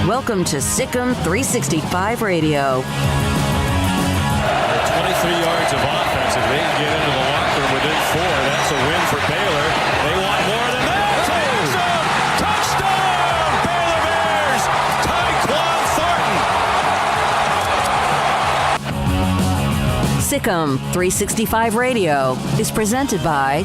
Welcome to Sikkim 365 Radio. 23 yards of offense. If they can get into the locker room within 4, that's a win for Baylor. They want more than that. Touchdown, Baylor Bears! Tyquan Thornton. Sikkim 365 Radio is presented by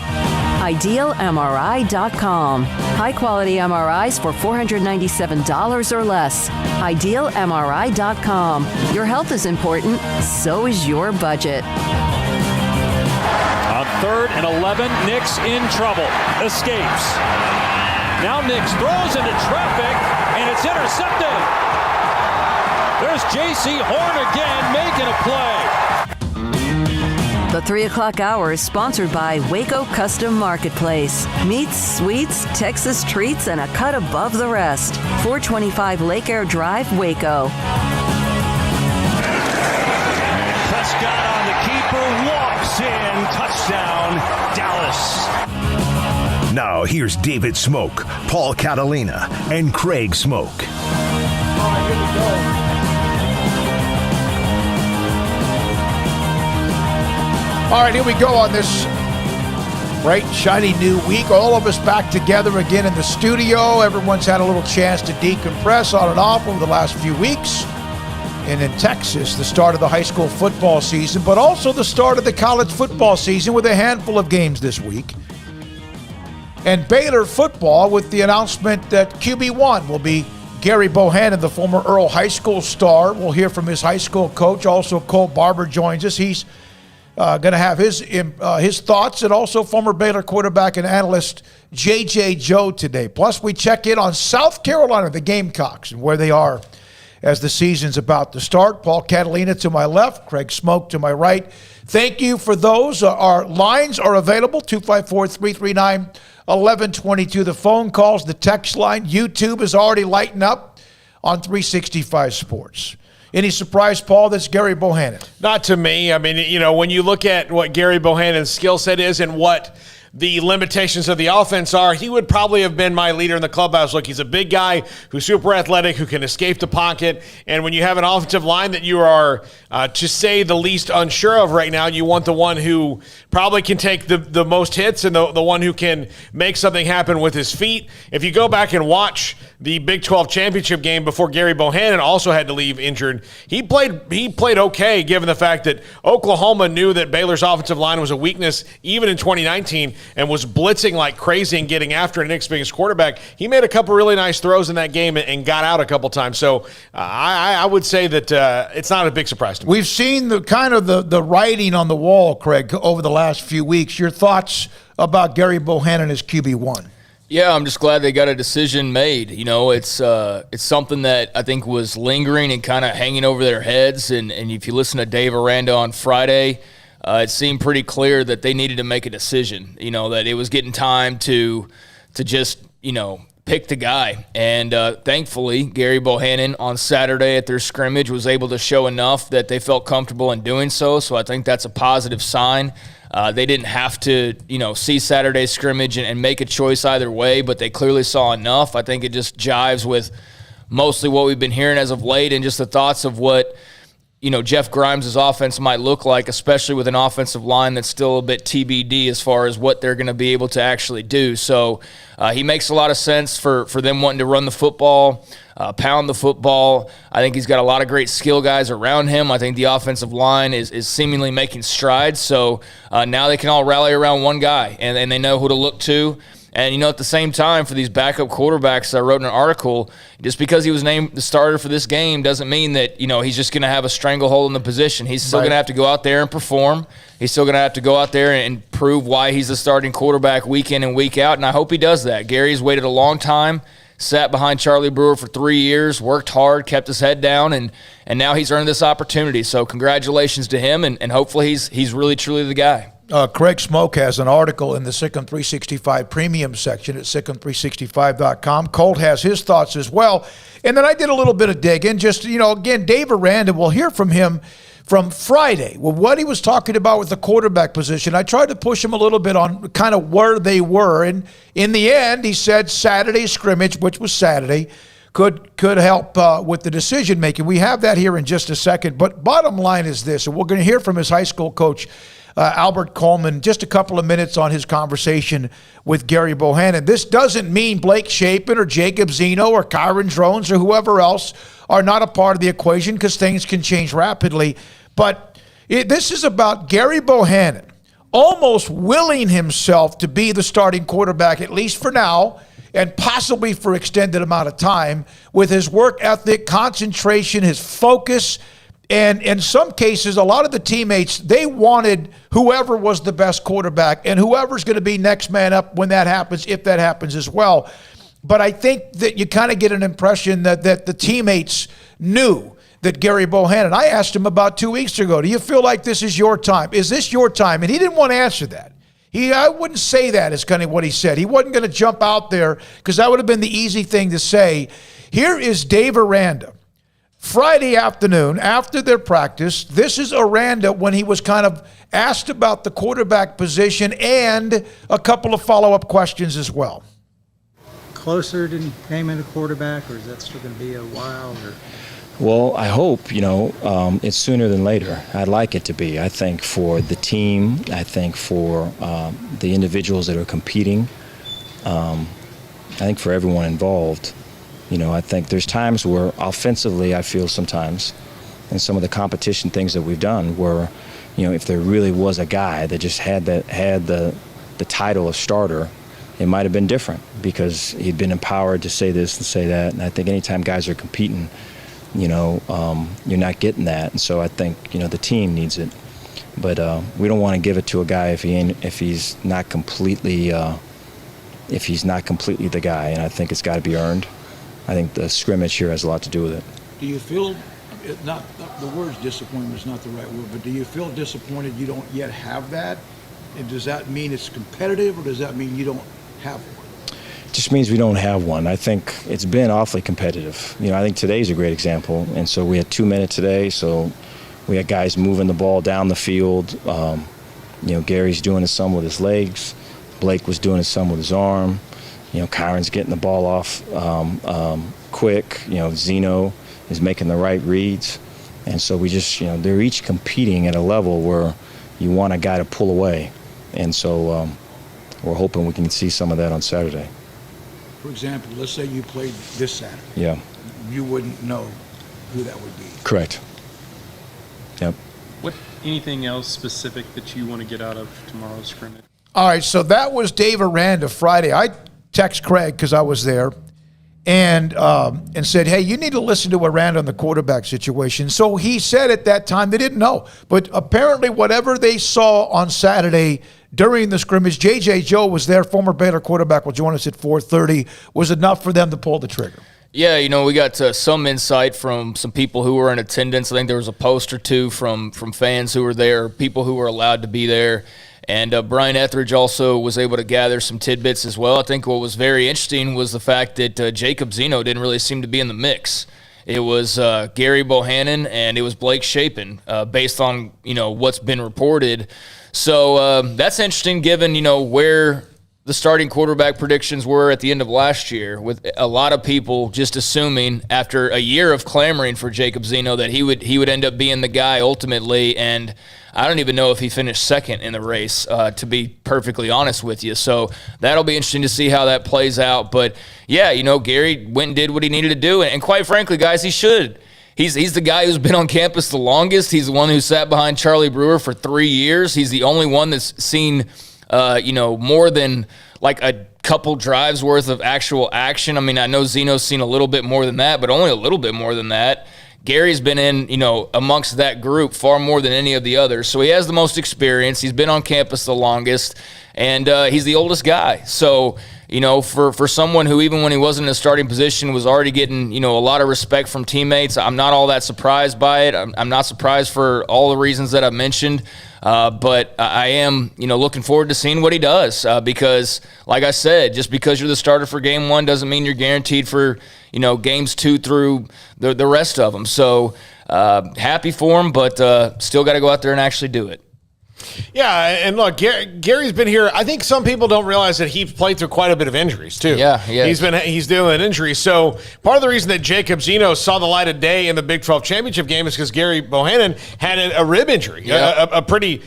IdealMRI.com. High-quality MRIs for $497 or less. IdealMRI.com. Your health is important, so is your budget. On 3rd and 11, Nix in trouble. Escapes. Now Nix throws into traffic, and it's intercepted. There's J.C. Horn again making a play. The 3 o'clock hour is sponsored by Waco Custom Marketplace. Meats, sweets, Texas treats, and a cut above the rest. 425 Lake Air Drive, Waco. Prescott on the keeper, walks in, touchdown, Dallas. Now here's David Smoak, Paul Catalina, and Craig Smoak. All right, here we go. All right, here we go on this bright, shiny new week. All of us back together again in the studio. Everyone's had a little chance to decompress on and off over the last few weeks. And in Texas, the start of the high school football season, but also the start of the college football season with a handful of games this week. And Baylor football with the announcement that QB1 will be Gerry Bohanon, the former Earl High School star. We'll hear from his high school coach. Also, Cole Barber joins us. He's going to have his thoughts, and also former Baylor quarterback and analyst J.J. Joe today. Plus, we check in on South Carolina, the Gamecocks, and where they are as the season's about to start. Paul Catalina to my left, Craig Smoak to my right. Thank you for those. Our lines are available, 254-339-1122. The phone calls, the text line. YouTube is already lighting up on 365 Sports. Any surprise, Paul, that's Gerry Bohanon? Not to me. I mean, you know, when you look at what Gerry Bohanon's skill set is and what the limitations of the offense are, he would probably have been my leader in the clubhouse. Look, he's a big guy who's super athletic, who can escape the pocket. And when you have an offensive line that you are, to say the least, unsure of right now, you want the one who probably can take the most hits and the one who can make something happen with his feet. If you go back and watch the Big 12 championship game before Gerry Bohanon also had to leave injured, he played okay, given the fact that Oklahoma knew that Baylor's offensive line was a weakness even in 2019 and was blitzing like crazy and getting after an inexperienced quarterback. He made a couple really nice throws in that game and got out a couple times. So I would say that it's not a big surprise to me. We've seen the writing on the wall, Craig, over the last few weeks. Your thoughts about Gerry Bohanon as QB1? Yeah, I'm just glad they got a decision made. You know, it's something that I think was lingering and kind of hanging over their heads. And if you listen to Dave Aranda on Friday, it seemed pretty clear that they needed to make a decision. You know, that it was getting time to just, pick the guy. And thankfully, Gerry Bohanon on Saturday at their scrimmage was able to show enough that they felt comfortable in doing so. So I think that's a positive sign. They didn't have to, see Saturday's scrimmage and make a choice either way, but they clearly saw enough. I think it just jives with mostly what we've been hearing as of late and just the thoughts of what, Jeff Grimes' offense might look like, especially with an offensive line that's still a bit TBD as far as what they're going to be able to actually do. So he makes a lot of sense for them wanting to run the football, pound the football. I think he's got a lot of great skill guys around him. I think the offensive line is seemingly making strides. So now they can all rally around one guy, and they know who to look to. And, at the same time, for these backup quarterbacks, I wrote in an article, just because he was named the starter for this game doesn't mean that, he's just going to have a stranglehold in the position. He's still going to have to go out there and perform. He's still going to have to go out there and prove why he's the starting quarterback week in and week out, and I hope he does that. Gary's waited a long time, sat behind Charlie Brewer for 3 years, worked hard, kept his head down, and now he's earned this opportunity. So congratulations to him, and hopefully he's really, truly the guy. Craig Smoak has an article in the Sikkim 365 premium section at Sikkim365.com. Colt has his thoughts as well. And then I did a little bit of digging. Just, again, Dave Aranda, we'll hear from him from Friday. Well, what he was talking about with the quarterback position, I tried to push him a little bit on kind of where they were. And in the end, he said Saturday's scrimmage, which was Saturday, could help with the decision-making. We have that here in just a second. But bottom line is this, and we're going to hear from his high school coach, Albert Coleman, just a couple of minutes on his conversation with Gerry Bohanon. This doesn't mean Blake Shapen or Jacob Zeno or Kyron Drones or whoever else are not a part of the equation, because things can change rapidly. But this is about Gerry Bohanon almost willing himself to be the starting quarterback, at least for now, and possibly for extended amount of time, with his work ethic, concentration, his focus. And in some cases, a lot of the teammates, they wanted whoever was the best quarterback and whoever's going to be next man up when that happens, if that happens as well. But I think that you kind of get an impression that the teammates knew that Gerry Bohanon, I asked him about 2 weeks ago, do you feel like this is your time? Is this your time? And he didn't want to answer that. I wouldn't say that is kind of what he said. He wasn't going to jump out there, because that would have been the easy thing to say. Here is Dave Aranda. Friday afternoon, after their practice, this is Aranda when he was kind of asked about the quarterback position and a couple of follow-up questions as well. Closer to naming a quarterback, or is that still going to be a while? Well, I hope, it's sooner than later. I'd like it to be. I think for the team, I think for the individuals that are competing, I think for everyone involved. I think there's times where offensively I feel sometimes, and some of the competition things that we've done where, if there really was a guy that just had the title of starter, it might have been different because he'd been empowered to say this and say that. And I think anytime guys are competing, you're not getting that. And so I think, the team needs it. But we don't want to give it to a guy if he's not completely the guy. And I think it's got to be earned. I think the scrimmage here has a lot to do with it. Do you feel, not the word disappointment is not the right word, but do you feel disappointed you don't yet have that? And does that mean it's competitive, or does that mean you don't have one? It just means we don't have one. I think it's been awfully competitive. I think today's a great example. And so we had 2 minutes today, so we had guys moving the ball down the field. Gary's doing his some with his legs. Blake was doing his some with his arm. Kyron's getting the ball off quick. Zeno is making the right reads. And so we just, they're each competing at a level where you want a guy to pull away. And so we're hoping we can see some of that on Saturday. For example, let's say you played this Saturday. Yeah. You wouldn't know who that would be. Correct. Yep. Anything else specific that you want to get out of tomorrow's scrimmage? All right, so that was Dave Aranda Friday. I text Craig because I was there and said, hey, you need to listen to Aranda on the quarterback situation. So he said at that time they didn't know. But apparently whatever they saw on Saturday during the scrimmage. J.J. Joe was there, former Baylor quarterback, will join us at 4:30. Was enough for them to pull the trigger? Yeah, we got some insight from some people who were in attendance. I think there was a post or two from fans who were there, people who were allowed to be there. And Brian Etheridge also was able to gather some tidbits as well. I think what was very interesting was the fact that Jacob Zeno didn't really seem to be in the mix. It was Gerry Bohanon and it was Blake Shapen, based on what's been reported. So that's interesting, given where the starting quarterback predictions were at the end of last year, with a lot of people just assuming after a year of clamoring for Jacob Zeno that he would end up being the guy ultimately. And I don't even know if he finished second in the race, to be perfectly honest with you. So that'll be interesting to see how that plays out. But yeah, Gerry went and did what he needed to do, and quite frankly, guys, he should. He's the guy who's been on campus the longest. He's the one who sat behind Charlie Brewer for 3 years. He's the only one that's seen more than like a couple drives worth of actual action. I mean, I know Zeno's seen a little bit more than that, but only a little bit more than that. Gary's been in, amongst that group far more than any of the others. So he has the most experience. He's been on campus the longest, and he's the oldest guy. So, for someone who, even when he wasn't in a starting position, was already getting, a lot of respect from teammates, I'm not all that surprised by it. I'm not surprised for all the reasons that I've mentioned. But I am, looking forward to seeing what he does, because, like I said, just because you're the starter for game one doesn't mean you're guaranteed for, games 2 through the rest of them. So happy for him, but still got to go out there and actually do it. Yeah, and look, Gary's been here. I think some people don't realize that he's played through quite a bit of injuries too. Yeah. He's dealing with injuries. So part of the reason that Jacob Zeno saw the light of day in the Big 12 championship game is because Gerry Bohanon had a rib injury, a pretty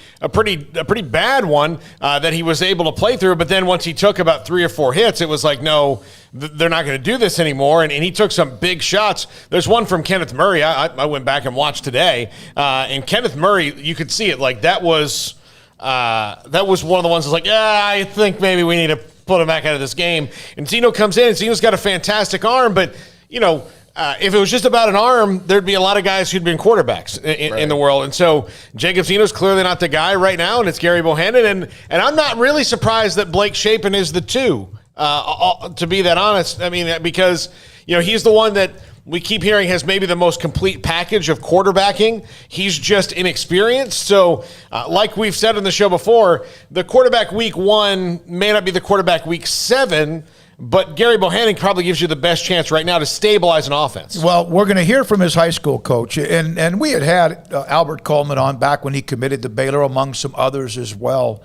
bad one that he was able to play through. But then once he took about 3 or 4 hits, it was like, no, they're not going to do this anymore. And he took some big shots. There's one from Kenneth Murray. I went back and watched today. And Kenneth Murray, you could see it. Like that was one of the ones that's like, I think maybe we need to put him back out of this game. And Zeno comes in, and Zeno's got a fantastic arm. But, if it was just about an arm, there'd be a lot of guys who'd been quarterbacks in the world. And so Jacob Zeno's clearly not the guy right now, and it's Gerry Bohanon. And I'm not really surprised that Blake Shapen is the 2. To be that honest, I mean, because, he's the one that we keep hearing has maybe the most complete package of quarterbacking. He's just inexperienced. So like we've said in the show before, the quarterback week 1 may not be the quarterback week 7, but Gerry Bohanon probably gives you the best chance right now to stabilize an offense. Well, we're going to hear from his high school coach, and we had Albert Coleman on back when he committed to Baylor, among some others as well.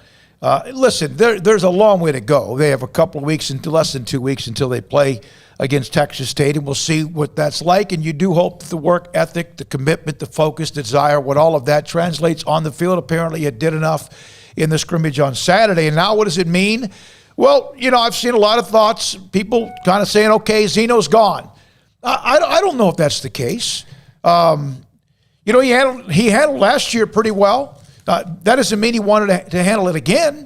Listen, there's a long way to go. They have a couple of weeks, less than 2 weeks until they play against Texas State, and we'll see what that's like. And you do hope that the work ethic, the commitment, the focus, the desire, what all of that translates on the field. Apparently it did enough in the scrimmage on Saturday. And now what does it mean? Well, I've seen a lot of thoughts, people kind of saying, okay, Zeno's gone. I don't know if that's the case. He handled last year pretty well. That doesn't mean he wanted to handle it again.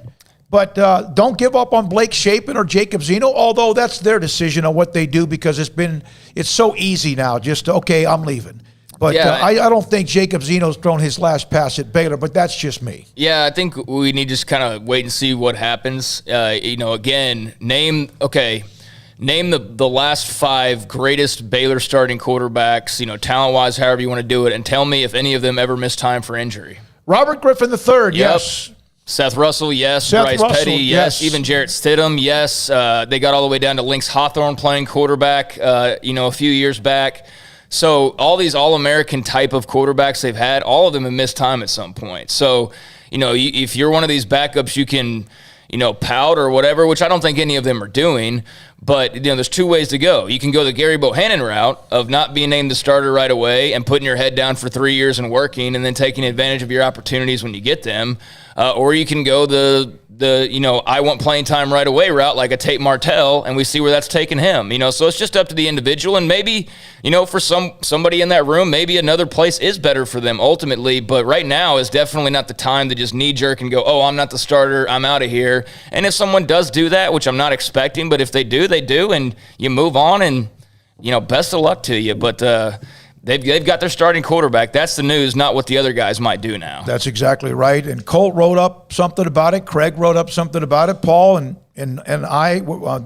But don't give up on Blake Shapen or Jacob Zeno, although that's their decision on what they do, because it's so easy now just to, okay, I'm leaving. But I don't think Jacob Zeno's thrown his last pass at Baylor, but that's just me. Yeah, I think we need to just kind of wait and see what happens. Again, name the last 5 greatest Baylor starting quarterbacks, talent-wise, however you want to do it, and tell me if any of them ever missed time for injury. Robert Griffin III, yes. Seth Russell, yes. Bryce Petty, yes. Even Jarrett Stidham, yes. They got all the way down to Lynx Hawthorne playing quarterback, a few years back. So all these All-American type of quarterbacks they've had, all of them have missed time at some point. So, if you're one of these backups, you can, pout or whatever, which I don't think any of them are doing. But, there's 2 ways to go. You can go the Gerry Bohanon route of not being named the starter right away and putting your head down for 3 years and working and then taking advantage of your opportunities when you get them. Or you can go the I want playing time right away route, like a Tate Martell, and we see where that's taken him. So it's just up to the individual, and maybe, for somebody in that room, maybe another place is better for them ultimately. But right now is definitely not the time to just knee jerk and go, oh, I'm not the starter, I'm out of here. And if someone does do that, which I'm not expecting, but if they do, they do, and you move on, and best of luck to you. But they've got their starting quarterback. That's the news, not what the other guys might do now. That's exactly right. And Colt wrote up something about it. Craig wrote up something about it. Paul and I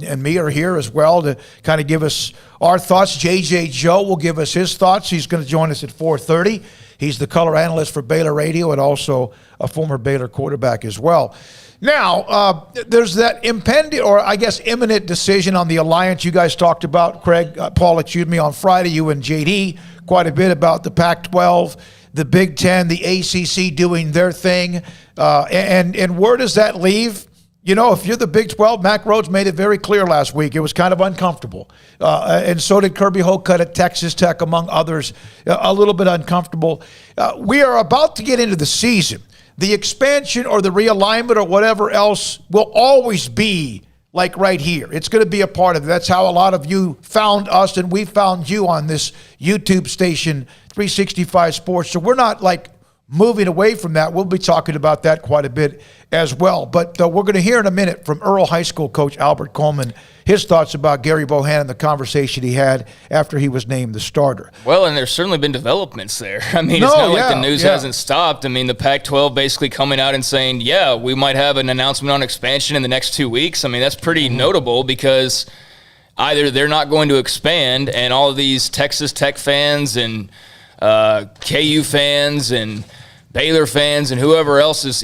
and me are here as well to kind of give us our thoughts. JJ Joe will give us his thoughts. He's going to join us at 4:30. He's the color analyst for Baylor Radio and also a former Baylor quarterback as well. Now, there's that impending, or I guess imminent decision on the alliance you guys talked about, Craig, Paul, on Friday, you and JD, quite a bit about the Pac-12, the Big Ten, the ACC doing their thing. And where does that leave? You know, if you're the Big 12, Mack Rhodes made it very clear last week. It was kind of uncomfortable. And so did Kirby Hocutt at Texas Tech, among others, a little bit uncomfortable. We are about to get into the season. The expansion or the realignment or whatever else will always be like right here. It's going to be a part of it. That's how a lot of you found us, and we found you on this YouTube station, 365 Sports. So we're not like moving away from that. We'll be talking about that quite a bit as well. But we're going to hear in a minute from Earl High School coach Albert Coleman, his thoughts about Gerry Bohanon, the conversation he had after he was named the starter. Well, and there's certainly been developments there. I mean, it's not like the news hasn't stopped. I mean, the Pac-12 basically coming out and saying, yeah, we might have an announcement on expansion in the next 2 weeks. I mean, that's pretty notable because either they're not going to expand, and all of these Texas Tech fans and KU fans and Baylor fans and whoever else is,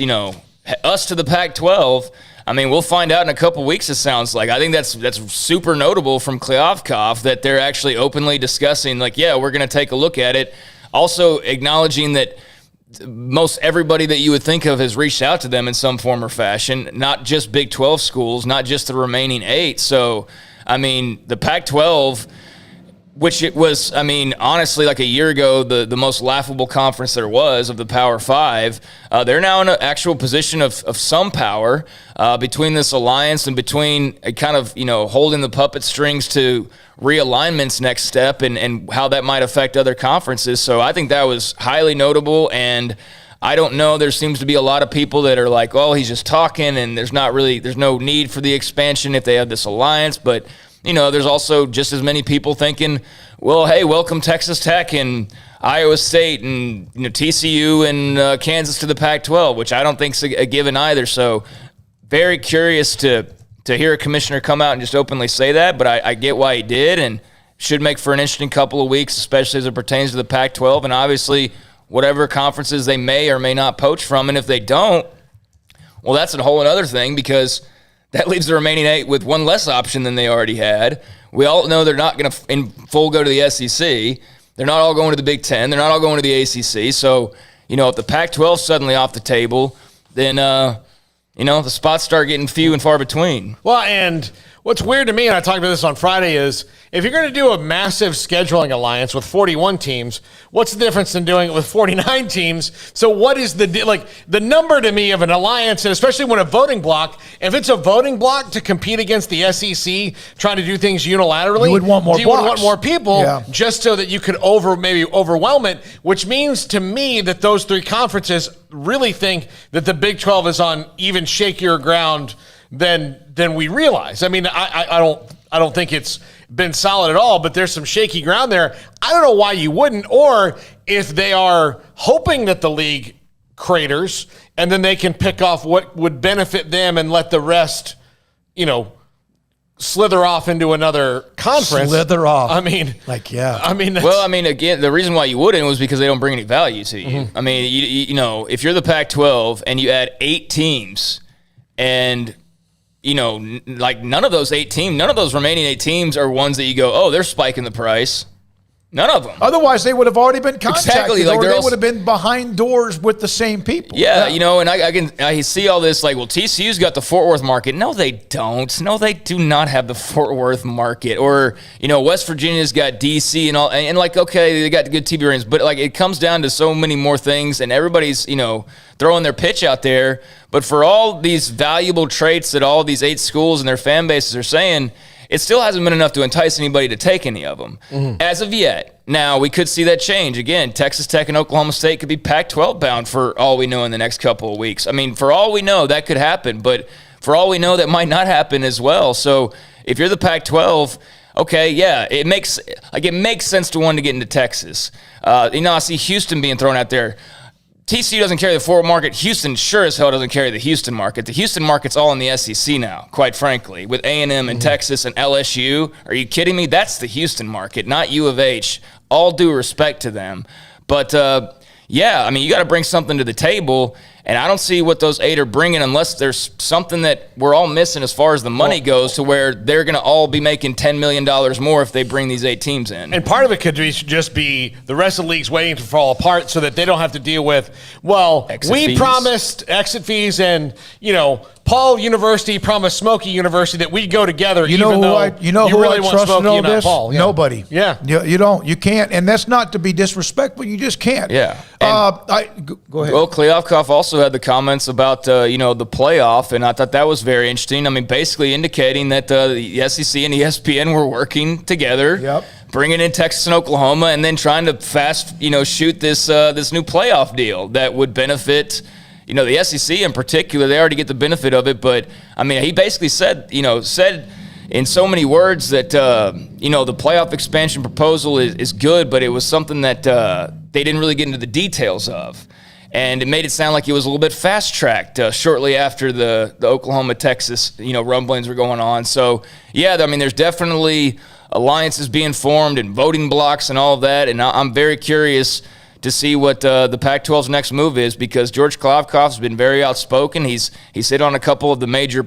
us to the Pac-12. I mean, we'll find out in a couple weeks, it sounds like. I think that's super notable from Kleofkoff that they're actually openly discussing, like, yeah, we're going to take a look at it. Also acknowledging that most everybody that you would think of has reached out to them in some form or fashion, not just Big 12 schools, not just the remaining 8. So, I mean, the Pac-12, which it was, I mean, honestly, like a year ago, the most laughable conference there was of the Power Five, they're now in an actual position of some power between this alliance and between kind of, holding the puppet strings to Realignment's next step and how that might affect other conferences. So I think that was highly notable, and I don't know, there seems to be a lot of people that are like, oh, he's just talking and there's no need for the expansion if they have this alliance, but there's also just as many people thinking, well, hey, welcome Texas Tech and Iowa State and TCU and Kansas to the Pac-12, which I don't think's a given either. So very curious to hear a commissioner come out and just openly say that, but I get why he did, and should make for an interesting couple of weeks, especially as it pertains to the Pac-12 and obviously whatever conferences they may or may not poach from. And if they don't, well, that's a whole other thing, because that leaves the remaining 8 with one less option than they already had. We all know they're not going to in full go to the SEC. They're not all going to the Big Ten. They're not all going to the ACC. So, if the Pac-12's suddenly off the table, then, the spots start getting few and far between. Well, and what's weird to me, and I talked about this on Friday, is if you're going to do a massive scheduling alliance with 41 teams, what's the difference in doing it with 49 teams? So what is the number to me of an alliance, and especially when a voting block, if it's a voting block to compete against the SEC, trying to do things unilaterally, you would want more blocks. You would want more people just so that you could maybe overwhelm it, which means to me that those 3 conferences really think that the Big 12 is on even shakier ground than we realize. I mean, I don't think it's been solid at all, but there's some shaky ground there. I don't know why you wouldn't, or if they are hoping that the league craters and then they can pick off what would benefit them and let the rest, slither off into another conference. Slither off. I mean, again, the reason why you wouldn't was because they don't bring any value to you. Mm-hmm. I mean, if you're the Pac-12 and you add 8 teams and none of those remaining 8 teams are ones that you go, oh, they're spiking the price. None of them. Otherwise, they would have already been contacted, exactly, or they would have been behind doors with the same people. Yeah, and I see all this, like, well, TCU's got the Fort Worth market. No, they don't. No, they do not have the Fort Worth market. Or, West Virginia's got DC and all, and okay, they got good TV ratings, but, it comes down to so many more things, and everybody's, throwing their pitch out there. But for all these valuable traits that all these 8 schools and their fan bases are saying, it still hasn't been enough to entice anybody to take any of them as of yet. Now, we could see that change. Again, Texas Tech and Oklahoma State could be Pac-12 bound for all we know in the next couple of weeks. I mean, for all we know, that could happen. But for all we know, that might not happen as well. So if you're the Pac-12, okay, yeah, it makes sense to want to get into Texas. I see Houston being thrown out there. TCU doesn't carry the Fort market. Houston sure as hell doesn't carry the Houston market. The Houston market's all in the SEC now, quite frankly, with A&M and Texas and LSU. Are you kidding me? That's the Houston market, not U of H. All due respect to them. But, yeah, I mean, you got to bring something to the table, and I don't see what those 8 are bringing unless there's something that we're all missing as far as the money goes to where they're going to all be making $10 million more if they bring these 8 teams in. And part of it could just be the rest of the league's waiting to fall apart so that they don't have to deal with, Exit we fees. promised exit fees and, Paul University promised Smoky University that we'd go together. You know who I trust in all this? Paul. Yeah. Nobody. Yeah. You don't. You can't. And that's not to be disrespectful. You just can't. Yeah. Go ahead. Well, Kliavkoff also had the comments about, the playoff, and I thought that was very interesting. I mean, basically indicating that the SEC and ESPN were working together. Yep. Bringing in Texas and Oklahoma, and then trying to shoot this new playoff deal that would benefit, the SEC in particular. They already get the benefit of it, but I mean, he basically said in so many words that the playoff expansion proposal is good, but it was something that they didn't really get into the details of, and it made it sound like it was a little bit fast tracked shortly after the Oklahoma Texas rumblings were going on. So yeah, I mean, there's definitely alliances being formed and voting blocks and all of that. And I'm very curious to see what the Pac-12's next move is, because George Kliavkoff's been very outspoken. He's hit on a couple of the major,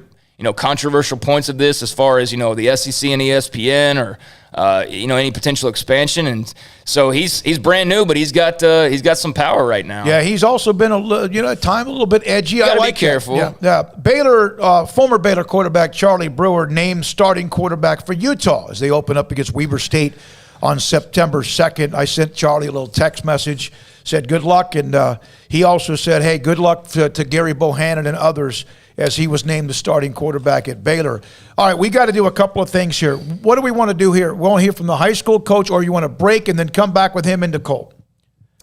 controversial points of this as far as, the SEC and ESPN or, any potential expansion. And so he's brand new, but he's got some power right now. Yeah, he's also been at time a little bit edgy. You gotta be careful. Yeah. Baylor, former Baylor quarterback Charlie Brewer named starting quarterback for Utah as they open up against Weber State on September 2nd. I sent Charlie a little text message, said good luck, and he also said, hey, good luck to Gerry Bohanon and others as he was named the starting quarterback at Baylor. All right, we got to do a couple of things here. What do we want to do here? We want to hear from the high school coach, or you want to break and then come back with him into Cole?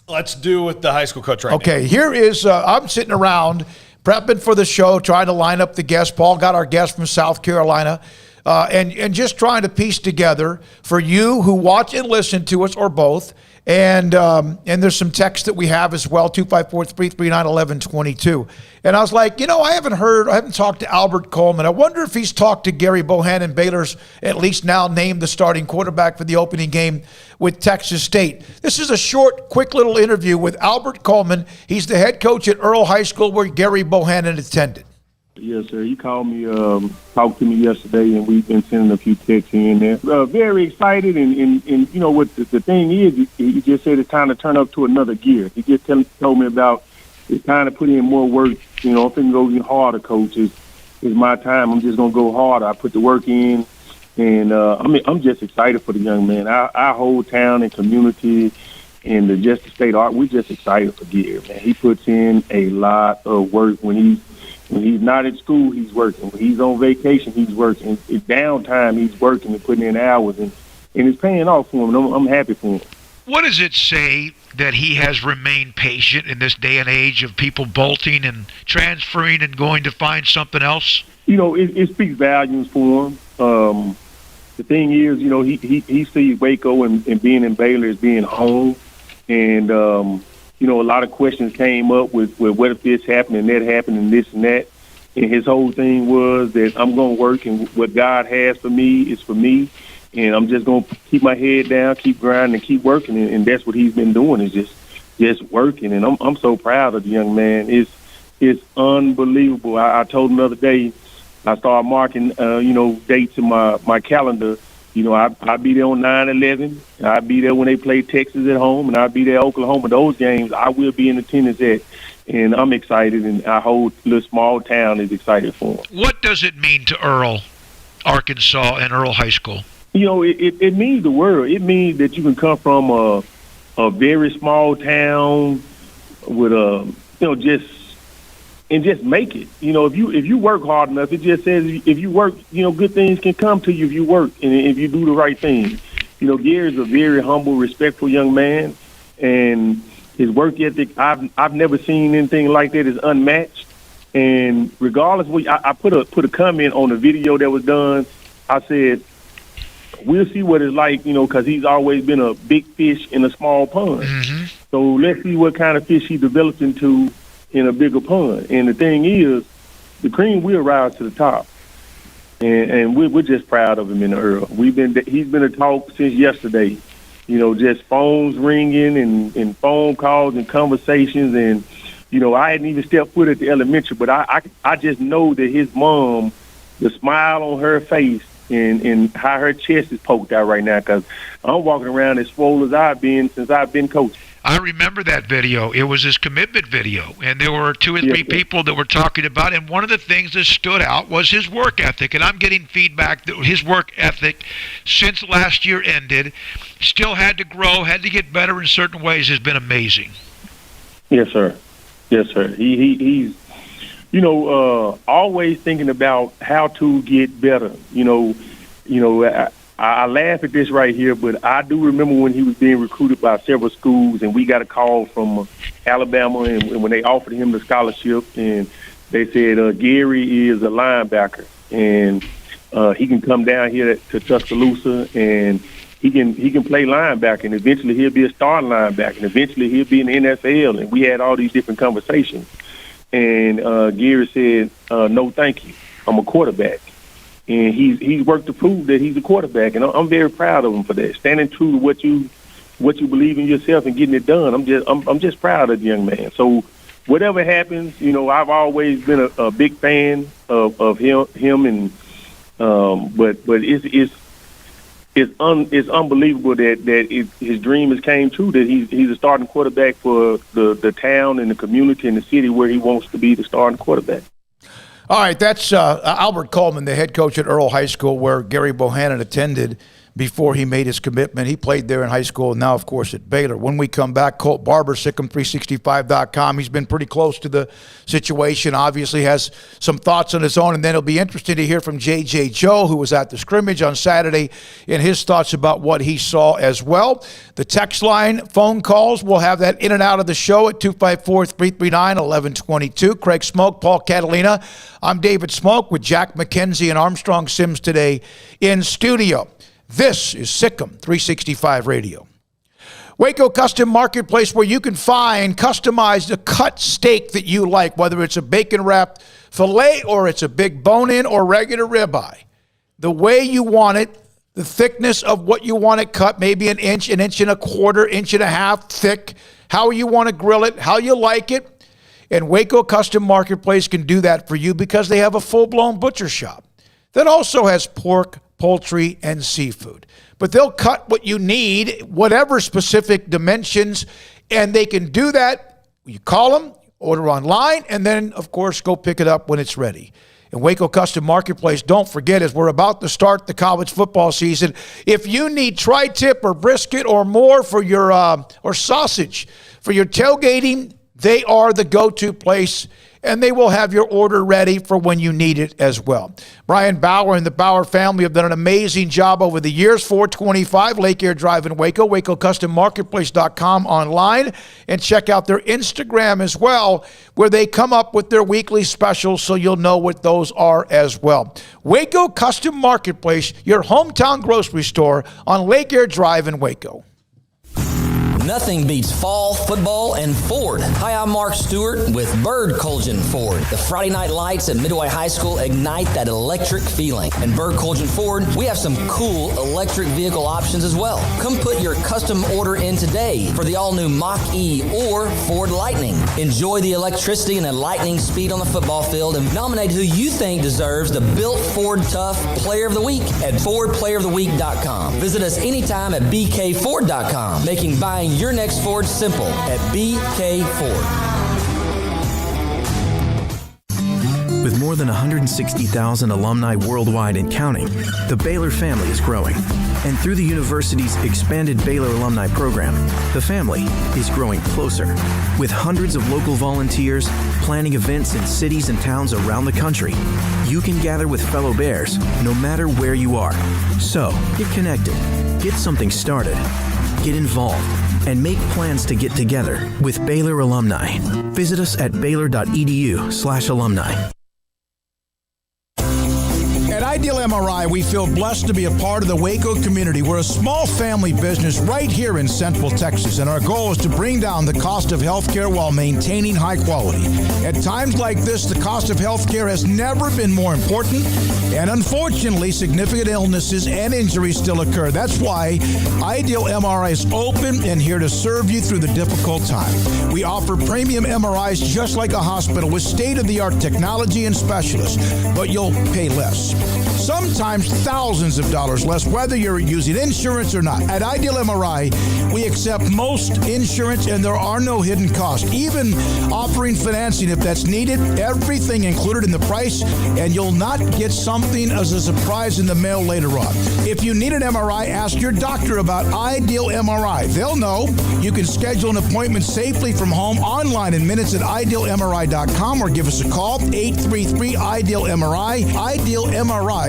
Let's do with the high school coach right now. Okay, here is, I'm sitting around prepping for the show, trying to line up the guests. Paul got our guest from South Carolina. And just trying to piece together for you who watch and listen to us, or both. And there's some text that we have as well, 254-339-1122. And I was like, I haven't talked to Albert Coleman. I wonder if he's talked to Gerry Bohanon, Baylor's at least now named the starting quarterback for the opening game with Texas State. This is a short, quick little interview with Albert Coleman. He's the head coach at Earl High School, where Gerry Bohanon attended. Yes, sir. He called me, talked to me yesterday, and we've been sending a few texts here and there. Very excited, and what the thing is, he just said it's time to turn up to another gear. He just told me about it's time to put in more work. I'm going to go even harder, coach. It's my time. I'm just going to go harder. I put the work in, and I'm just excited for the young man. Our whole town and community and the state art, we're just excited for Gerry, man. He puts in a lot of work when he's not at school, he's working. When he's on vacation, he's working. It's downtime, he's working and putting in hours, and it's paying off for him. I'm happy for him. What does it say that he has remained patient in this day and age of people bolting and transferring and going to find something else? It speaks volumes for him. The thing is, he sees Waco and being in Baylor as being home, and a lot of questions came up with what if this happened and that happened and this and that. And his whole thing was that I'm going to work, and what God has for me is for me. And I'm just going to keep my head down, keep grinding, and keep working. And that's what he's been doing, is just working. And I'm so proud of the young man. It's unbelievable. I told him the other day, I started marking, dates in my calendar. I'll be there on 9/11. I'll be there when they play Texas at home, and I'll be there at Oklahoma. Those games, I will be in attendance at, and I'm excited, and our whole little small town is excited for him. What does it mean to Earl, Arkansas, and Earl High School? It means the world. It means that you can come from a very small town with just make it. If you work hard enough, it just says if you work, good things can come to you if you work and if you do the right thing. Gerry's a very humble, respectful young man, and his work ethic, I've never seen anything like that. Is unmatched. And regardless, I put a comment on the video that was done. I said, we'll see what it's like, because he's always been a big fish in a small pond. Mm-hmm. So let's see what kind of fish he develops into in a bigger pond. And the thing is, the cream will rise to the top. And we're just proud of him in the Earl. He's been a talk since yesterday. Just phones ringing and phone calls and conversations. And, I hadn't even stepped foot at the elementary, but I just know that his mom, the smile on her face and how her chest is poked out right now, because I'm walking around as swole as I've been since I've been coaching. I remember that video. It was his commitment video, and there were 2 or 3 people that were talking about it, and one of the things that stood out was his work ethic, and I'm getting feedback that his work ethic since last year ended still had to grow, had to get better in certain ways, has been amazing. Yes, sir. Yes, sir. He's always thinking about how to get better. I laugh at this right here, but I do remember when he was being recruited by several schools, and we got a call from Alabama, and when they offered him the scholarship, and they said Gerry is a linebacker, and he can come down here to Tuscaloosa, and he can play linebacker, and eventually he'll be a starting linebacker, and eventually he'll be in the NFL. And we had all these different conversations, and Gerry said, "No, thank you. I'm a quarterback." And he's worked to prove that he's a quarterback, and I'm very proud of him for that. Standing true to what you believe in yourself and getting it done. I'm just proud of the young man. So whatever happens, I've always been a big fan of him, and but it's unbelievable that his dream has came true. That he's a starting quarterback for the town and the community and the city where he wants to be the starting quarterback. All right, that's Albert Coleman, the head coach at Earl High School, where Gerry Bohanon attended before he made his commitment. He played there in high school and now, of course, at Baylor. When we come back, Colt Barber, Sikkim365.com. He's been pretty close to the situation, obviously has some thoughts on his own, and then it'll be interesting to hear from J.J. Joe, who was at the scrimmage on Saturday, and his thoughts about what he saw as well. The text line, phone calls, we'll have that in and out of the show at 254-339-1122. Craig Smoak, Paul Catalina. I'm David Smoak with Jack McKenzie and Armstrong Sims today in studio. This is Sikkim 365 Radio. Waco Custom Marketplace, where you can find customized a cut steak that you like, whether it's a bacon-wrapped filet or it's a big bone-in or regular ribeye. The way you want it, the thickness of what you want it cut, maybe an inch and a quarter, inch and a half thick, how you want to grill it, how you like it. And Waco Custom Marketplace can do that for you because they have a full-blown butcher shop that also has pork, poultry, and seafood. But they'll cut what you need, whatever specific dimensions, and they can do that. You call them, order online, and then, of course, go pick it up when it's ready. And Waco Custom Marketplace, don't forget, as we're about to start the college football season, if you need tri-tip or brisket or more for your, or sausage for your tailgating, they are the go-to place, and they will have your order ready for when you need it as well. Brian Bauer and the Bauer family have done an amazing job over the years. 425 Lake Air Drive in Waco, WacoCustomMarketplace.com online, and check out their Instagram as well, where they come up with their weekly specials, so you'll know what those are as well. Waco Custom Marketplace, your hometown grocery store on Lake Air Drive in Waco. Nothing beats fall, football, and Ford. Hi, I'm Mark Stewart with Bird Colgin Ford. The Friday night lights at Midway High School ignite that electric feeling. And Bird Colgin Ford, we have some cool electric vehicle options as well. Come put your custom order in today for the all-new Mach-E or Ford Lightning. Enjoy the electricity and the lightning speed on the football field and nominate who you think deserves the Built Ford Tough Player of the Week at FordPlayerOfTheWeek.com. Visit us anytime at BKFord.com, making buying your next Ford simple at BK Ford. With more than 160,000 alumni worldwide and counting, the Baylor family is growing. And through the university's expanded Baylor alumni program, the family is growing closer. With hundreds of local volunteers planning events in cities and towns around the country, you can gather with fellow Bears no matter where you are. So, get connected, get something started, get involved, and make plans to get together with Baylor alumni. Visit us at baylor.edu/alumni. And Ideal MRI, we feel blessed to be a part of the Waco community. We're a small family business right here in Central Texas, and our goal is to bring down the cost of healthcare while maintaining high quality. At times like this, the cost of healthcare has never been more important, and unfortunately, significant illnesses and injuries still occur. That's why Ideal MRI is open and here to serve you through the difficult time. We offer premium MRIs just like a hospital with state-of-the-art technology and specialists, but you'll pay less. Sometimes thousands of dollars less, whether you're using insurance or not. At Ideal MRI, we accept most insurance and there are no hidden costs, even offering financing if that's needed. Everything included in the price, and you'll not get something as a surprise in the mail later on. If you need an MRI, ask your doctor about Ideal MRI. They'll know. You can schedule an appointment safely from home online in minutes at idealmri.com or give us a call, 833-IDEAL-MRI, idealmri.com.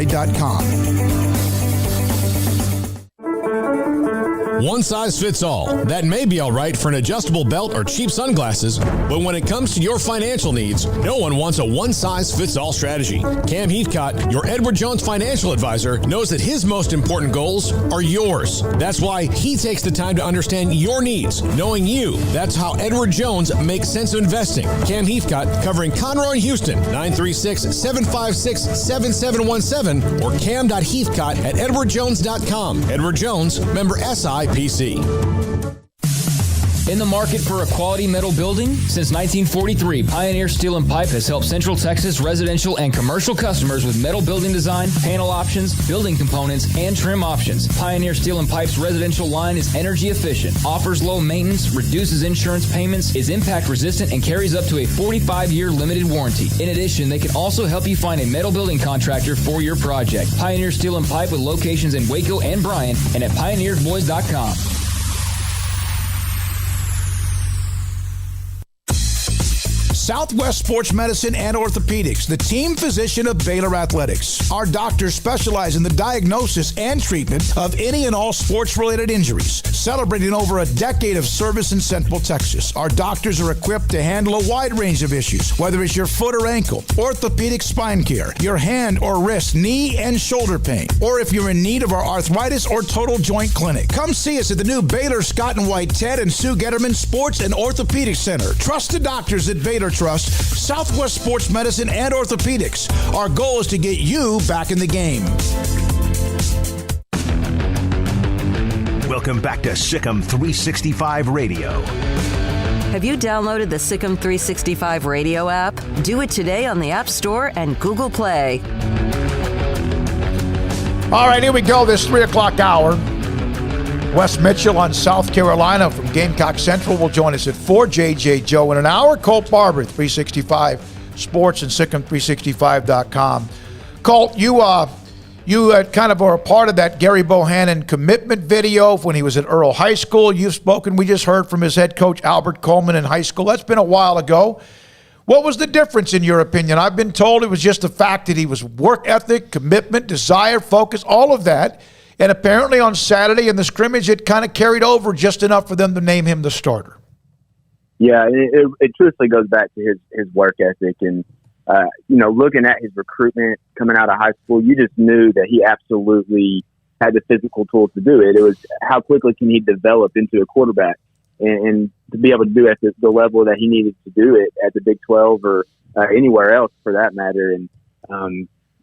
One size fits all. That may be all right for an adjustable belt or cheap sunglasses, but when it comes to your financial needs, no one wants a one-size-fits-all strategy. Cam Heathcott, your Edward Jones financial advisor, knows that his most important goals are yours. That's why he takes the time to understand your needs, knowing you. That's how Edward Jones makes sense of investing. Cam Heathcott, covering Conroe and Houston, 936-756-7717 or cam.heathcott@edwardjones.com. Edward Jones, member SIPC. In the market for a quality metal building? Since 1943, Pioneer Steel and Pipe has helped Central Texas residential and commercial customers with metal building design, panel options, building components, and trim options. Pioneer Steel and Pipe's residential line is energy efficient, offers low maintenance, reduces insurance payments, is impact resistant, and carries up to a 45-year limited warranty. In addition, they can also help you find a metal building contractor for your project. Pioneer Steel and Pipe with locations in Waco and Bryan and at pioneersboys.com. Southwest Sports Medicine and Orthopedics, the team physician of Baylor Athletics. Our doctors specialize in the diagnosis and treatment of any and all sports-related injuries, celebrating over a decade of service in Central Texas. Our doctors are equipped to handle a wide range of issues, whether it's your foot or ankle, orthopedic spine care, your hand or wrist, knee and shoulder pain, or if you're in need of our arthritis or total joint clinic. Come see us at the new Baylor Scott and White Ted and Sue Getterman Sports and Orthopedic Center. Trusted doctors at Baylor Trust, Southwest Sports Medicine and Orthopedics. Our goal is to get you back in the game. Welcome back to Sikkim 365 Radio. Have you downloaded the Sikkim 365 Radio app? Do it today on the App Store and Google Play. All right, here we go, this 3 o'clock hour. Wes Mitchell on South Carolina from Gamecock Central will join us at 4. JJ Joe in an hour. Colt Barber, 365 Sports and Sikkim365.com. Colt, you kind of are a part of that Gerry Bohanon commitment video when he was at Earl High School. You've spoken. We just heard from his head coach, Albert Coleman, in high school. That's been a while ago. What was the difference in your opinion? I've been told it was just the fact that he was work ethic, commitment, desire, focus, all of that. And apparently on Saturday in the scrimmage, it kind of carried over just enough for them to name him the starter. Yeah, it truthfully goes back to his work ethic. And, looking at his recruitment coming out of high school, you just knew that he absolutely had the physical tools to do it. It was how quickly can he develop into a quarterback and to be able to do it at the level that he needed to do it at the Big 12 or anywhere else for that matter. And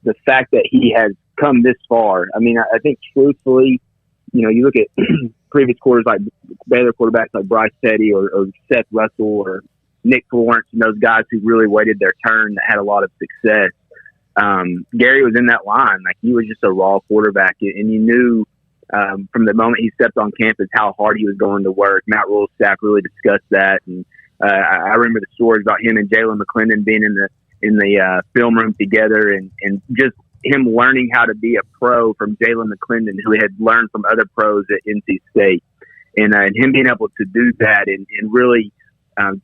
the fact that he has come this far. I mean, I think truthfully, you look at previous quarters like Baylor quarterbacks like Bryce Petty or Seth Russell or Nick Florence and those guys who really waited their turn that had a lot of success. Gerry was in that line. Like, he was just a raw quarterback, and you knew from the moment he stepped on campus how hard he was going to work. Matt Rule's staff really discussed that, and I remember the stories about him and Jalen McClendon being in the film room together, and just him learning how to be a pro from Jalen McClendon, who had learned from other pros at NC State, and him being able to do that and really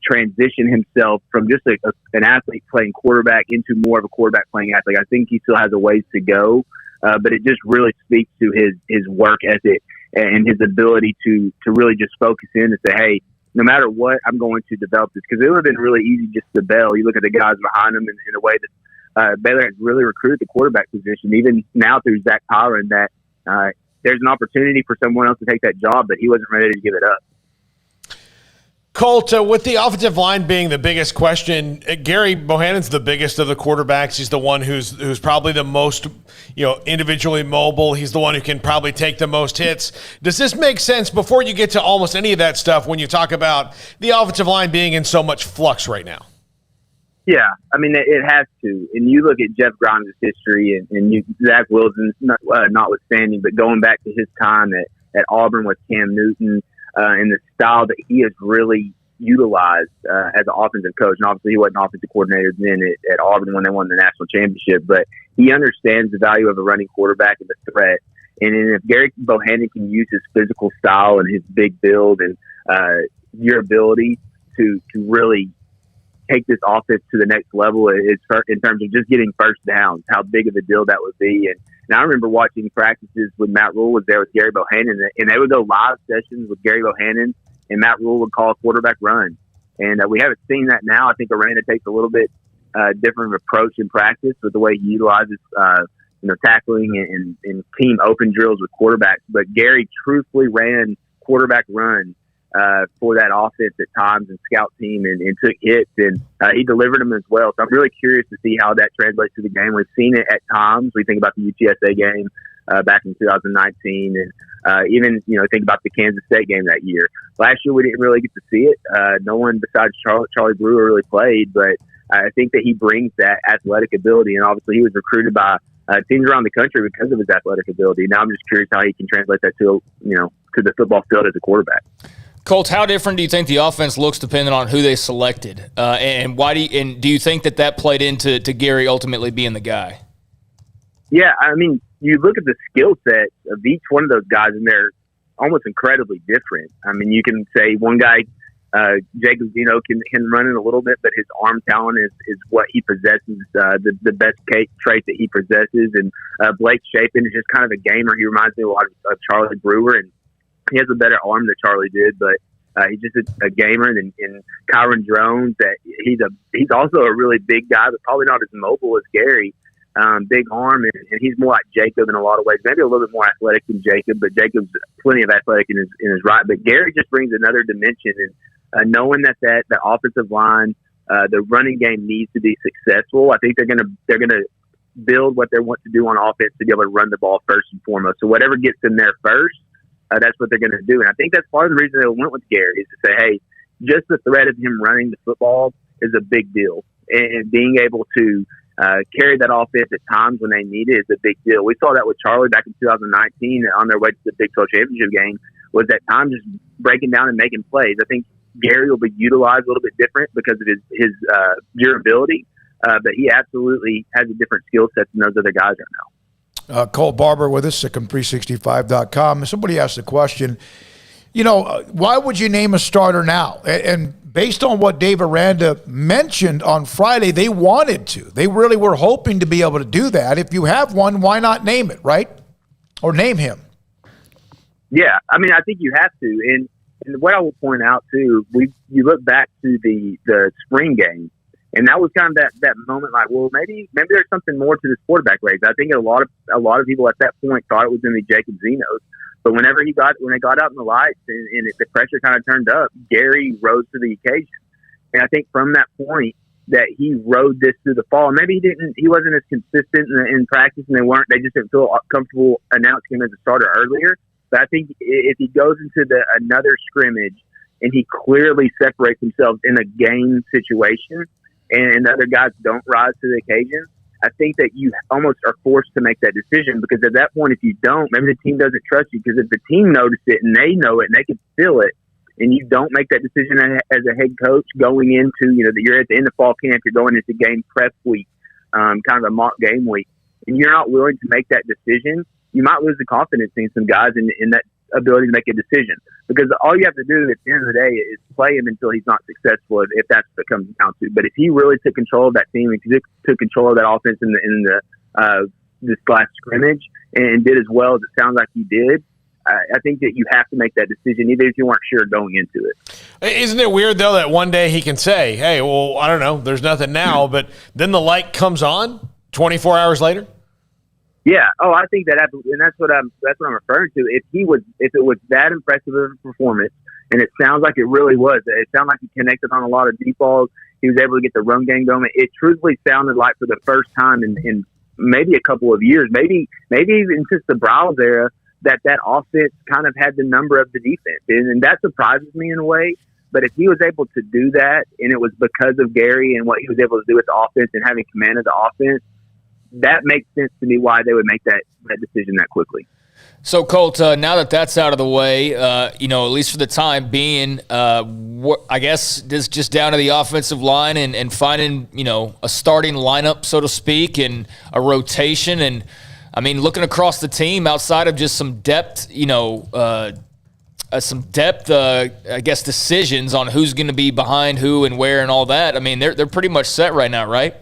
transition himself from just an athlete playing quarterback into more of a quarterback playing athlete. I think he still has a ways to go, but it just really speaks to his work ethic and his ability to really just focus in and say, hey, no matter what, I'm going to develop this. Because it would have been really easy just to bail. You look at the guys behind him in a way that Baylor has really recruited the quarterback position, even now through Zach Tyron, that there's an opportunity for someone else to take that job, but he wasn't ready to give it up. Colt, with the offensive line being the biggest question, Gerry Bohanon's the biggest of the quarterbacks. He's the one who's probably the most, individually mobile. He's the one who can probably take the most hits. Does this make sense before you get to almost any of that stuff when you talk about the offensive line being in so much flux right now? Yeah, I mean, it has to. And you look at Jeff Grimes' history and Zach Wilson's notwithstanding, but going back to his time at Auburn with Cam Newton, and the style that he has really utilized as an offensive coach. And obviously he wasn't offensive coordinator then at Auburn when they won the national championship, but he understands the value of a running quarterback and the threat. And if Gerry Bohanon can use his physical style and his big build and your ability to really take this offense to the next level in terms of just getting first downs, how big of a deal that would be. And I remember watching practices when Matt Rule was there with Gerry Bohanon, and they would go live sessions with Gerry Bohanon, and Matt Rule would call a quarterback run. And we haven't seen that now. I think Aranda takes a little bit different approach in practice with the way he utilizes, tackling and team open drills with quarterbacks. But Gerry truthfully ran quarterback run for that offense at times and scout team and took hits, and he delivered them as well. So I'm really curious to see how that translates to the game. We've seen it at times. We think about the UTSA game back in 2019, and even think about the Kansas State game that year. Last year we didn't really get to see it. No one besides Charlie Brewer really played, but I think that he brings that athletic ability, and obviously he was recruited by teams around the country because of his athletic ability. Now I'm just curious how he can translate that to the football field as a quarterback. Colt, how different do you think the offense looks depending on who they selected, and why do you think that played into Gerry ultimately being the guy? Yeah, I mean, you look at the skill set of each one of those guys, and they're almost incredibly different. I mean, you can say one guy, Jacob Zeno, can run it a little bit, but his arm talent is what he possesses, the best trait that he possesses. And Blake Shapen is just kind of a gamer. He reminds me a lot of Charlie Brewer, and he has a better arm than Charlie did, but he's just a gamer. And Kyron Drones, that he's also a really big guy, but probably not as mobile as Gerry. Big arm, and he's more like Jacob in a lot of ways. Maybe a little bit more athletic than Jacob, but Jacob's plenty of athletic in his right. But Gerry just brings another dimension, and knowing that the offensive line, the running game needs to be successful. I think they're gonna build what they want to do on offense to be able to run the ball first and foremost. So whatever gets them there first. That's what they're going to do. And I think that's part of the reason they went with Gerry, is to say, hey, just the threat of him running the football is a big deal. And being able to carry that offense at times when they need it is a big deal. We saw that with Charlie back in 2019 on their way to the Big 12 championship game, was at times just breaking down and making plays. I think Gerry will be utilized a little bit different because of his durability, but he absolutely has a different skill set than those other guys right now. Colt Barber with us at Compree65.com. Somebody asked the question, why would you name a starter now? And based on what Dave Aranda mentioned on Friday, they wanted to. They really were hoping to be able to do that. If you have one, why not name it, right? Or name him. Yeah, I mean, I think you have to. And what I will point out, too, you look back to the spring game, and that was kind of that moment, like, well, maybe there's something more to this quarterback race. I think a lot of people at that point thought it was going to be Jacob Zeno's, but when they got out in the lights and the pressure kind of turned up, Gerry rose to the occasion. And I think from that point that he rode this through the fall. Maybe he wasn't as consistent in practice, and they just didn't feel comfortable announcing him as a starter earlier. But I think if he goes into another scrimmage and he clearly separates himself in a game situation, and the other guys don't rise to the occasion, I think that you almost are forced to make that decision, because at that point, if you don't, maybe the team doesn't trust you, because if the team noticed it and they know it and they can feel it, and you don't make that decision as a head coach going into, you're at the end of fall camp, you're going into game prep week, kind of a mock game week, and you're not willing to make that decision, you might lose the confidence in some guys in that ability to make a decision, because all you have to do at the end of the day is play him until he's not successful, if that's what it comes down to. But if he really took control of that team and took control of that offense in this last scrimmage and did as well as it sounds like he did, I think that you have to make that decision, even if you weren't sure going into it. Isn't it weird, though, that one day he can say, hey, well, I don't know, there's nothing now, but then the light comes on? 24 hours later? Yeah. Oh, I think that, and that's what I'm referring to. If it was that impressive of a performance, and it sounds like it really was. It sounded like he connected on a lot of deep balls. He was able to get the run game going. It truthfully sounded like for the first time in maybe a couple of years, maybe even since the Browse era, that offense kind of had the number of the defense. And that surprises me in a way. But if he was able to do that, and it was because of Gerry and what he was able to do with the offense and having command of the offense, that makes sense to me why they would make that decision that quickly. So, Colt, now that that's out of the way, at least for the time being, I guess it's just down to the offensive line and finding, a starting lineup, so to speak, and a rotation. And, I mean, looking across the team outside of just some depth, I guess, decisions on who's going to be behind who and where and all that. I mean, they're pretty much set right now, right?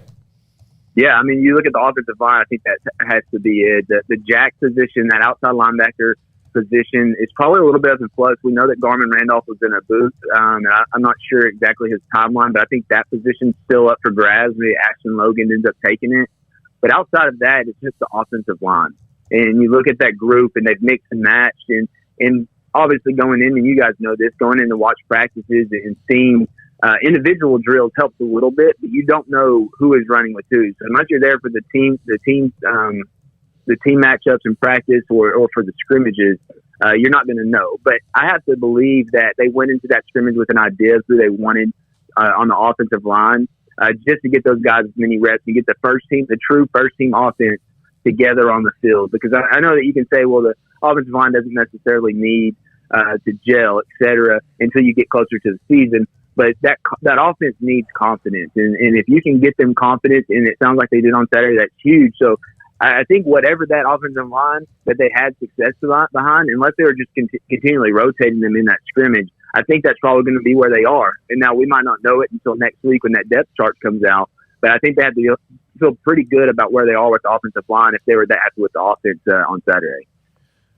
Yeah, I mean, you look at the offensive line, I think that has to be it. The jack position, that outside linebacker position, is probably a little bit up in flux. We know that Garmin Randolph was in a booth. And I'm not sure exactly his timeline, but I think that position's still up for grabs. Maybe Ashton Logan ends up taking it. But outside of that, it's just the offensive line. And you look at that group, and they've mixed and matched. And obviously going in, and you guys know this, going in to watch practices and seeing individual drills helps a little bit, but you don't know who is running with who. So unless you're there for the team matchups in practice or for the scrimmages, you're not going to know. But I have to believe that they went into that scrimmage with an idea of who they wanted on the offensive line, just to get those guys as many reps and get the true first team offense together on the field. Because I know that you can say, well, the offensive line doesn't necessarily need to gel, et cetera, until you get closer to the season. But that offense needs confidence. And if you can get them confidence, and it sounds like they did on Saturday, that's huge. So I think whatever that offensive line that they had success behind, unless they were just continually rotating them in that scrimmage, I think that's probably going to be where they are. And now we might not know it until next week when that depth chart comes out. But I think they have to feel pretty good about where they are with the offensive line if they were that happy with the offense on Saturday.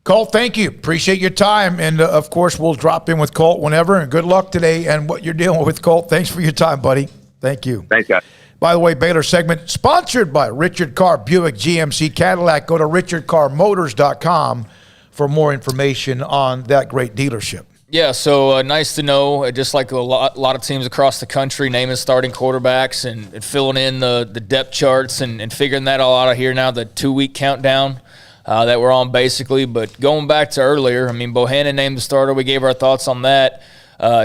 Colt, thank you. Appreciate your time. And, of course, we'll drop in with Colt whenever. And good luck today and what you're dealing with, Colt. Thanks for your time, buddy. Thank you. Thanks, guys. By the way, Baylor segment sponsored by Richard Carr Buick GMC Cadillac. Go to richardcarmotors.com for more information on that great dealership. Yeah, so nice to know, just like a lot of teams across the country, naming starting quarterbacks and filling in the depth charts and figuring that all out of here now, the 2-week countdown that we're on basically. But going back to earlier, I mean, Bohanon named the starter. We gave our thoughts on that.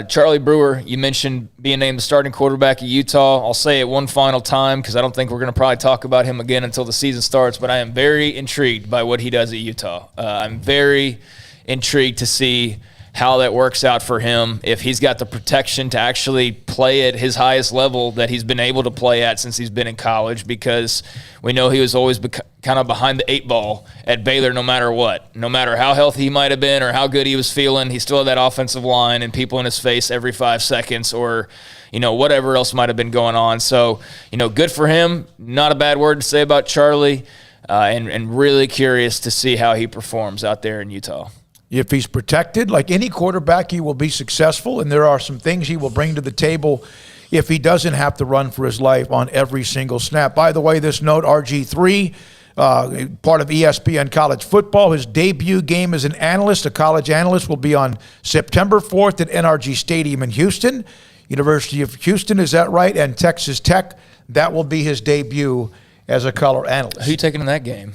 Charlie Brewer, you mentioned being named the starting quarterback at Utah. I'll say it one final time because I don't think we're going to probably talk about him again until the season starts, but I am very intrigued by what he does at Utah. I'm very intrigued to see how that works out for him, if he's got the protection to actually play at his highest level that he's been able to play at since he's been in college, because we know he was always kind of behind the 8 ball at Baylor no matter what. No matter how healthy he might have been or how good he was feeling, he still had that offensive line and people in his face every 5 seconds or, whatever else might have been going on. So, good for him. Not a bad word to say about Charlie, and really curious to see how he performs out there in Utah. If he's protected, like any quarterback, he will be successful, and there are some things he will bring to the table if he doesn't have to run for his life on every single snap. By the way, this note, RG3, part of ESPN College Football, his debut game as an analyst, a college analyst, will be on September 4th at NRG Stadium in Houston. University of Houston, is that right? And Texas Tech, that will be his debut as a color analyst. Who are you taking in that game?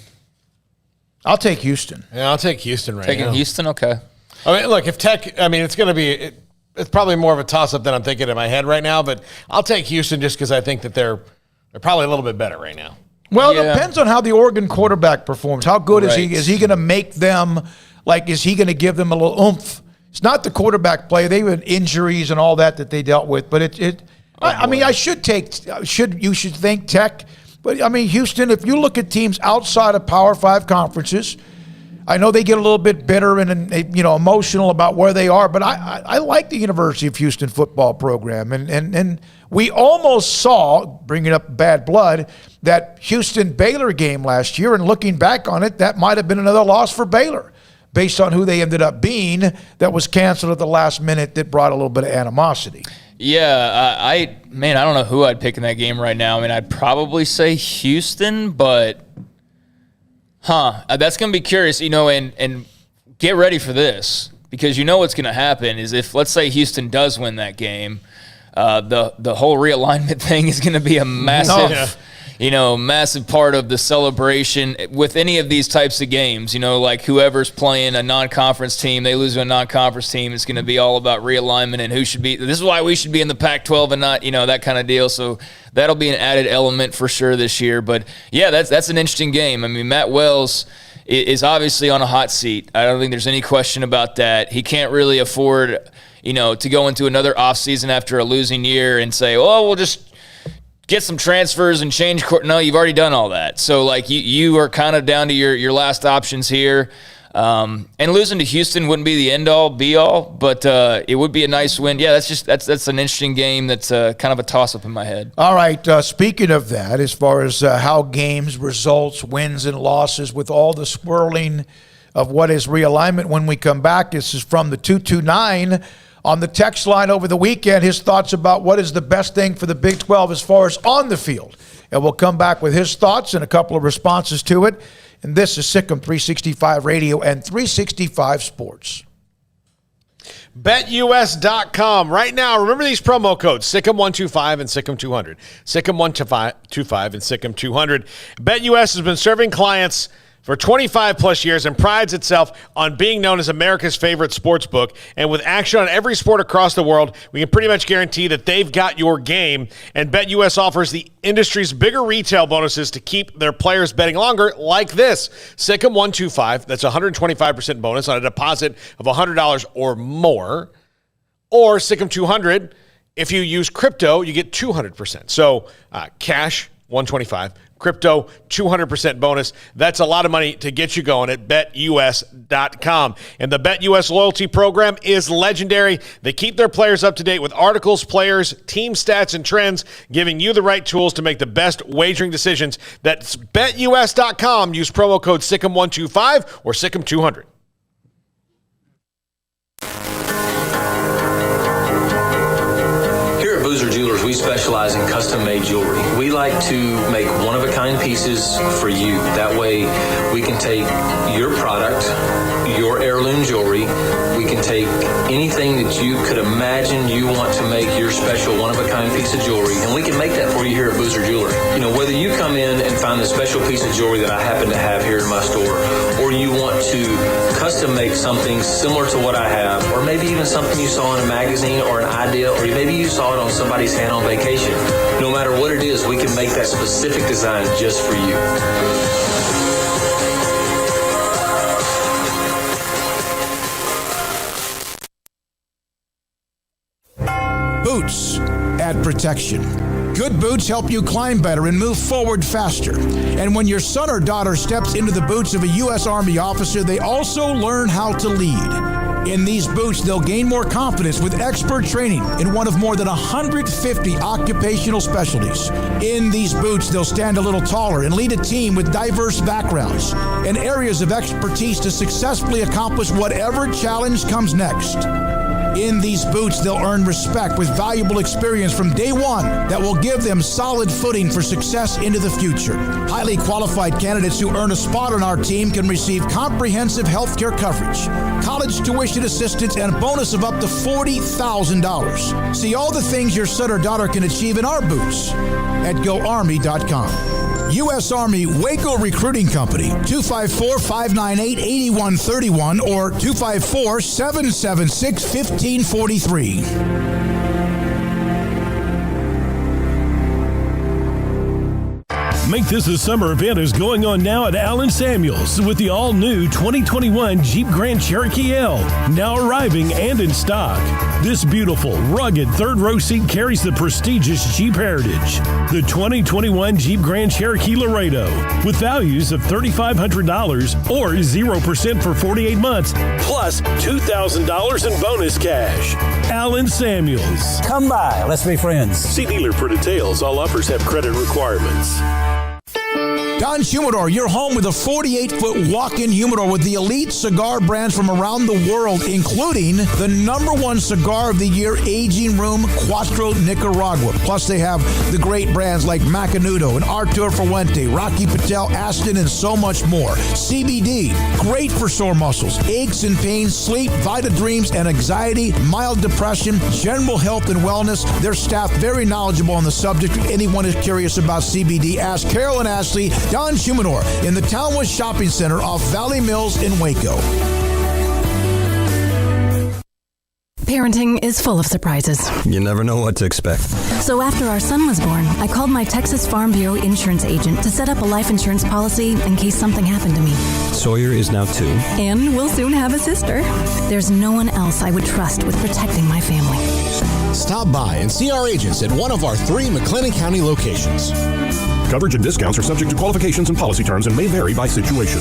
I'll take Houston. Yeah, I'll take Houston right now. Taking Houston? Okay. I mean, look, if Tech, it's going to be, it's probably more of a toss-up than I'm thinking in my head right now, but I'll take Houston just because I think that they're probably a little bit better right now. Well, it depends on how the Oregon quarterback performs. How good is he? Is he going to make them, is he going to give them a little oomph? It's not the quarterback play. They had injuries and all that they dealt with, but you should think Tech. But, Houston, if you look at teams outside of Power 5 conferences, I know they get a little bit bitter and emotional about where they are, but I like the University of Houston football program. And we almost saw, bringing up bad blood, that Houston-Baylor game last year, and looking back on it, that might have been another loss for Baylor based on who they ended up being that was canceled at the last minute that brought a little bit of animosity. Yeah, I don't know who I'd pick in that game right now. I mean, I'd probably say Houston, but that's going to be curious, and get ready for this, because what's going to happen is if, let's say, Houston does win that game, the whole realignment thing is going to be a massive massive part of the celebration with any of these types of games. Like whoever's playing a non-conference team, they lose to a non-conference team, it's going to be all about realignment and who should be. This is why we should be in the Pac-12 and not, that kind of deal. So that'll be an added element for sure this year. But yeah, that's an interesting game. I mean, Matt Wells is obviously on a hot seat. I don't think there's any question about that. He can't really afford, to go into another offseason after a losing year and say, we'll just get some transfers and change court. No, you've already done all that. So, like, you are kind of down to your last options here. And losing to Houston wouldn't be the end-all, be-all, but it would be a nice win. Yeah, that's an interesting game that's kind of a toss-up in my head. All right, speaking of that, as far as how games, results, wins, and losses, with all the swirling of what is realignment, when we come back, this is from the 229 on the text line over the weekend, his thoughts about what is the best thing for the Big 12 as far as on the field. And we'll come back with his thoughts and a couple of responses to it. And this is Sikkim 365 Radio and 365 Sports. BetUS.com. Right now, remember these promo codes, Sikkim125 and Sikkim200. Sikkim125 and Sikkim200. BetUS has been serving clients for 25 plus years and prides itself on being known as America's favorite sports book. And with action on every sport across the world, we can pretty much guarantee that they've got your game. And BetUS offers the industry's bigger retail bonuses to keep their players betting longer, like this. Sikkim125, that's a 125% bonus on a deposit of $100 or more. Or Sikkim200, if you use crypto, you get 200%. So cash, 125. Crypto, 200% bonus. That's a lot of money to get you going at BetUS.com. And the BetUS loyalty program is legendary. They keep their players up to date with articles, players, team stats, and trends, giving you the right tools to make the best wagering decisions. That's BetUS.com. Use promo code Sikkim125 or Sikkim200. We specialize in custom-made jewelry. We like to make one-of-a-kind pieces for you. That way, we can take your product, your heirloom jewelry. We can take anything that you could imagine you want to make your special one-of-a-kind piece of jewelry, and we can make that for you here at Boozer Jewelry. Whether you come in and find the special piece of jewelry that I happen to have here in my store, or you want to custom make something similar to what I have, or maybe even something you saw in a magazine or an idea, or maybe you saw it on somebody's hand on vacation. No matter what it is, we can make that specific design just for you. Boots add protection. Good boots help you climb better and move forward faster. And when your son or daughter steps into the boots of a U.S. Army officer, they also learn how to lead. In these boots, they'll gain more confidence with expert training in one of more than 150 occupational specialties. In these boots, they'll stand a little taller and lead a team with diverse backgrounds and areas of expertise to successfully accomplish whatever challenge comes next. In these boots, they'll earn respect with valuable experience from day one that will give them solid footing for success into the future. Highly qualified candidates who earn a spot on our team can receive comprehensive health care coverage, college tuition assistance, and a bonus of up to $40,000. See all the things your son or daughter can achieve in our boots at GoArmy.com. U.S. Army Waco Recruiting Company, 254-598-8131 or 254-776-1543. Make this a summer event is going on now at Allen Samuels with the all-new 2021 Jeep Grand Cherokee L, now arriving and in stock. This beautiful, rugged third-row seat carries the prestigious Jeep heritage. The 2021 Jeep Grand Cherokee Laredo, with values of $3,500 or 0% for 48 months, plus $2,000 in bonus cash. Allen Samuels. Come by. Let's be friends. See dealer for details. All offers have credit requirements. Don Humidor, your home with a 48-foot walk-in humidor with the elite cigar brands from around the world, including the #1 cigar of the year, Aging Room Cuatro Nicaragua. Plus, they have the great brands like Macanudo and Artur Fuente, Rocky Patel, Aston, and so much more. CBD, great for sore muscles, aches and pains, sleep, Vita Dreams, and anxiety, mild depression, general health and wellness. Their staff very knowledgeable on the subject. If anyone is curious about CBD, ask Carol and Ashley. Don Humidor in the Townwest Shopping Center off Valley Mills in Waco. Parenting is full of surprises. You never know what to expect. So after our son was born, I called my Texas Farm Bureau insurance agent to set up a life insurance policy in case something happened to me. Sawyer is now 2. And we'll soon have a sister. There's no one else I would trust with protecting my family. Stop by and see our agents at one of our 3 McLennan County locations. Coverage and discounts are subject to qualifications and policy terms and may vary by situation.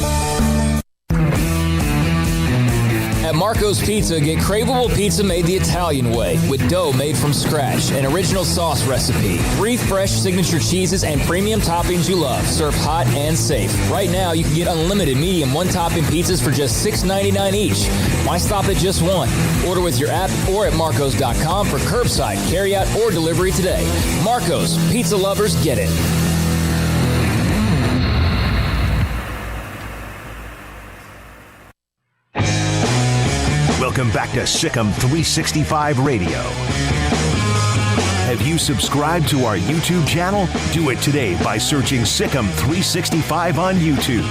At Marco's Pizza, get craveable pizza made the Italian way with dough made from scratch, an original sauce recipe, 3 fresh signature cheeses, and premium toppings you love, served hot and safe. Right now, you can get unlimited medium one-topping pizzas for just $6.99 each. Why stop at just one? Order with your app or at marcos.com for curbside, carryout, or delivery today. Marco's, pizza lovers get it. Welcome back to Sikkim 365 Radio. Have you subscribed to our YouTube channel? Do it today by searching Sikkim 365 on YouTube.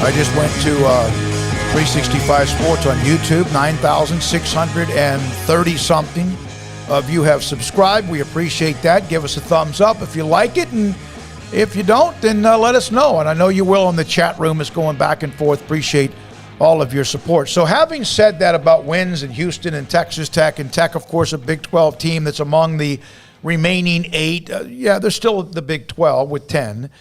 I just went to 365 Sports on YouTube. 9,630 something of you have subscribed. We appreciate that. Give us a thumbs up if you like it, and if you don't, then let us know. And I know you will. In the chat room is going back and forth. Appreciate all of your support. So having said that about wins in Houston and Texas Tech, and Tech, of course, a Big 12 team that's among the remaining 8. They're still the Big 12 with 10.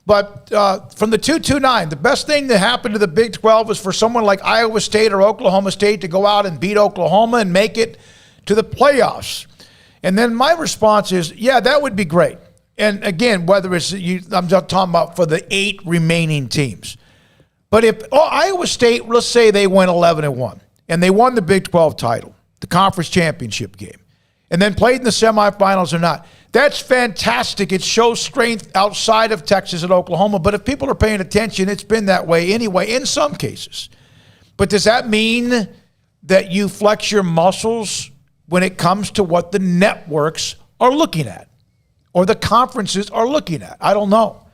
But from the 2-2-9, the best thing that happened to the Big 12 was for someone like Iowa State or Oklahoma State to go out and beat Oklahoma and make it to the playoffs. And then my response is, yeah, that would be great. And again, whether it's I'm just talking about for the 8 remaining teams. But if Iowa State, let's say they went 11-1, and they won the Big 12 title, the conference championship game, and then played in the semifinals or not, that's fantastic. It shows strength outside of Texas and Oklahoma. But if people are paying attention, it's been that way anyway in some cases. But does that mean that you flex your muscles when it comes to what the networks are looking at or the conferences are looking at? I don't know.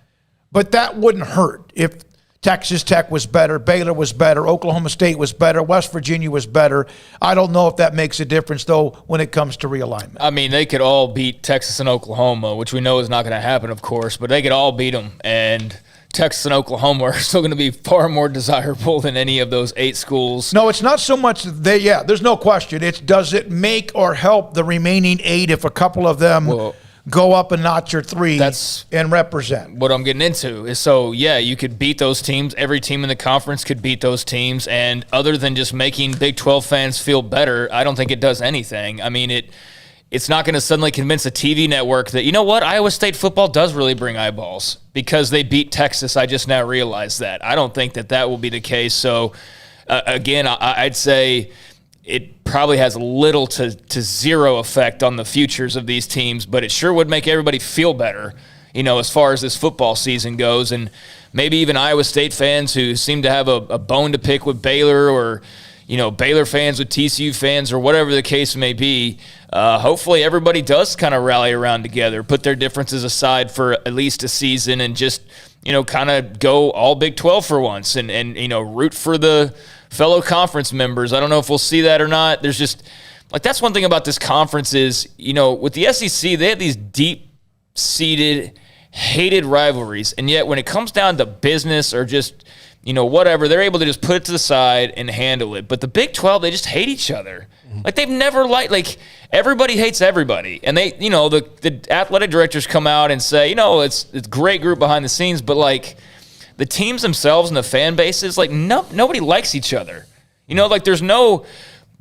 But that wouldn't hurt if Texas Tech was better, Baylor was better, Oklahoma State was better, West Virginia was better. I don't know if that makes a difference, though, when it comes to realignment. I mean, they could all beat Texas and Oklahoma, which we know is not going to happen, of course, but they could all beat them. And Texas and Oklahoma are still going to be far more desirable than any of those 8 schools. No, it's not so much there's no question. It's does it make or help the remaining 8 if a couple of them go up a notch or 3 and represent? What I'm getting into is, you could beat those teams. Every team in the conference could beat those teams. And other than just making Big 12 fans feel better, I don't think it does anything. I mean, it's not going to suddenly convince a TV network that, you know what, Iowa State football does really bring eyeballs because they beat Texas. I just now realized that. I don't think that will be the case. So, again, I'd say it probably has little to zero effect on the futures of these teams, but it sure would make everybody feel better, as far as this football season goes. And maybe even Iowa State fans who seem to have a bone to pick with Baylor, or, Baylor fans with TCU fans, or whatever the case may be. Hopefully everybody does kind of rally around together, put their differences aside for at least a season, and just, kind of go all Big 12 for once and root for the fellow conference members. I don't know if we'll see that or not. There's just, that's one thing about this conference is, with the SEC, they have these deep-seated, hated rivalries, and yet when it comes down to business or just, whatever, they're able to just put it to the side and handle it. But the Big 12, they just hate each other. They've never everybody hates everybody. And they, the athletic directors come out and say, it's a great group behind the scenes, but the teams themselves and the fan bases, nobody likes each other. There's no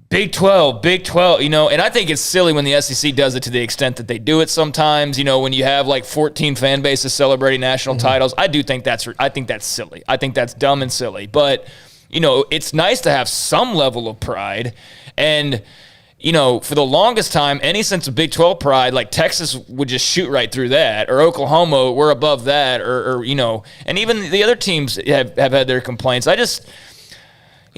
Big 12, and I think it's silly when the SEC does it to the extent that they do it sometimes, when you have like 14 fan bases celebrating national titles. I think that's silly. I think that's dumb and silly. But, it's nice to have some level of pride. And, for the longest time, any sense of Big 12 pride, like Texas would just shoot right through that, or Oklahoma, we're above that, or and even the other teams have had their complaints.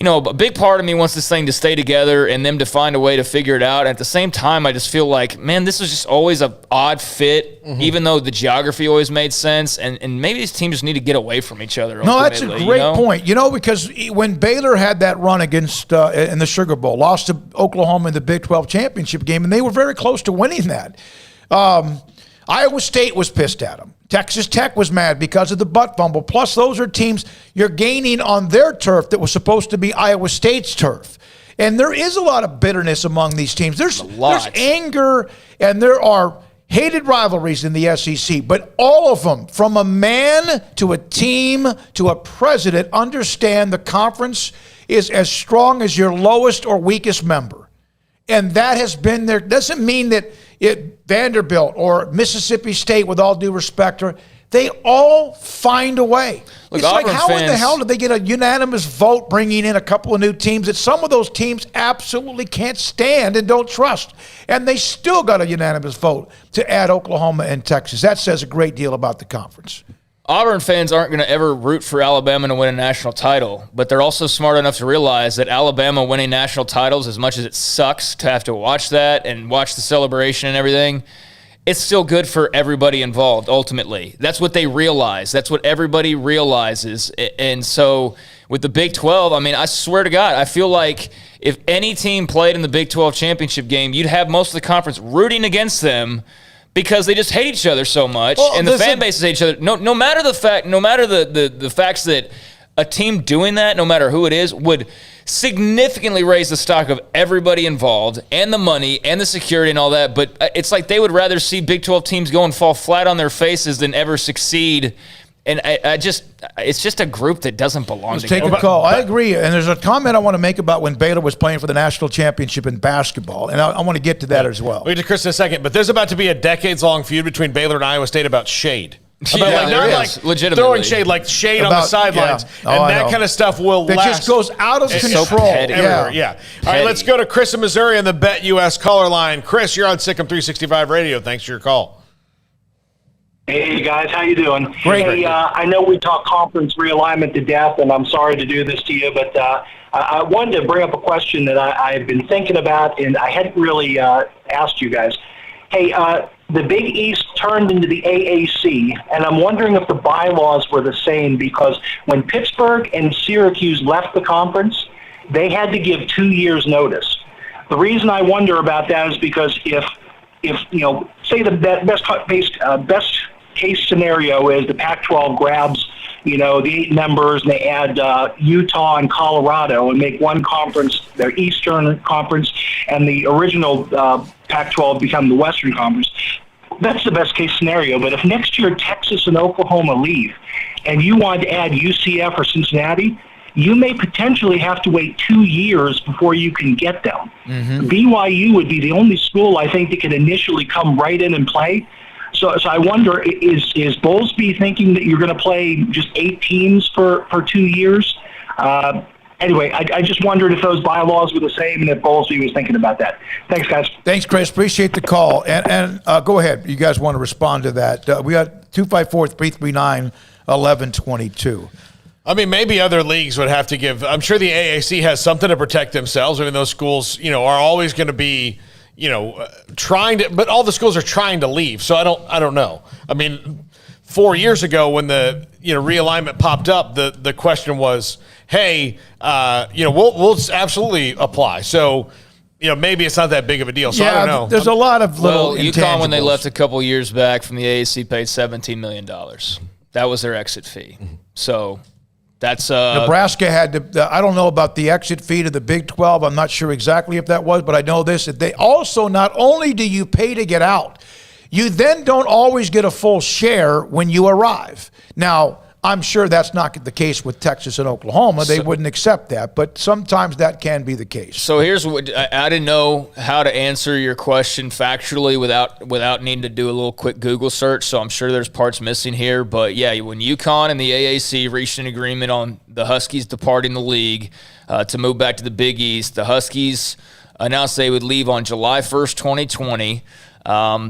A big part of me wants this thing to stay together and them to find a way to figure it out. At the same time, I just feel like, man, this was just always an odd fit, even though the geography always made sense. And maybe these teams just need to get away from each other. No, that's a great point. Because when Baylor had that run against in the Sugar Bowl, lost to Oklahoma in the Big 12 championship game, and they were very close to winning that. Iowa State was pissed at them. Texas Tech was mad because of the butt fumble. Plus, those are teams you're gaining on their turf that was supposed to be Iowa State's turf. And there is a lot of bitterness among these teams. There's anger, and there are hated rivalries in the SEC. But all of them, from a man to a team to a president, understand the conference is as strong as your lowest or weakest member. And that has been there. Doesn't mean that Vanderbilt or Mississippi State, with all due respect, they all find a way. Look, it's like, how in the hell did they get a unanimous vote bringing in a couple of new teams that some of those teams absolutely can't stand and don't trust? And they still got a unanimous vote to add Oklahoma and Texas. That says a great deal about the conference. Auburn fans aren't going to ever root for Alabama to win a national title, but they're also smart enough to realize that Alabama winning national titles, as much as it sucks to have to watch that and watch the celebration and everything, it's still good for everybody involved, ultimately. That's what they realize. That's what everybody realizes. And so with the Big 12, I swear to God, I feel like if any team played in the Big 12 championship game, you'd have most of the conference rooting against them because they just hate each other so much, and the fan bases hate each other. No matter the facts that a team doing that, no matter who it is, would significantly raise the stock of everybody involved and the money and the security and all that. But it's like they would rather see Big 12 teams go and fall flat on their faces than ever succeed. And it's just a group that doesn't belong together. Take a call. I agree. And there's a comment I want to make about when Baylor was playing for the national championship in basketball. And I want to get to that as well. We'll get to Chris in a second. But there's about to be a decades-long feud between Baylor and Iowa State about shade. Legitimately. Throwing shade, like shade on the sidelines. Yeah. And that kind of stuff will last. It just goes out of control. So petty. Yeah. All right, let's go to Chris in Missouri on the Bet US caller line. Chris, you're on Sikkim 365 Radio. Thanks for your call. Hey guys, how you doing? Great. Hey, I know we talk conference realignment to death, and I'm sorry to do this to you, but I wanted to bring up a question that I've been thinking about, and I hadn't really asked you guys. Hey, the Big East turned into the AAC, and I'm wondering if the bylaws were the same, because when Pittsburgh and Syracuse left the conference, they had to give 2 years' notice. The reason I wonder about that is because if say the best case scenario is the Pac-12 grabs, the 8 members, and they add Utah and Colorado and make one conference their Eastern Conference, and the original Pac-12 become the Western Conference. That's the best case scenario. But if next year Texas and Oklahoma leave, and you want to add UCF or Cincinnati, you may potentially have to wait 2 years before you can get them. Mm-hmm. BYU would be the only school, I think, that could initially come right in and play. So I wonder, is Bowlesby thinking that you're going to play just 8 teams for 2 years? Anyway, I just wondered if those bylaws were the same and if Bowlesby was thinking about that. Thanks, guys. Thanks, Chris. Appreciate the call. And go ahead. You guys want to respond to that. We got 254-339-1122. Maybe other leagues would have to give. I'm sure the AAC has something to protect themselves. Those schools, are always going to be, trying to. But all the schools are trying to leave. So I don't know. 4 years ago when the realignment popped up, the question was, hey, we'll absolutely apply. So. Maybe it's not that big of a deal. So I don't know. There's a lot of little UConn, when they left a couple years back from the AAC, paid $17 million. That was their exit fee. So. That's Nebraska had to. I don't know about the exit fee to the Big 12. I'm not sure exactly if that was, but I know this: that they also, not only do you pay to get out, you then don't always get a full share when you arrive. Now, I'm sure that's not the case with Texas and Oklahoma. They wouldn't accept that, but sometimes that can be the case. So here's what I didn't know how to answer your question factually without needing to do a little quick Google search. So I'm sure there's parts missing here, but yeah, when UConn and the AAC reached an agreement on the Huskies departing the league to move back to the Big East, the Huskies announced they would leave on July 1st, 2020.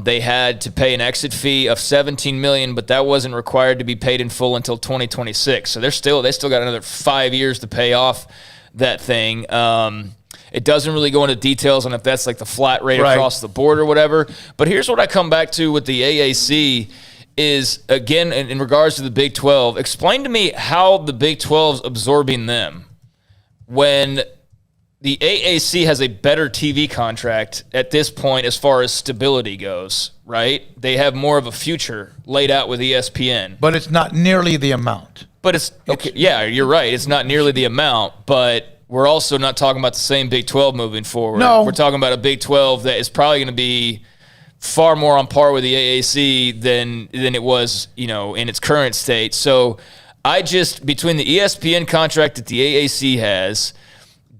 They had to pay an exit fee of $17 million, but that wasn't required to be paid in full until 2026. So they still got another 5 years to pay off that thing. It doesn't really go into details on if that's like the flat rate across the board or whatever. But here's what I come back to with the AAC is, again, in regards to the Big 12, explain to me how the Big 12's absorbing them when the AAC has a better TV contract at this point as far as stability goes, right? They have more of a future laid out with ESPN. But it's not nearly the amount. But it's okay. Yeah, you're right. It's not nearly the amount, but we're also not talking about the same Big 12 moving forward. No. We're talking about a Big 12 that is probably going to be far more on par with the AAC than it was, in its current state. So between the ESPN contract that the AAC has,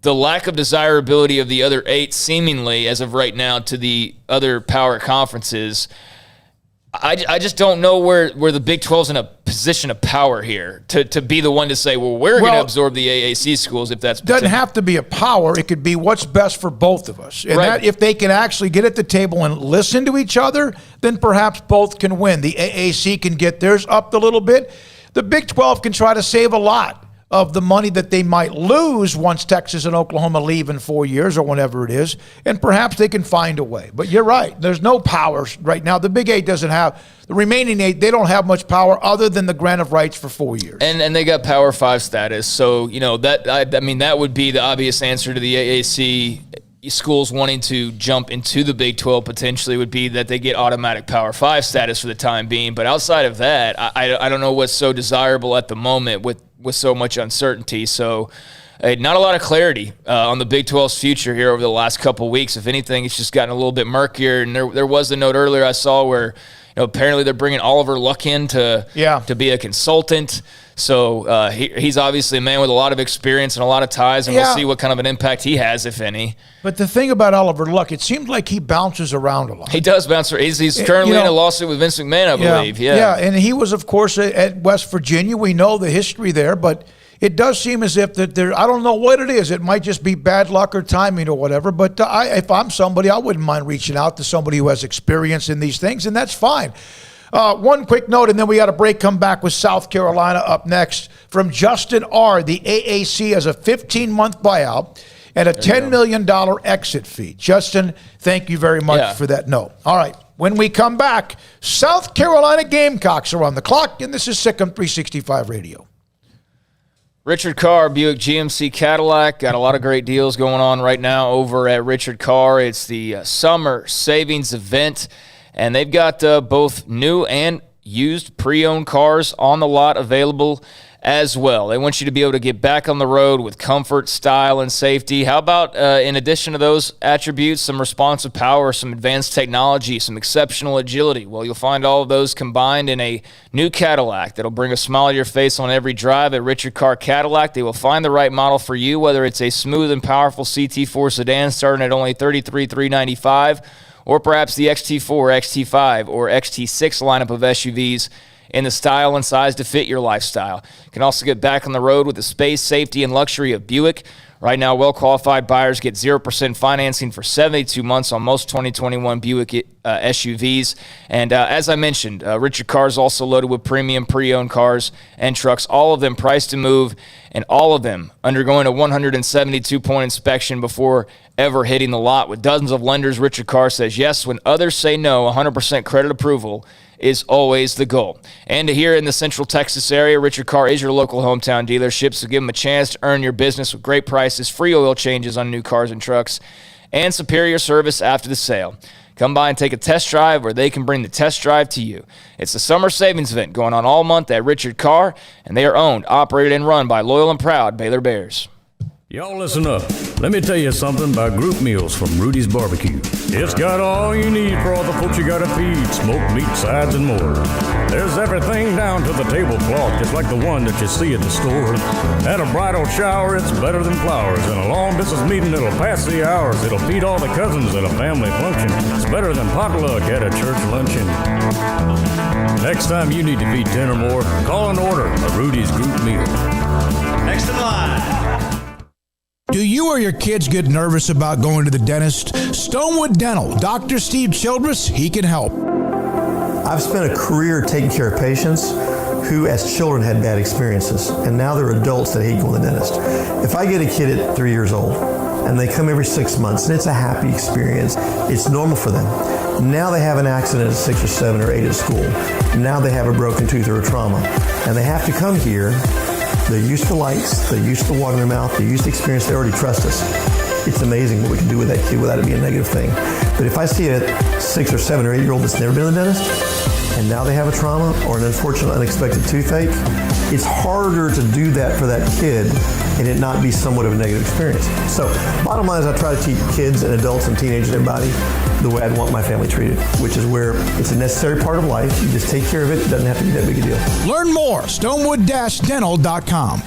the lack of desirability of the other 8 seemingly as of right now to the other power conferences, I just don't know where the Big 12's in a position of power here to be the one to say, we're going to absorb the AAC schools if that's doesn't have to be a power. It could be what's best for both of us. And that, if they can actually get at the table and listen to each other, then perhaps both can win. The AAC can get theirs up a little bit. The Big 12 can try to save a lot of the money that they might lose once Texas and Oklahoma leave in 4 years or whenever it is, and perhaps they can find a way. But you're right. There's no power right now. The Big 8 doesn't have – the remaining 8, they don't have much power other than the grant of rights for 4 years. And they got Power 5 status. So, that would be the obvious answer to the AAC schools wanting to jump into the Big 12 potentially would be that they get automatic Power 5 status for the time being. But outside of that, I don't know what's so desirable at the moment with so much uncertainty. So not a lot of clarity on the Big 12's future here over the last couple of weeks. If anything, it's just gotten a little bit murkier. And there was a note earlier I saw where apparently they're bringing Oliver Luck in to be a consultant. So he's obviously a man with a lot of experience and a lot of ties, and we'll see what kind of an impact he has, if any. But the thing about Oliver Luck, it seems like he bounces around a lot. He does bounce around. He's currently in a lawsuit with Vince McMahon, I believe. Yeah, and he was, of course, at West Virginia. We know the history there, but it does seem as if that I don't know what it is. It might just be bad luck or timing or whatever, but if I'm somebody, I wouldn't mind reaching out to somebody who has experience in these things, and that's fine. One quick note, and then we got a break. Come back with South Carolina up next. From Justin R., the AAC has a 15-month buyout and a $10 million exit fee. Justin, thank you very much for that note. All right, when we come back, South Carolina Gamecocks are on the clock, and this is Sikkim 365 Radio. Richard Carr, Buick GMC Cadillac, got a lot of great deals going on right now over at Richard Carr. It's the summer savings event, and they've got both new and used pre-owned cars on the lot available as well. They want you to be able to get back on the road with comfort, style, and safety. How about, in addition to those attributes, some responsive power, some advanced technology, some exceptional agility? Well, you'll find all of those combined in a new Cadillac that'll bring a smile to your face on every drive at Richard Carr Cadillac. They will find the right model for you, whether it's a smooth and powerful CT4 sedan starting at only $33,395, or perhaps the XT4, XT5, or XT6 lineup of SUVs in the style and size to fit your lifestyle. You can also get back on the road with the space, safety, and luxury of Buick. Right now, well-qualified buyers get 0% financing for 72 months on most 2021 Buick SUVs. And as I mentioned, Richard Carr is also loaded with premium pre-owned cars and trucks, all of them priced to move, and all of them undergoing a 172-point inspection before ever hitting the lot. With dozens of lenders, Richard Carr says yes when others say no. 100% credit approval is always the goal. And here in the Central Texas area, Richard Carr is your local hometown dealership, so give them a chance to earn your business with great prices, free oil changes on new cars and trucks, and superior service after the sale. Come by and take a test drive, or they can bring the test drive to you. It's the summer savings event going on all month at Richard Carr, and they are owned, operated, and run by loyal and proud Baylor Bears. Y'all listen up. Let me tell you something about group meals from Rudy's Barbecue. It's got all you need for all the folks you gotta feed, smoked meat, sides, and more. There's everything down to the tablecloth, just like the one that you see at the store. At a bridal shower, it's better than flowers. In a long business meeting, it'll pass the hours. It'll feed all the cousins at a family function. It's better than potluck at a church luncheon. Next time you need to feed 10 or more, call and order a Rudy's group meal. Next in line. Do you or your kids get nervous about going to the dentist? Stonewood Dental, Dr. Steve Childress, he can help. I've spent a career taking care of patients who as children had bad experiences, and now they're adults that hate going to the dentist. If I get a kid at 3 years old and they come every 6 months and it's a happy experience, it's normal for them. Now they have an accident at 6 or 7 or 8 at school. Now they have a broken tooth or a trauma, and they have to come here. They're used to lights, they're used to water in their mouth, they're used to experience, they already trust us. It's amazing what we can do with that kid without it being a negative thing. But if I see a 6 or 7 or 8 year old that's never been to the dentist, and now they have a trauma or an unfortunate unexpected toothache, it's harder to do that for that kid and it not be somewhat of a negative experience. So bottom line is I try to teach kids and adults and teenagers and everybody the way I'd want my family treated, which is where it's a necessary part of life. You just take care of it. It doesn't have to be that big a deal. Learn more, stonewood-dental.com.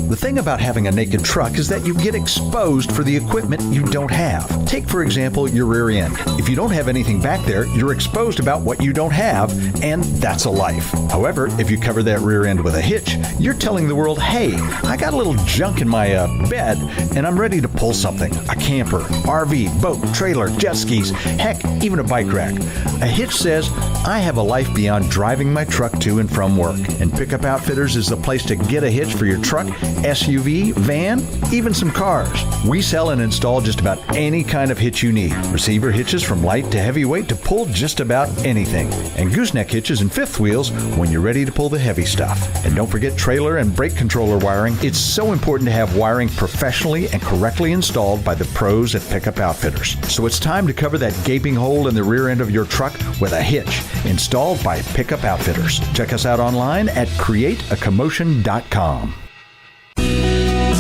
The thing about having a naked truck is that you get exposed for the equipment you don't have. Take, for example, your rear end. If you don't have anything back there, you're exposed about what you don't have, and that's a life. However, if you cover that rear end with a hitch, you're telling the world, hey, I got a little junk in my bed, and I'm ready to pull something. A camper, RV, boat, trailer, jet skis, heck, even a bike rack. A hitch says, I have a life beyond driving my truck to and from work. And Pickup Outfitters is the place to get a hitch for your truck, SUV, van, even some cars. We sell and install just about any kind of hitch you need. Receiver hitches from light to heavyweight to pull just about anything. And gooseneck hitches and fifth wheels when you're ready to pull the heavy stuff. And don't forget trailer and brake controller wiring. It's so important to have wiring professionally and correctly installed by the pros at Pickup Outfitters. So it's time to cover that gaping hole in the rear end of your truck with a hitch installed by Pickup Outfitters. Check us out online at createacommotion.com.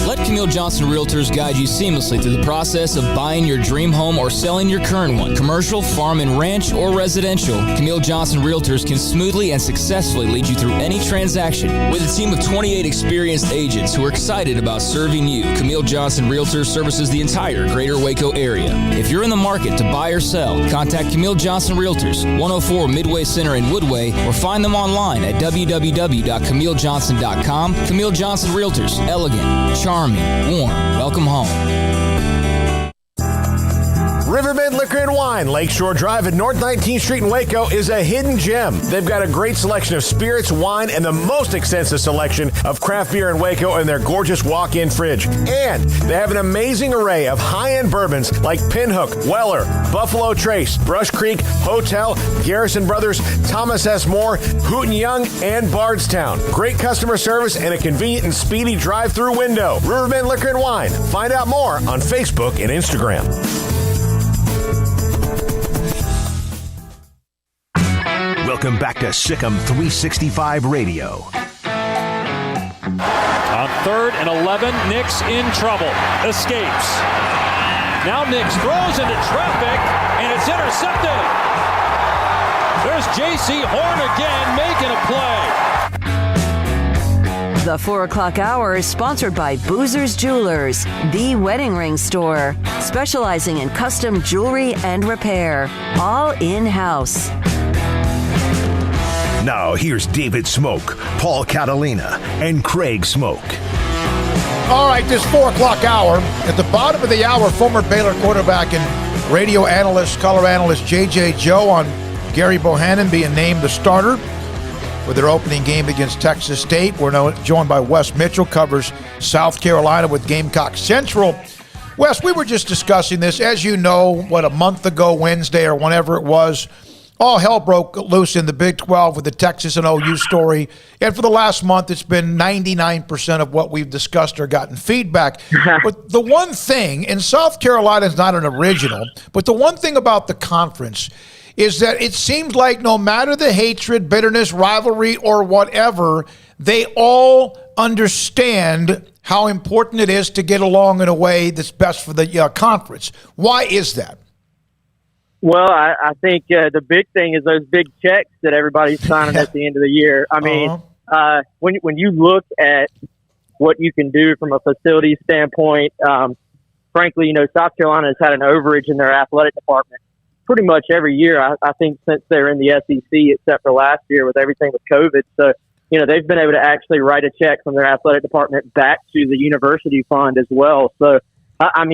Let Camille Johnson Realtors guide you seamlessly through the process of buying your dream home or selling your current one. Commercial, farm and ranch, or residential, Camille Johnson Realtors can smoothly and successfully lead you through any transaction. With a team of 28 experienced agents who are excited about serving you, Camille Johnson Realtors services the entire greater Waco area. If you're in the market to buy or sell, contact Camille Johnson Realtors, 104 Midway Center in Woodway, or find them online at www.camillejohnson.com. Camille Johnson Realtors, elegant, charming, warm. Welcome home. Riverbend Liquor and Wine, Lakeshore Drive at North 19th Street in Waco is a hidden gem. They've got a great selection of spirits, wine, and the most extensive selection of craft beer in Waco in their gorgeous walk-in fridge. And they have an amazing array of high-end bourbons like Pinhook, Weller, Buffalo Trace, Brush Creek, Hotel, Garrison Brothers, Thomas S. Moore, Hooten Young, and Bardstown. Great customer service and a convenient and speedy drive-through window. Riverbend Liquor and Wine. Find out more on Facebook and Instagram. Welcome back to Sikkim 365 Radio. On 3rd and 11, Nix in trouble. Escapes. Now Nix throws into traffic, and it's intercepted. There's J.C. Horn again making a play. The 4 o'clock hour is sponsored by Boozer's Jewelers, the wedding ring store, specializing in custom jewelry and repair, all in-house. Now, here's David Smoak, Paul Catalina, and Craig Smoak. All right, this 4 o'clock hour. At the bottom of the hour, former Baylor quarterback and radio analyst, color analyst J.J. Joe on Gerry Bohanon being named the starter for their opening game against Texas State. We're now joined by Wes Mitchell, covers South Carolina with Gamecock Central. Wes, we were just discussing this. As you know, a month ago, Wednesday or whenever it was, all hell broke loose in the Big 12 with the Texas and OU story. And for the last month, it's been 99% of what we've discussed or gotten feedback. But the one thing, and South Carolina is not an original, but the one thing about the conference is that it seems like no matter the hatred, bitterness, rivalry, or whatever, they all understand how important it is to get along in a way that's best for the conference. Why is that? Well, I think the big thing is those big checks that everybody's signing at the end of the year. I mean, when you look at what you can do from a facility standpoint, frankly, South Carolina has had an overage in their athletic department pretty much every year. I think since they're in the SEC, except for last year with everything with COVID. So, they've been able to actually write a check from their athletic department back to the university fund as well. So, I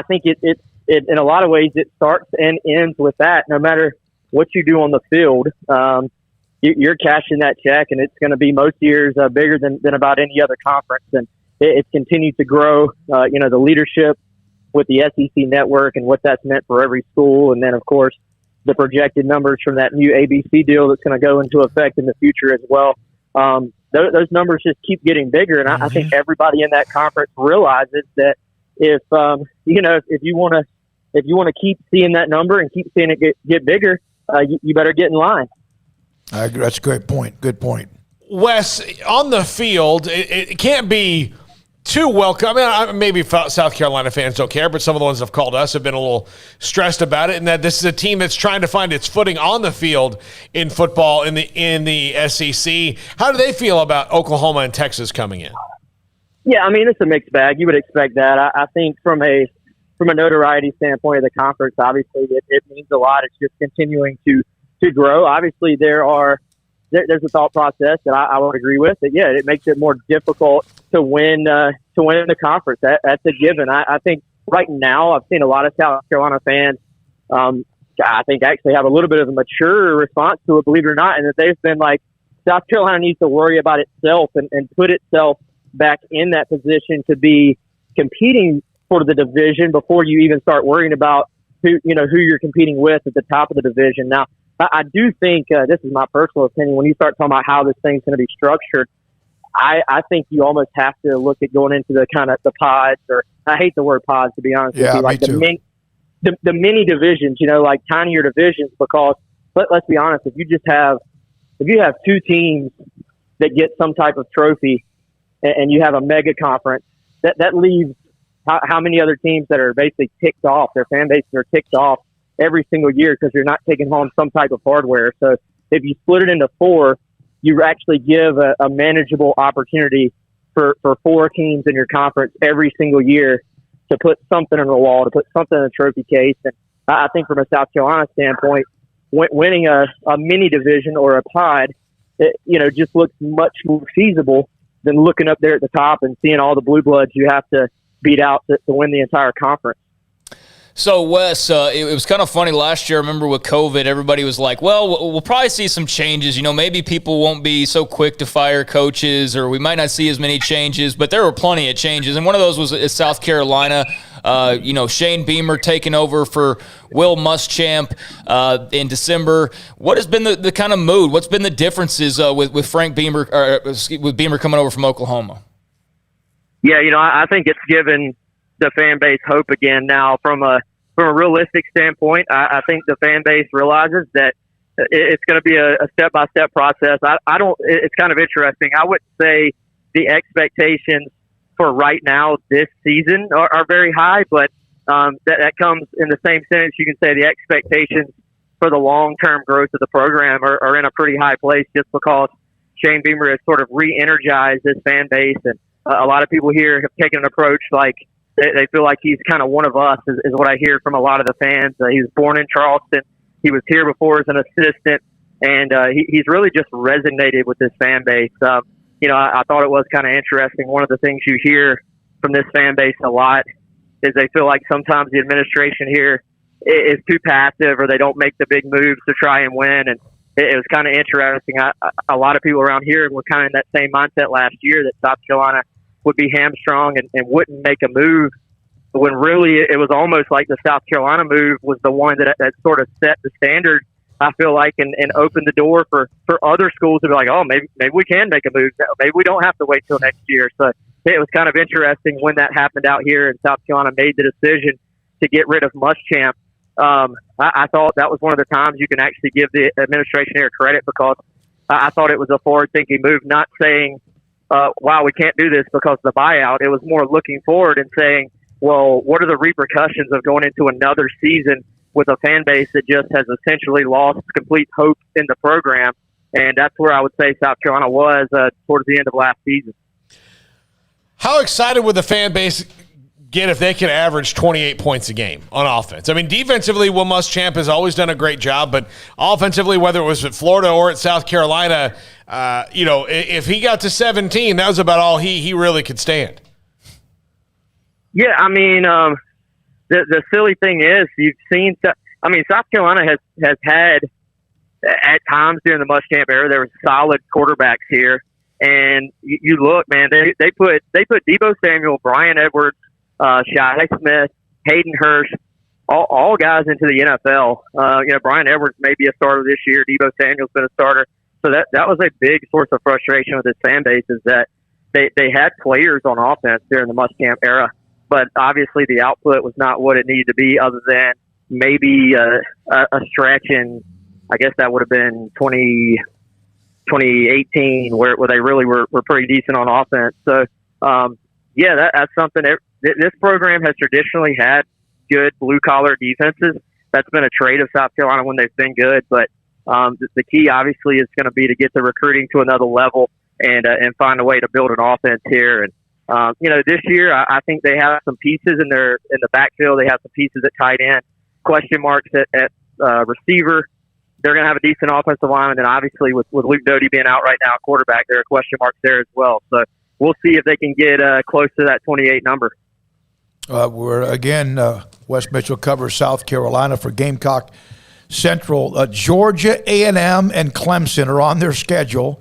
think it in a lot of ways, it starts and ends with that. No matter what you do on the field, you're cashing that check, and it's going to be most years bigger than about any other conference. And it's continued to grow, the leadership with the SEC network and what that's meant for every school. And then, of course, the projected numbers from that new ABC deal that's going to go into effect in the future as well. Those numbers just keep getting bigger. And I think everybody in that conference realizes that if you want to keep seeing that number and keep seeing it get bigger, you better get in line. I agree. That's a great point. Good point. Wes, on the field, it can't be too welcome. I mean, maybe South Carolina fans don't care, but some of the ones that have called us have been a little stressed about it, and that this is a team that's trying to find its footing on the field in football in the SEC. How do they feel about Oklahoma and Texas coming in? Yeah, I mean, it's a mixed bag. You would expect that. I think from a notoriety standpoint of the conference, obviously it means a lot. It's just continuing to grow. Obviously, there's a thought process that I would agree with. That it makes it more difficult to win in the conference. That's a given. I think right now I've seen a lot of South Carolina fans. I think actually have a little bit of a mature response to it, believe it or not, and that they've been like, South Carolina needs to worry about itself and put itself back in that position to be competing for the division before you even start worrying about who you're competing with at the top of the division. Now, I do think this is my personal opinion. When you start talking about how this thing's going to be structured, I think you almost have to look at going into the kind of the pods, or I hate the word pods to be honest with you, like the mini divisions, like tinier divisions, because let's be honest, if you have two teams that get some type of trophy and you have a mega conference, that leaves how many other teams that are basically ticked off, their fan bases are ticked off every single year because you're not taking home some type of hardware. So if you split it into four, you actually give a manageable opportunity for four teams in your conference every single year to put something on the wall, to put something in a trophy case. And I think from a South Carolina standpoint, winning a mini division or a pod, just looks much more feasible than looking up there at the top and seeing all the blue bloods you have to beat out to win the entire conference. So, Wes, it was kind of funny last year. I remember with COVID, everybody was like, well, we'll probably see some changes. Maybe people won't be so quick to fire coaches, or we might not see as many changes, but there were plenty of changes. And one of those was South Carolina. Shane Beamer taking over for Will Muschamp in December. What has been the kind of mood? What's been the differences with Frank Beamer, with Beamer coming over from Oklahoma? Yeah, I think it's given the fan base hope again now. From a realistic standpoint, I think the fan base realizes that it's going to be a step-by-step process. It's kind of interesting. I wouldn't say the expectations for right now this season are very high, but that comes in the same sentence. You can say the expectations for the long-term growth of the program are in a pretty high place, just because Shane Beamer has sort of re-energized this fan base. And a lot of people here have taken an approach like they feel like he's kind of one of us, is what I hear from a lot of the fans. He was born in Charleston. He was here before as an assistant, and he's really just resonated with this fan base. I thought it was kind of interesting. One of the things you hear from this fan base a lot is they feel like sometimes the administration here is too passive, or they don't make the big moves to try and win. And it was kind of interesting. A lot of people around here were kind of in that same mindset last year, that South Carolina would be hamstrung and wouldn't make a move, when really it was almost like the South Carolina move was the one that sort of set the standard, I feel like, and opened the door for other schools to be like, oh, maybe we can make a move. Maybe we don't have to wait till next year. So it was kind of interesting when that happened out here, and South Carolina made the decision to get rid of Muschamp. I thought that was one of the times you can actually give the administration here credit, because I thought it was a forward-thinking move, not saying wow, we can't do this because of the buyout. It was more looking forward and saying, well, what are the repercussions of going into another season with a fan base that just has essentially lost complete hope in the program? And that's where I would say South Carolina was towards the end of last season. How excited would the fan base get if they could average 28 points a game on offense? I mean, defensively, Will Muschamp has always done a great job, but offensively, whether it was at Florida or at South Carolina, if he got to 17, that was about all he really could stand. Yeah, I mean, the silly thing is you've seen – I mean, South Carolina has had at times during the Muschamp era, there were solid quarterbacks here. And you look, man, they put Deebo Samuel, Brian Edwards, Shai Smith, Hayden Hurst, all guys into the NFL. Brian Edwards may be a starter this year. Deebo Samuel's been a starter. So that was a big source of frustration with this fan base is that they had players on offense during the Muschamp era, but obviously the output was not what it needed to be other than maybe a stretch in, I guess that would have been 2018 where they really were pretty decent on offense. So, that's something this program has traditionally had good blue collar defenses. That's been a trait of South Carolina when they've been good. But the key obviously is going to be to get the recruiting to another level and find a way to build an offense here. And, this year I think they have some pieces in the backfield. They have some pieces at tight end, question marks at receiver. They're going to have a decent offensive line, and then obviously with Luke Doty being out right now, quarterback, there are question marks there as well. So we'll see if they can get close to that 28 number. Wes Mitchell covers South Carolina for Gamecock Central. Georgia, A&M, and Clemson are on their schedule.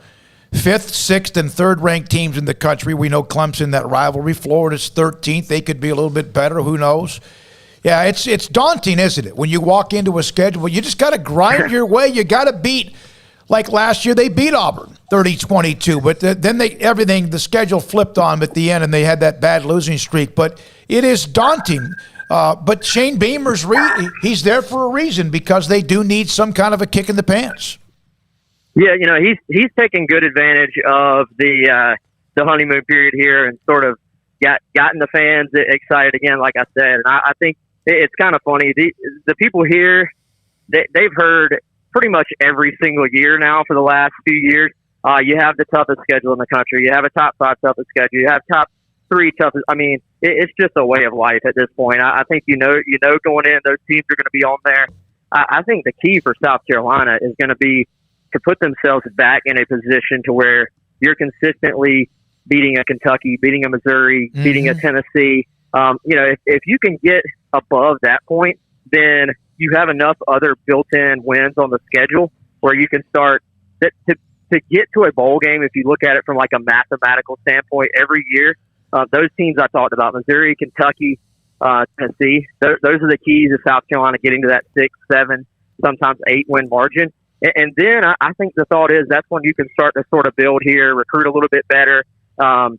5th, 6th, and 3rd ranked teams in the country. We know Clemson, that rivalry. Florida's 13th. They could be a little bit better. Who knows? Yeah, it's daunting, isn't it? When you walk into a schedule, you just got to grind your way. You got to beat, like last year, they beat Auburn 30-22. But then the schedule flipped on at the end, and they had that bad losing streak. But it is daunting. But Shane Beamer's he's there for a reason because they do need some kind of a kick in the pants. Yeah, he's taking good advantage of the honeymoon period here and sort of gotten the fans excited again, like I said. And I think it's kind of funny. The people here, they've heard pretty much every single year now for the last few years. You have the toughest schedule in the country. You have a top 5 toughest schedule. You have top 3 toughest. I mean, it's just a way of life at this point. I think going in, those teams are going to be on there. I think the key for South Carolina is going to be to put themselves back in a position to where you're consistently beating a Kentucky, beating a Missouri, beating a Tennessee. If you can get above that point, then you have enough other built-in wins on the schedule where you can start to get to a bowl game. If you look at it from like a mathematical standpoint, every year, those teams I talked about, Missouri, Kentucky, Tennessee, those are the keys of South Carolina getting to that 6, 7, sometimes 8 win margin. And then I think the thought is that's when you can start to sort of build here, recruit a little bit better. The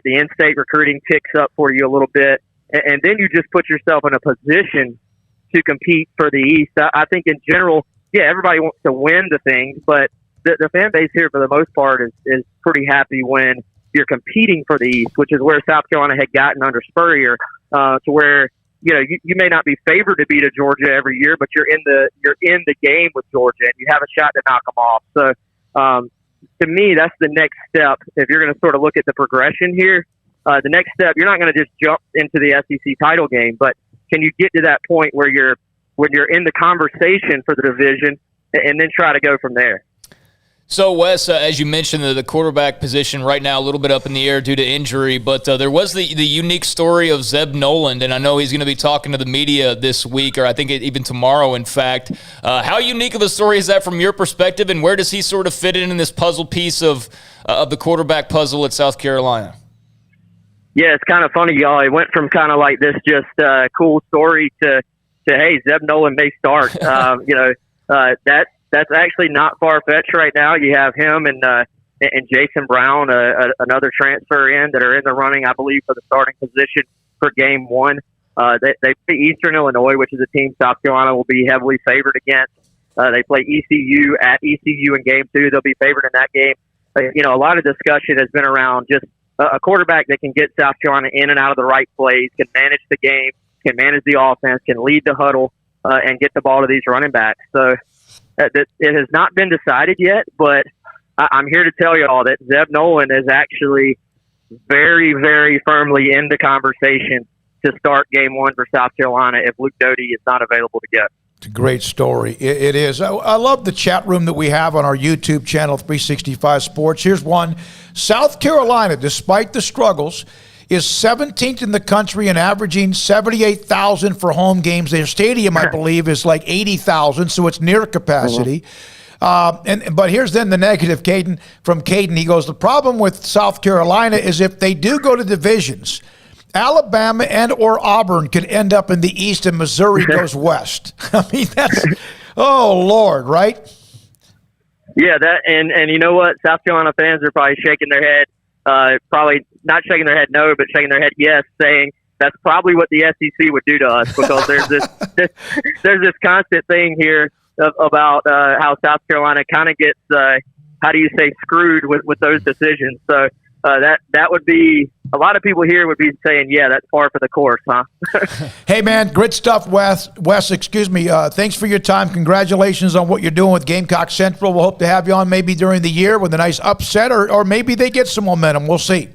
in-state recruiting picks up for you a little bit, and then you just put yourself in a position to compete for the East. I think in general, everybody wants to win the things, but the fan base here for the most part is pretty happy when you're competing for the East, which is where South Carolina had gotten under Spurrier, to where you may not be favored to beat a Georgia every year, but you're in the game with Georgia and you have a shot to knock them off. So to me, that's the next step. If you're going to sort of look at the progression here, the next step, you're not going to just jump into the SEC title game, but can you get to that point where you're in the conversation for the division and then try to go from there? So, Wes, as you mentioned, the quarterback position right now a little bit up in the air due to injury, but there was the unique story of Zeb Noland, and I know he's going to be talking to the media this week, or I think even tomorrow, in fact. How unique of a story is that from your perspective, and where does he sort of fit in this puzzle piece of the quarterback puzzle at South Carolina? Yeah, it's kind of funny, y'all. It went from kind of like this just cool story to hey, Zeb Noland may start. That's actually not far-fetched right now. You have him and Jason Brown, another transfer in, that are in the running, I believe, for the starting position for Game 1. They play Eastern Illinois, which is a team South Carolina will be heavily favored against. They play ECU at ECU in Game 2. They'll be favored in that game. a lot of discussion has been around just a quarterback that can get South Carolina in and out of the right plays, can manage the game, can manage the offense, can lead the huddle, and get the ball to these running backs. So it has not been decided yet, but I'm here to tell you all that Zeb Nolan is actually very, very firmly in the conversation to start game one for South Carolina if Luke Doty is not available to get. It's a great story. It is. I love the chat room that we have on our YouTube channel, 365 Sports. Here's one. South Carolina, despite the struggles, is 17th in the country and averaging 78,000 for home games. Their stadium, I believe, is like 80,000, so it's near capacity. But here's then the negative, from Caden. He goes, the problem with South Carolina is if they do go to divisions, Alabama and or Auburn could end up in the East and Missouri goes west. I mean, that's, oh, Lord, right? Yeah, that and you know what? South Carolina fans are probably shaking their head, probably not shaking their head no, but shaking their head yes, saying that's probably what the SEC would do to us, because there's this constant thing here about how South Carolina kind of gets, how do you say, screwed with those decisions. So that would be, a lot of people here would be saying, yeah, that's par for the course, huh? Hey, man, great stuff, Wes. Thanks for your time. Congratulations on what you're doing with Gamecock Central. We'll hope to have you on maybe during the year with a nice upset, or maybe they get some momentum. We'll see.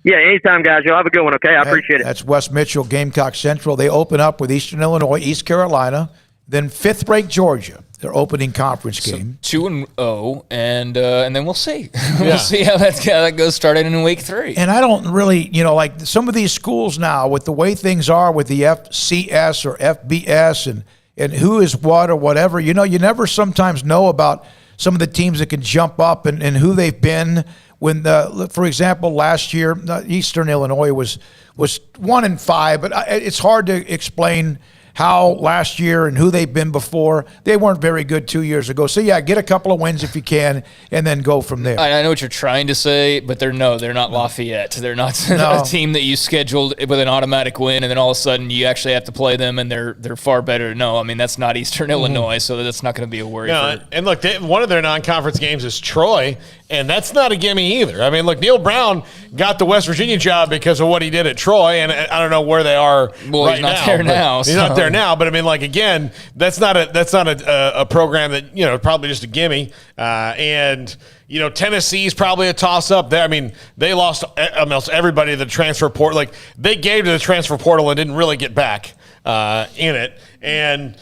Yeah, anytime, guys. You'll have a good one, okay? I appreciate it. That's Wes Mitchell, Gamecock Central. They open up with Eastern Illinois, East Carolina, then fifth-ranked Georgia, their opening conference game. 2-0, and then we'll see. We'll see how that goes starting in week 3. And I don't really, like some of these schools now, with the way things are with the FCS or FBS and who is what or whatever, you never sometimes know about some of the teams that can jump up and who they've been. When, for example, last year, Eastern Illinois was 1-5, but it's hard to explain how last year and who they've been before. They weren't very good 2 years ago. So, yeah, get a couple of wins if you can and then go from there. I know what you're trying to say, but they're not Lafayette. They're not a team that you scheduled with an automatic win, and then all of a sudden you actually have to play them, and they're far better. No, I mean, that's not Eastern Illinois, so that's not going to be a worry. And look, one of their non-conference games is Troy, and that's not a gimme either. I mean, look, Neil Brown got the West Virginia job because of what he did at Troy, and I don't know where they are right now. He's not there now, but I mean, like, again, that's not a program that, probably just a gimme. And Tennessee's probably a toss-up there. I mean, they lost almost everybody to the transfer portal. Like, they gave to the transfer portal and didn't really get back in it. And,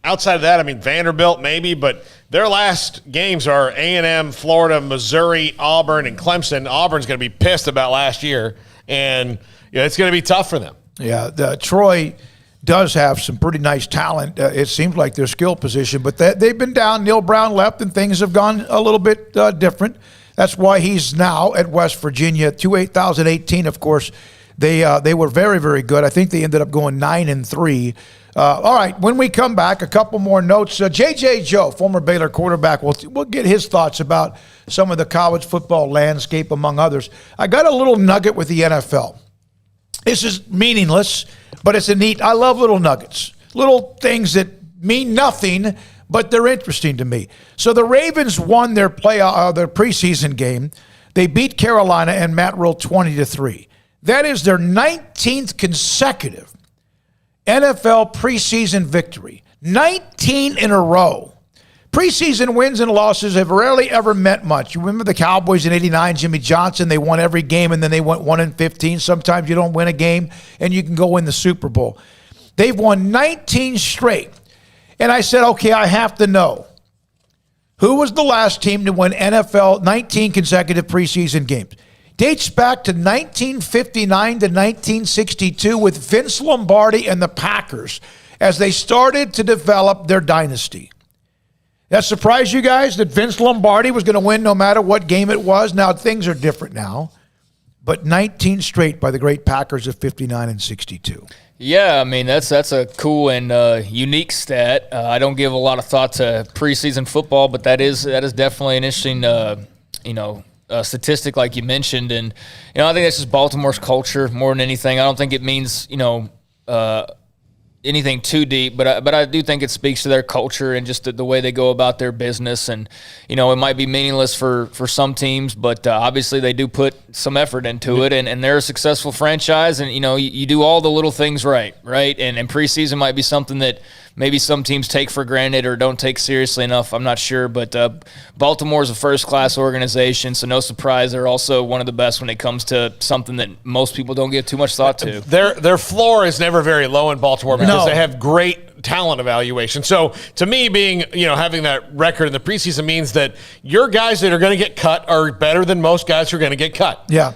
outside of that, I mean, Vanderbilt maybe, but their last games are A&M, Florida, Missouri, Auburn, and Clemson. Auburn's going to be pissed about last year, and it's going to be tough for them. Yeah, Troy does have some pretty nice talent. It seems like their skill position, but they've been down. Neil Brown left, and things have gone a little bit different. That's why he's now at West Virginia. 2018, of course, they were very, very good. I think they ended up going 9-3. All right, when we come back, a couple more notes. J.J. Joe, former Baylor quarterback, we'll get his thoughts about some of the college football landscape, among others. I got a little nugget with the NFL. This is meaningless, but it's I love little nuggets, little things that mean nothing, but they're interesting to me. So the Ravens won their preseason game. They beat Carolina and Matt Rule 20-3. That is their 19th consecutive NFL preseason victory. 19 in a row. Preseason wins and losses have rarely ever meant much. You remember the Cowboys in '89, Jimmy Johnson, they won every game and then they went 1-15. Sometimes you don't win a game and you can go win the Super Bowl. They've won 19 straight. And I said, okay, I have to know. Who was the last team to win NFL 19 consecutive preseason games? Dates back to 1959 to 1962 with Vince Lombardi and the Packers as they started to develop their dynasty. That surprised you guys that Vince Lombardi was going to win no matter what game it was? Now, things are different now. But 19 straight by the great Packers of 59 and 62. Yeah, I mean, that's a cool and unique stat. I don't give a lot of thought to preseason football, but that is definitely an interesting, statistic like you mentioned. And, I think that's just Baltimore's culture more than anything. I don't think it means, anything too deep, but I do think it speaks to their culture and just the way they go about their business. And, it might be meaningless for some teams, but obviously they do put some effort into it, and they're a successful franchise. And, you do all the little things right? And preseason might be something that maybe some teams take for granted or don't take seriously enough. I'm not sure, but Baltimore's a first-class organization, so no surprise they're also one of the best when it comes to something that most people don't give too much thought to. Their floor is never very low in Baltimore because they have great talent evaluation. So to me, having that record in the preseason means that your guys that are going to get cut are better than most guys who are going to get cut. Yeah.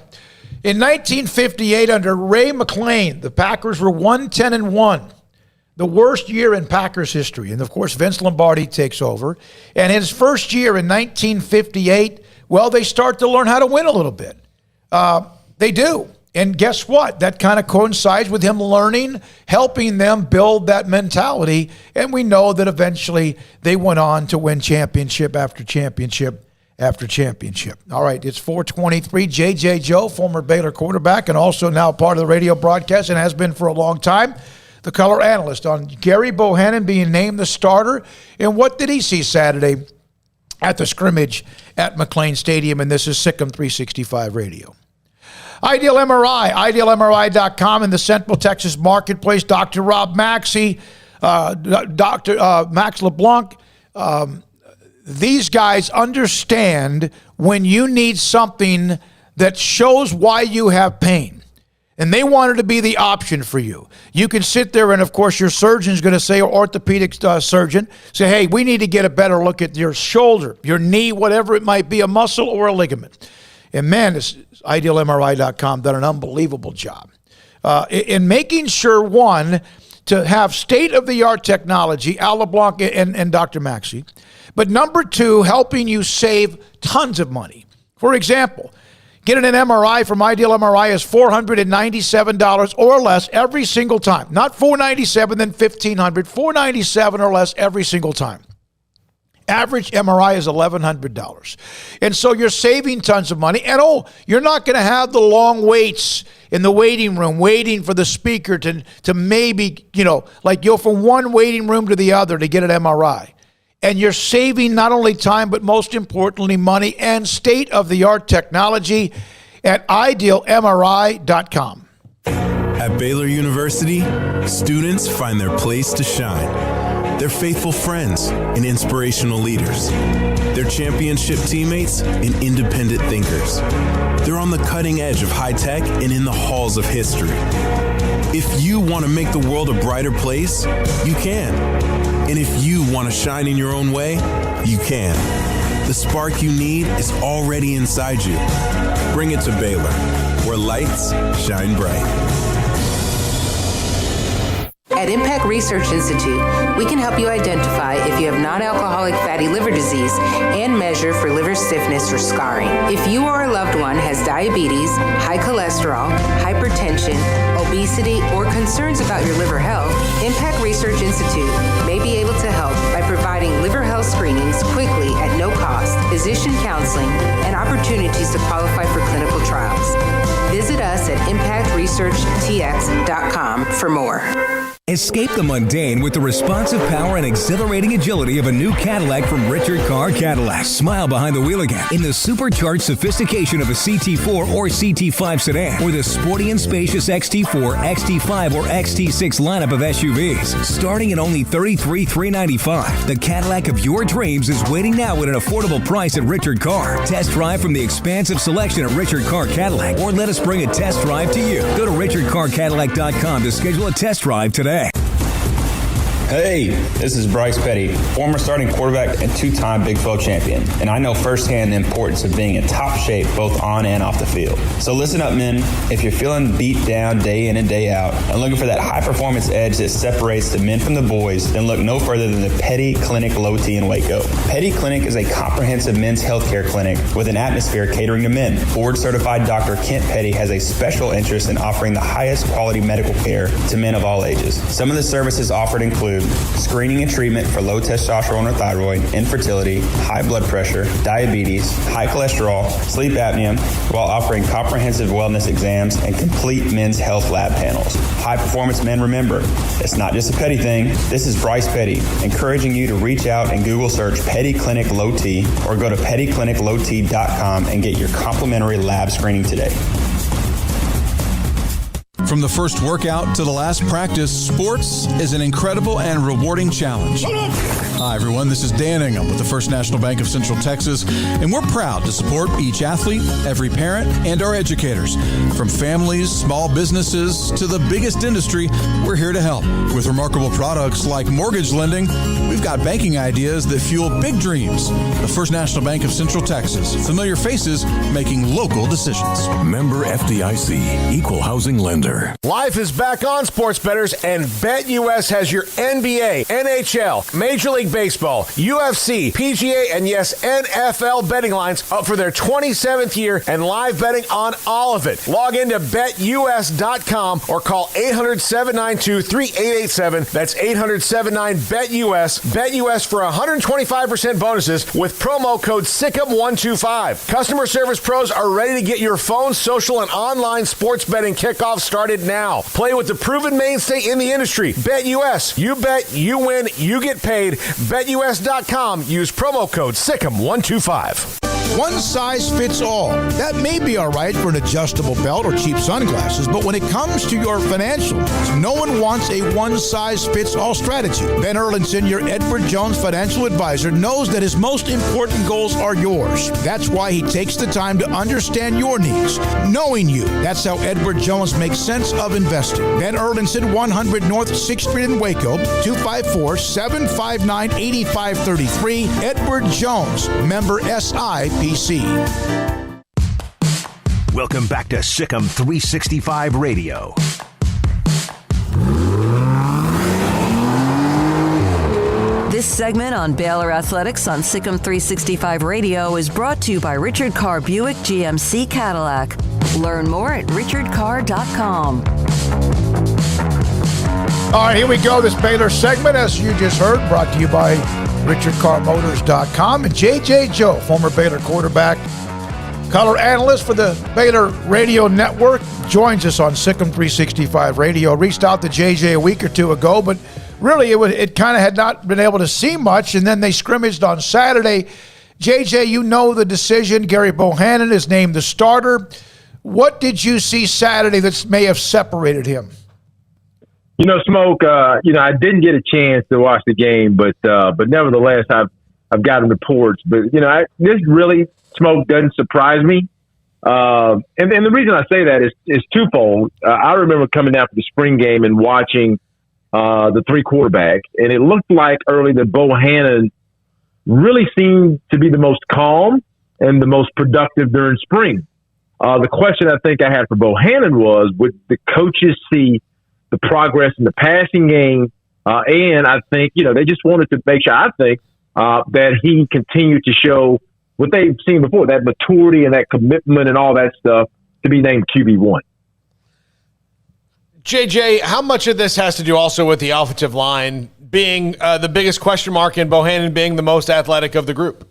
In 1958, under Ray McClain, the Packers were 1-10-1. The worst year in Packers history. And, of course, Vince Lombardi takes over. And his first year in 1958, well, they start to learn how to win a little bit. They do. And guess what? That kind of coincides with him learning, helping them build that mentality. And we know that eventually they went on to win championship after championship after championship. All right, it's 4:23. J.J. Joe, former Baylor quarterback, and also now part of the radio broadcast and has been for a long time, the color analyst on Gerry Bohanon being named the starter. And what did he see Saturday at the scrimmage at McLean Stadium? And this is Sikkim 365 Radio. Ideal MRI, idealmri.com in the Central Texas marketplace. Dr. Rob Maxey, Dr. Max LeBlanc. These guys understand when you need something that shows why you have pain. And they wanted to be the option for you. You can sit there and, of course, your surgeon's going to say, or orthopedic surgeon, say, hey, we need to get a better look at your shoulder, your knee, whatever it might be, a muscle or a ligament. And, man, this idealmri.com done an unbelievable job in making sure, one, to have state-of-the-art technology, Al LeBlanc and Dr. Maxey, but number two, helping you save tons of money. For example, getting an MRI from Ideal MRI is $497 or less every single time. Not $497, then $1,500. $497 or less every single time. Average MRI is $1,100. And so you're saving tons of money. And, you're not going to have the long waits in the waiting room, waiting for the speaker to maybe, go from one waiting room to the other to get an MRI. And you're saving not only time, but most importantly, money and state-of-the-art technology at idealmri.com. At Baylor University, students find their place to shine. They're faithful friends and inspirational leaders. They're championship teammates and independent thinkers. They're on the cutting edge of high tech and in the halls of history. If you want to make the world a brighter place, you can. And if you want to shine in your own way, you can. The spark you need is already inside you. Bring it to Baylor, where lights shine bright. At Impact Research Institute, we can help you identify if you have non-alcoholic fatty liver disease and measure for liver stiffness or scarring. If you or a loved one has diabetes, high cholesterol, hypertension, obesity, or concerns about your liver health, Impact Research Institute may be able to help by providing liver health screenings quickly at no cost, physician counseling, and opportunities to qualify for clinical trials. Visit us at impactresearchtx.com for more. Escape the mundane with the responsive power and exhilarating agility of a new Cadillac from Richard Carr Cadillac. Smile behind the wheel again in the supercharged sophistication of a CT4 or CT5 sedan, or the sporty and spacious XT4, XT5, or XT6 lineup of SUVs. Starting at only $33,395, the Cadillac of your dreams is waiting now at an affordable price at Richard Carr. Test drive from the expansive selection at Richard Carr Cadillac, or let us bring a test drive to you. Go to richardcarcadillac.com to schedule a test drive today. Hey, this is Bryce Petty, former starting quarterback and two-time Big 12 champion, and I know firsthand the importance of being in top shape both on and off the field. So listen up, men. If you're feeling beat down day in and day out and looking for that high-performance edge that separates the men from the boys, then look no further than the Petty Clinic Low T in Waco. Petty Clinic is a comprehensive men's healthcare clinic with an atmosphere catering to men. Board-certified Dr. Kent Petty has a special interest in offering the highest quality medical care to men of all ages. Some of the services offered include include screening and treatment for low testosterone or thyroid, infertility, high blood pressure, diabetes, high cholesterol, sleep apnea, while offering comprehensive wellness exams and complete men's health lab panels. High performance men, remember, it's not just a Petty thing. This is Bryce Petty, encouraging you to reach out and Google search Petty Clinic Low T or go to pettycliniclowt.com and get your complimentary lab screening today. From the first workout to the last practice, sports is an incredible and rewarding challenge. Hi, everyone. This is Dan Ingham with the First National Bank of Central Texas, and we're proud to support each athlete, every parent, and our educators. From families, small businesses, to the biggest industry, we're here to help. With remarkable products like mortgage lending, we've got banking ideas that fuel big dreams. The First National Bank of Central Texas. Familiar faces making local decisions. Member FDIC, Equal Housing Lender. Life is back on, sports bettors, and BetUS has your NBA, NHL, Major League Baseball, UFC, PGA, and yes, NFL betting lines up for their 27th year and live betting on all of it. Log into BetUS.com or call 800-792-3887. That's 800-79-BETUS. BetUS for 125% bonuses with promo code SICK'EM125. Customer service pros are ready to get your phone, social, and online sports betting kickoff started now. Play with the proven mainstay in the industry. BetUS. You bet, you win, you get paid. BetUS.com. Use promo code SICK'EM125. One size fits all. That may be all right for an adjustable belt or cheap sunglasses, but when it comes to your financial needs, no one wants a one-size-fits-all strategy. Ben Erlinson, your Edward Jones financial advisor, knows that his most important goals are yours. That's why he takes the time to understand your needs, knowing you. That's how Edward Jones makes sense of investing. Ben Erlinson, 100 North 6th Street in Waco, 254-759-8533. Edward Jones, member SIPC. Welcome back to Sikkim 365 Radio. This segment on Baylor Athletics on Sikkim 365 Radio is brought to you by Richard Carr Buick GMC Cadillac. Learn more at richardcarr.com. All right, here we go. This Baylor segment, as you just heard, brought to you by richardcarmotors.com. And J.J. Joe, former Baylor quarterback, color analyst for the Baylor Radio Network, joins us on Sikkim 365 Radio. Reached out to J.J. a week or two ago, but really it kind of had not been able to see much, and then they scrimmaged on Saturday. J.J., you know the decision. Gerry Bohanon is named the starter. What did you see Saturday that may have separated him? You know, Smoak, I didn't get a chance to watch the game, but nevertheless, I've gotten reports. But, this really, Smoak, doesn't surprise me. And the reason I say that is twofold. I remember coming out for the spring game and watching the three quarterbacks, and it looked like early that Bohanon really seemed to be the most calm and the most productive during spring. The question I think I had for Bohanon was, would the coaches see the progress in the passing game? And I think, they just wanted to make sure, I think, that he continued to show what they've seen before, that maturity and that commitment and all that stuff to be named QB1. JJ, how much of this has to do also with the offensive line being the biggest question mark and Bohanon being the most athletic of the group?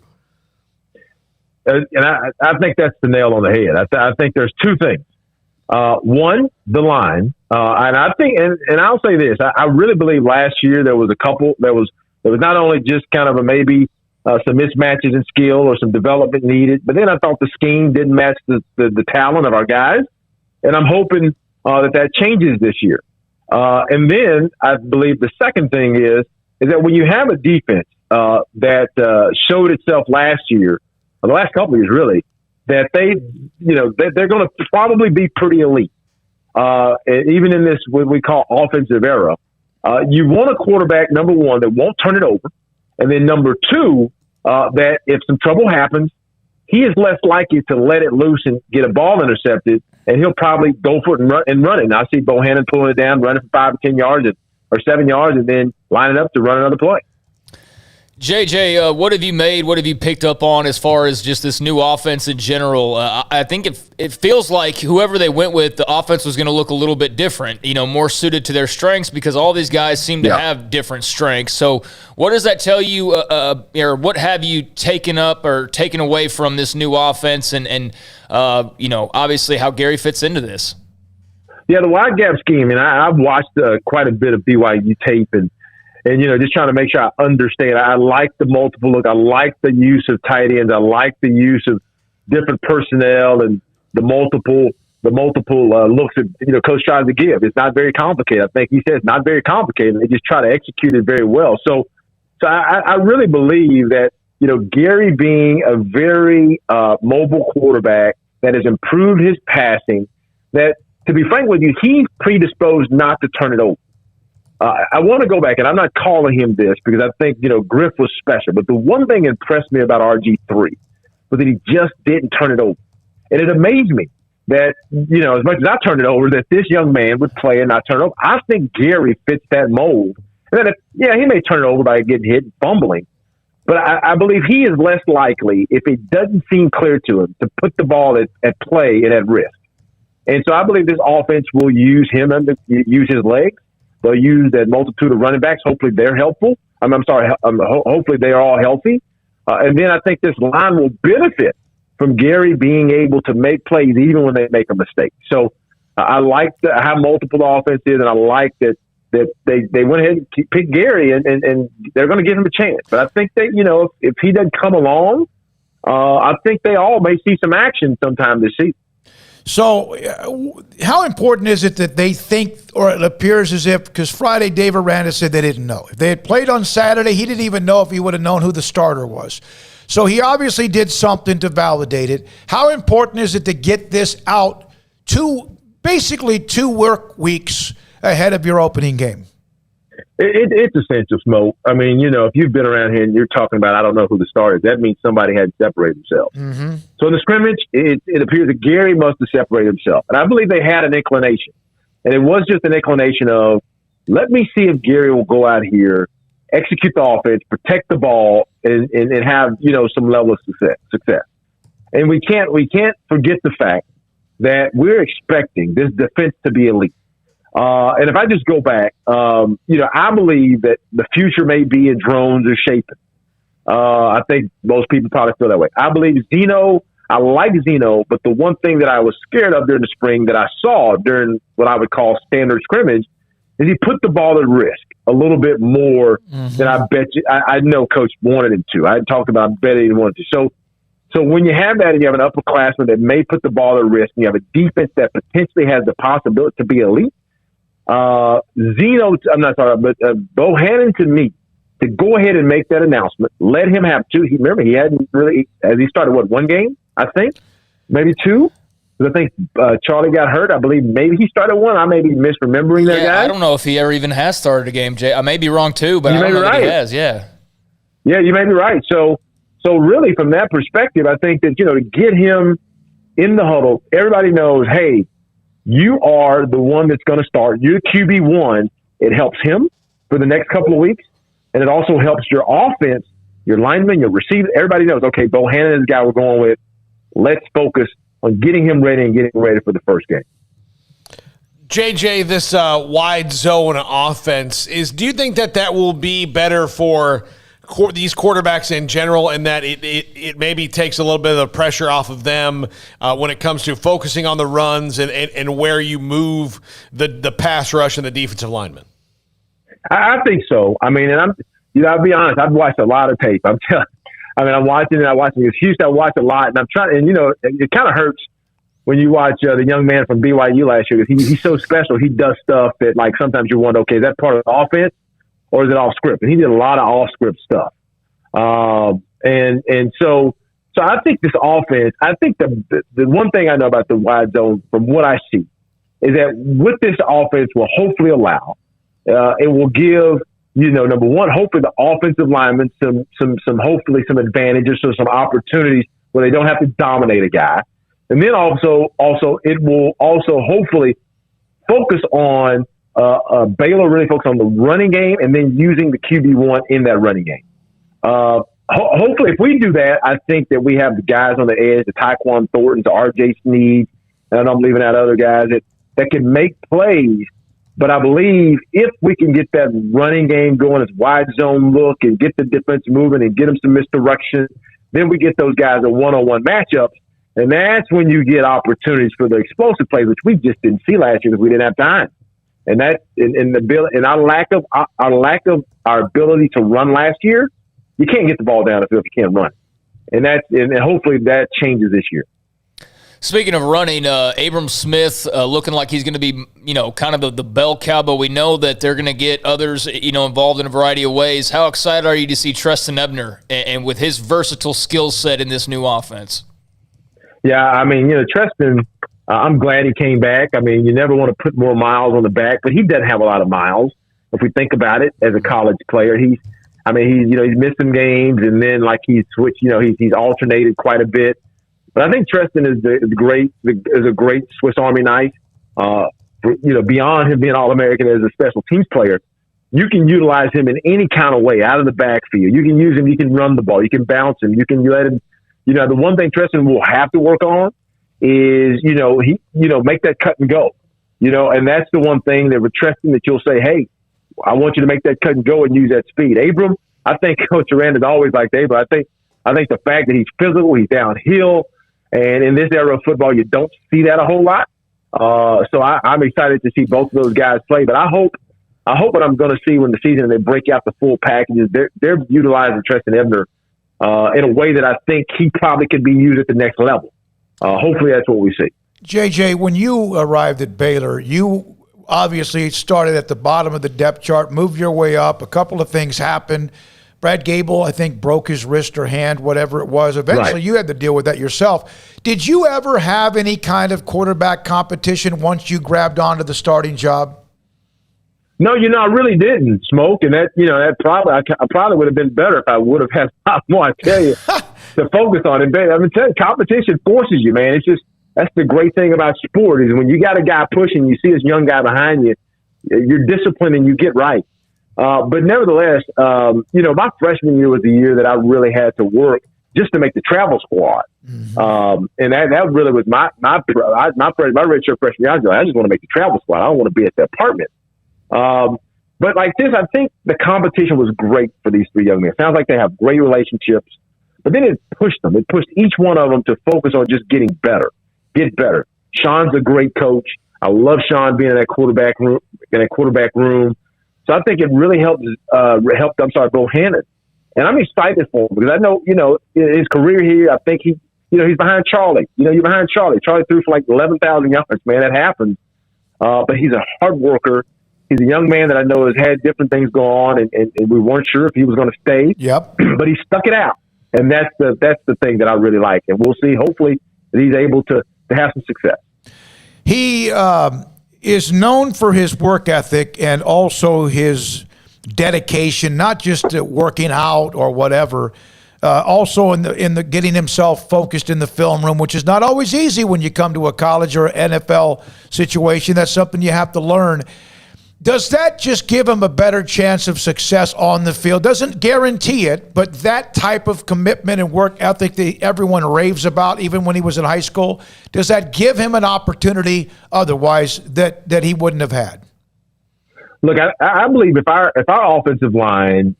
And I think that's the nail on the head. I think there's two things. One, the line. And I think, and I'll say this, I really believe last year there was a couple, there was not only just kind of maybe some mismatches in skill or some development needed, but then I thought the scheme didn't match the talent of our guys. And I'm hoping that changes this year. And then I believe the second thing is that when you have a defense that showed itself last year, or the last couple of years really, that they're going to probably be pretty elite. Even in this, what we call offensive era, you want a quarterback, number one, that won't turn it over. And then number two, that if some trouble happens, he is less likely to let it loose and get a ball intercepted, and he'll probably go for it and run it. And I see Bohanon pulling it down, running for 5 or 10 yards or 7 yards, and then lining up to run another play. JJ, what have you made? What have you picked up on as far as just this new offense in general? I think it feels like whoever they went with, the offense was going to look a little bit different, more suited to their strengths because all these guys seem to have different strengths. So what does that tell you, or what have you taken up or taken away from this new offense and obviously how Gerry fits into this? Yeah, the wide gap scheme, and I've watched quite a bit of BYU tape and just trying to make sure I understand. I like the multiple look. I like the use of tight ends. I like the use of different personnel and the multiple looks that coach tries to give. It's not very complicated. I think he says it's not very complicated. They just try to execute it very well. So I really believe that Gerry being a very mobile quarterback that has improved his passing. That, to be frank with you, he's predisposed not to turn it over. I want to go back, and I'm not calling him this because I think, Griff was special. But the one thing that impressed me about RG3 was that he just didn't turn it over. And it amazed me that, as much as I turned it over, that this young man would play and not turn it over. I think Gerry fits that mold. And then, he may turn it over by getting hit and fumbling. But I believe he is less likely, if it doesn't seem clear to him, to put the ball at play and at risk. And so I believe this offense will use him and use his legs. They'll use that multitude of running backs. Hopefully they're helpful. Hopefully they are all healthy. And then I think this line will benefit from Gerry being able to make plays even when they make a mistake. So I like how multiple the offense is, and I like that they went ahead and picked Gerry, and they're going to give him a chance. But I think that, if he doesn't come along, I think they all may see some action sometime this season. So how important is it that they think, or it appears as if, because Friday Dave Aranda said they didn't know. If they had played on Saturday, he didn't even know if he would have known who the starter was. So he obviously did something to validate it. How important is it to get this out basically 2 work weeks ahead of your opening game? It's essential, Smoak. I mean, if you've been around here and you're talking about, I don't know who the starter is, that means somebody had separated themselves. Mm-hmm. So in the scrimmage, it appears that Gerry must have separated himself. And I believe they had an inclination. And it was just an inclination of, let me see if Gerry will go out here, execute the offense, protect the ball, and have, some level of success. And we can't forget the fact that we're expecting this defense to be elite. And if I just go back, I believe that the future may be in drones or shaping. I think most people probably feel that way. I believe I like Zeno, but the one thing that I was scared of during the spring that I saw during what I would call standard scrimmage is he put the ball at risk a little bit more than I bet you. I know Coach wanted him to. I talked about I bet he wanted to. So when you have that and you have an upperclassman that may put the ball at risk and you have a defense that potentially has the possibility to be elite, Bohanon, to me, to go ahead and make that announcement, let him have 2. Remember, he hadn't really, as he started, 1 game, I think, maybe 2. Because I think Charlie got hurt. I believe maybe he started 1. I may be misremembering that guy. I don't know if he ever even has started a game, Jay. I may be wrong too, but I don't know that he has. Yeah, you may be right. So really, from that perspective, I think that to get him in the huddle, everybody knows, hey, you are the one that's going to start. You're QB1. It helps him for the next couple of weeks, and it also helps your offense, your linemen, your receiver. Everybody knows, okay, Bohanon is the guy we're going with. Let's focus on getting him ready and getting ready for the first game. JJ, this wide zone offense, do you think that will be better for these quarterbacks in general, and that it maybe takes a little bit of the pressure off of them when it comes to focusing on the runs and where you move the pass rush and the defensive lineman? I think so. I mean, and I'll be honest, I've watched a lot of tape. I'm watching because Houston, I watch a lot, and I'm trying, and it kind of hurts when you watch the young man from BYU last year, because he's so special. He does stuff that, like, sometimes you wonder, okay, is that part of the offense? Or is it off script? And he did a lot of off script stuff. And so I think this offense, I think the one thing I know about the wide zone from what I see is that what this offense will hopefully allow, it will give, number one, hopefully the offensive linemen hopefully some advantages, so some opportunities where they don't have to dominate a guy. And then also it will also hopefully focus on Baylor really focus on the running game and then using the QB1 in that running game. Hopefully, if we do that, I think that we have the guys on the edge, the Tyquan Thorntons, the R.J. Sneed, and I'm leaving out other guys that can make plays. But I believe if we can get that running game going, this wide zone look, and get the defense moving and get them some misdirection, then we get those guys a one-on-one matchup. And that's when you get opportunities for the explosive plays, which we just didn't see last year because we didn't have time. And that and our lack of our ability to run last year, you can't get the ball down the field if you can't run. And hopefully that changes this year. Speaking of running, Abram Smith looking like he's going to be, kind of the bell cow, but we know that they're going to get others, involved in a variety of ways. How excited are you to see Treston Ebner and with his versatile skill set in this new offense? Yeah, I mean, Treston, I'm glad he came back. I mean, you never want to put more miles on the back, but he doesn't have a lot of miles. If we think about it as a college player, he's missed some games, and then he's switched, he's alternated quite a bit. But I think Treston is a great Swiss Army knife. Beyond him being All-American as a special teams player, you can utilize him in any kind of way out of the backfield. You can use him. You can run the ball. You can bounce him. You can let him. The one thing Treston will have to work on is make that cut and go. And that's the one thing that with Treston that you'll say, hey, I want you to make that cut and go and use that speed. Abram, I think Coach Aranda is always like Abram. I think the fact that he's physical, he's downhill. And in this era of football, you don't see that a whole lot. So I'm excited to see both of those guys play. But I hope what I'm going to see when the season they break out the full packages, they're utilizing Treston Ebner in a way that I think he probably could be used at the next level. Hopefully that's what we see. JJ, when you arrived at Baylor, you obviously started at the bottom of the depth chart, moved your way up. A couple of things happened. Brad Gable, I think, broke his wrist or hand, whatever it was. Eventually, you had to deal with that yourself. Did you ever have any kind of quarterback competition once you grabbed onto the starting job? No, I really didn't, Smoke, and that I probably would have been better if I would have had a lot more. I tell you, to focus on it. I mean, competition forces you, man. It's just that's the great thing about sport is when you got a guy pushing, you see this young guy behind you, you're disciplined and you get right. But nevertheless, my freshman year was the year that I really had to work just to make the travel squad. Mm-hmm. And that really was my redshirt freshman year. I just want to make the travel squad. I don't want to be at the apartment. But like this, I think the competition was great for these three young men. It sounds like they have great relationships, but then it pushed them. It pushed each one of them to focus on just getting better, get better. Sean's a great coach. I love Sean being in that quarterback room. So I think it really helped Bohanon. And I'm excited for him because I know, his career here, I think he's behind Charlie. You're behind Charlie. Charlie threw for 11,000 yards, man. That happens. But he's a hard worker. He's a young man that I know has had different things go on, and we weren't sure if he was going to stay. Yep. But he stuck it out. And that's the thing that I really like. And we'll see, hopefully, that he's able to have some success. He is known for his work ethic and also his dedication, not just to working out or whatever, also in the getting himself focused in the film room, which is not always easy when you come to a college or NFL situation. That's something you have to learn. Does that just give him a better chance of success on the field? Doesn't guarantee it, but that type of commitment and work ethic that everyone raves about, even when he was in high school, does that give him an opportunity otherwise that he wouldn't have had? Look, I believe if our offensive line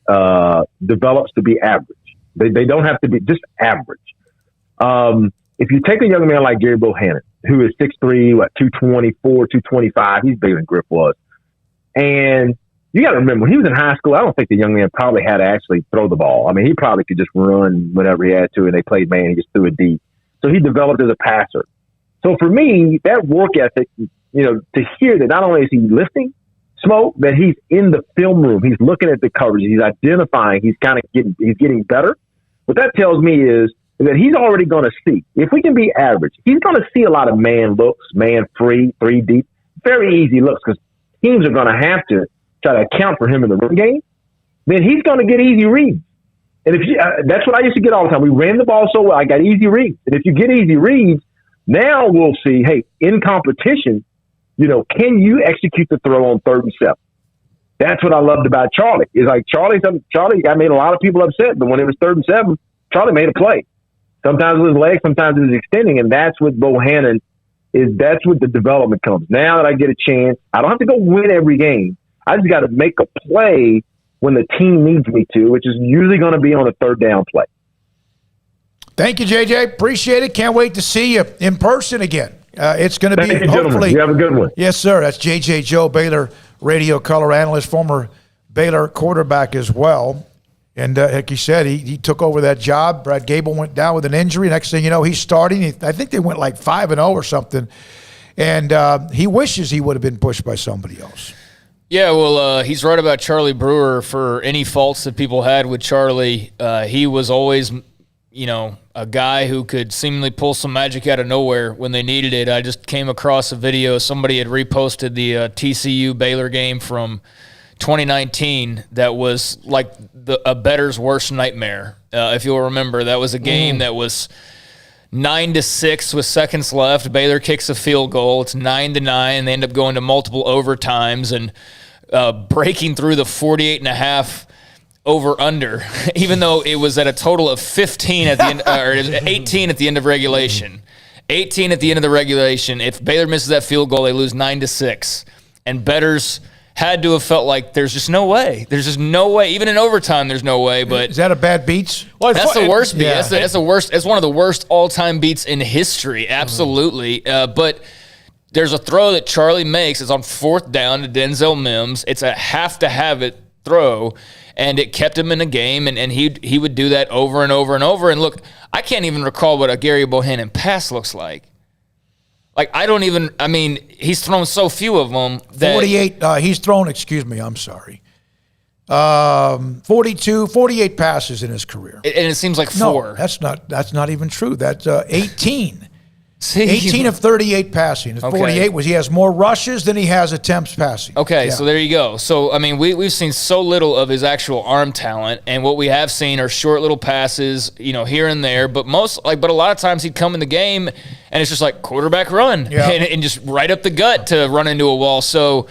develops to be average, they don't have to be just average. If you take a young man like Gerry Bohanon, who is 6'3", 224, 225, he's bigger than Griff was. And you got to remember, when he was in high school, I don't think the young man probably had to actually throw the ball. I mean, he probably could just run whenever he had to, and they played man, he just threw it deep. So he developed as a passer. So for me, that work ethic, to hear that not only is he listening, Smoke, that he's in the film room, he's looking at the coverage, he's identifying, he's getting better. What that tells me is that he's already going to see. If we can be average, he's going to see a lot of man looks, man free, 3 deep, very easy looks because teams are going to have to try to account for him in the run game. Then he's going to get easy reads. And that's what I used to get all the time. We ran the ball so well, I got easy reads. And if you get easy reads, now we'll see, hey, in competition, can you execute the throw on 3rd and 7? That's what I loved about Charlie. Is like Charlie, I made a lot of people upset, but when it was 3rd and 7, Charlie made a play. Sometimes with his legs, sometimes it was extending, and that's what Bohanon is. That's what the development comes. Now that I get a chance, I don't have to go win every game. I just got to make a play when the team needs me to, which is usually going to be on a 3rd down play. Thank you, JJ. Appreciate it. Can't wait to see you in person again. It's going to be you, hopefully. You have a good one. Yes, sir. That's JJ Joe, Baylor radio color analyst, former Baylor quarterback as well. And like you said, he took over that job. Brad Gable went down with an injury. Next thing you know, he's starting. I think they went like 5-0 or something. And he wishes he would have been pushed by somebody else. Yeah, well, he's right about Charlie Brewer. For any faults that people had with Charlie, he was always, a guy who could seemingly pull some magic out of nowhere when they needed it. I just came across a video. Somebody had reposted the TCU Baylor game from 2019 that was like a bettor's worst nightmare. If you'll remember, that was a game that was 9-6 with seconds left. Baylor kicks a field goal. It's 9-9. They end up going to multiple overtimes and breaking through the 48.5 over-under, even though it was at a total of 15 at the end, or 18 at the end of regulation. 18 at the end of the regulation. If Baylor misses that field goal, they lose 9-6. And bettors had to have felt like there's just no way. There's just no way. Even in overtime, there's no way. But is that a bad beats? Well, that's the worst beat. Yeah. That's the worst. It's one of the worst all-time beats in history. Absolutely. But there's a throw that Charlie makes. It's on 4th down to Denzel Mims. It's a have-to-have-it throw, and it kept him in the game, and he would do that over and over and over. And look, I can't even recall what a Gerry Bohanon pass looks like. Like, he's thrown so few of them. 48, he's thrown, 48 passes in his career. And it seems like 4. No, that's not even true. That's 18. 18 of 38 passing. 48 was he has more rushes than he has attempts passing. Okay, so there you go. So, we've seen so little of his actual arm talent, and what we have seen are short little passes, here and there, but a lot of times he'd come in the game and it's just like quarterback run and just right up the gut to run into a wall. So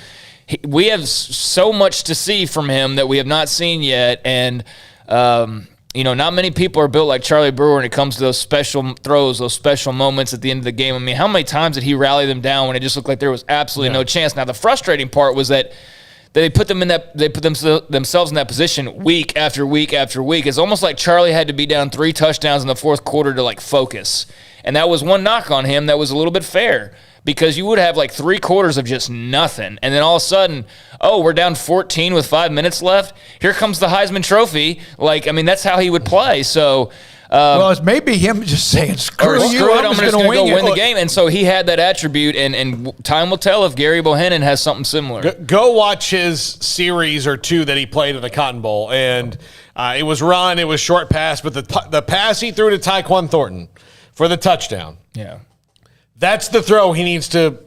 we have so much to see from him that we have not seen yet, and not many people are built like Charlie Brewer when it comes to those special throws, those special moments at the end of the game. How many times did he rally them down when it just looked like there was absolutely no chance? Now, the frustrating part was that they put themselves in that position week after week after week. It's almost like Charlie had to be down 3 touchdowns in the 4th quarter to focus. And that was one knock on him that was a little bit fair, because you would have 3 quarters of just nothing. And then all of a sudden, we're down 14 with 5 minutes left. Here comes the Heisman Trophy. That's how he would play. So, it's maybe him just saying, screw it, I'm just going to go win the game. And so he had that attribute, and time will tell if Gerry Bohanon has something similar. Go watch his series or 2 that he played in the Cotton Bowl. And it was run, it was short pass, but the pass he threw to Tyquan Thornton for the touchdown. Yeah. That's the throw he needs to,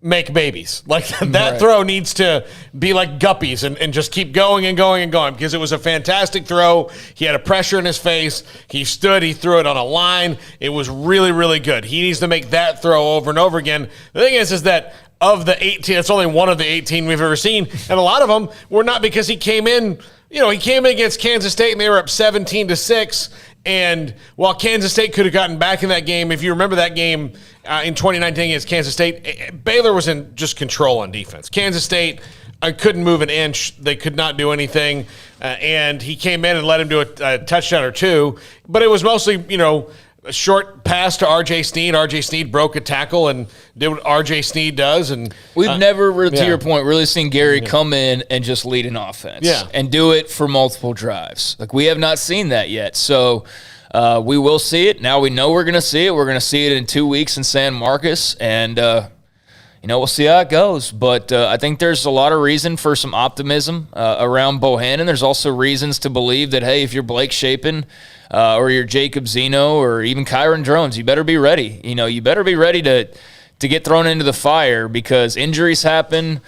make babies. That throw needs to be like guppies and just keep going and going and going, because it was a fantastic throw. He had a pressure in his face. He stood. He threw it on a line. It was really, really good. He needs to make that throw over and over again. The thing is that of the 18, it's only one of the 18 we've ever seen, and a lot of them were not because he came in. He came in against Kansas State and they were up 17-6. And while Kansas State could have gotten back in that game, if you remember that game in 2019 against Kansas State, Baylor was in just control on defense. Kansas State couldn't move an inch. They could not do anything. And he came in and let him do a touchdown or 2. But it was mostly, a short pass to R.J. Sneed. R.J. Sneed broke a tackle and did what R.J. Sneed does. And we've never, to your point, really seen Gerry come in and just lead an offense and do it for multiple drives. We have not seen that yet. So we will see it. Now we know we're going to see it. We're going to see it in 2 weeks in San Marcos. And, we'll see how it goes. But I think there's a lot of reason for some optimism around Bohanon. There's also reasons to believe that, hey, if you're Blake Shapen, or you're Jacob Zeno, or even Kyron Drones, you better be ready. You better be ready to get thrown into the fire, because injuries happen,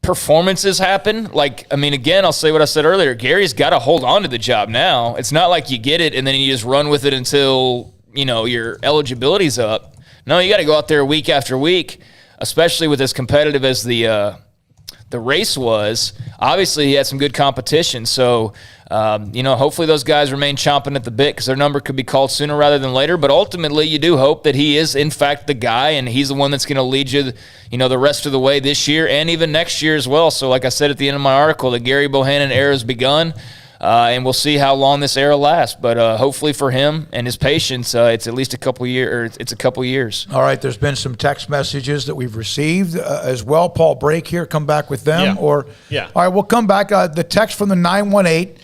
performances happen. Again, I'll say what I said earlier. Gary's got to hold on to the job now. It's not like you get it and then you just run with it until, your eligibility's up. No, you got to go out there week after week, especially with as competitive as the the race was. Obviously, he had some good competition. So, hopefully those guys remain chomping at the bit because their number could be called sooner rather than later. But ultimately, you do hope that he is, in fact, the guy, and he's the one that's going to lead you, the rest of the way this year and even next year as well. So, like I said at the end of my article, the Gerry Bohanon era has begun. And we'll see how long this era lasts. But hopefully for him and his patience, it's at least a couple years. All right, there's been some text messages that we've received as well. Paul, break here, come back with them. Yeah. All right, we'll come back. The text from the 918.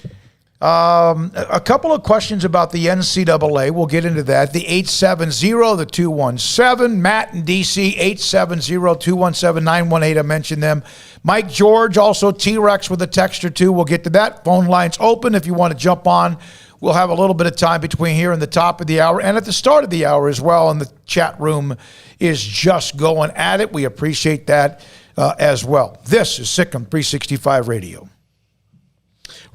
A couple of questions about the NCAA. We'll get into that. The 870, the 217. Matt in D.C., 870-217-918. I mentioned them. Mike George, also T-Rex with a text or two. We'll get to that. Phone lines open if you want to jump on. We'll have a little bit of time between here and the top of the hour and at the start of the hour as well. And the chat room is just going at it. We appreciate that as well. This is Sikkim 365 Radio.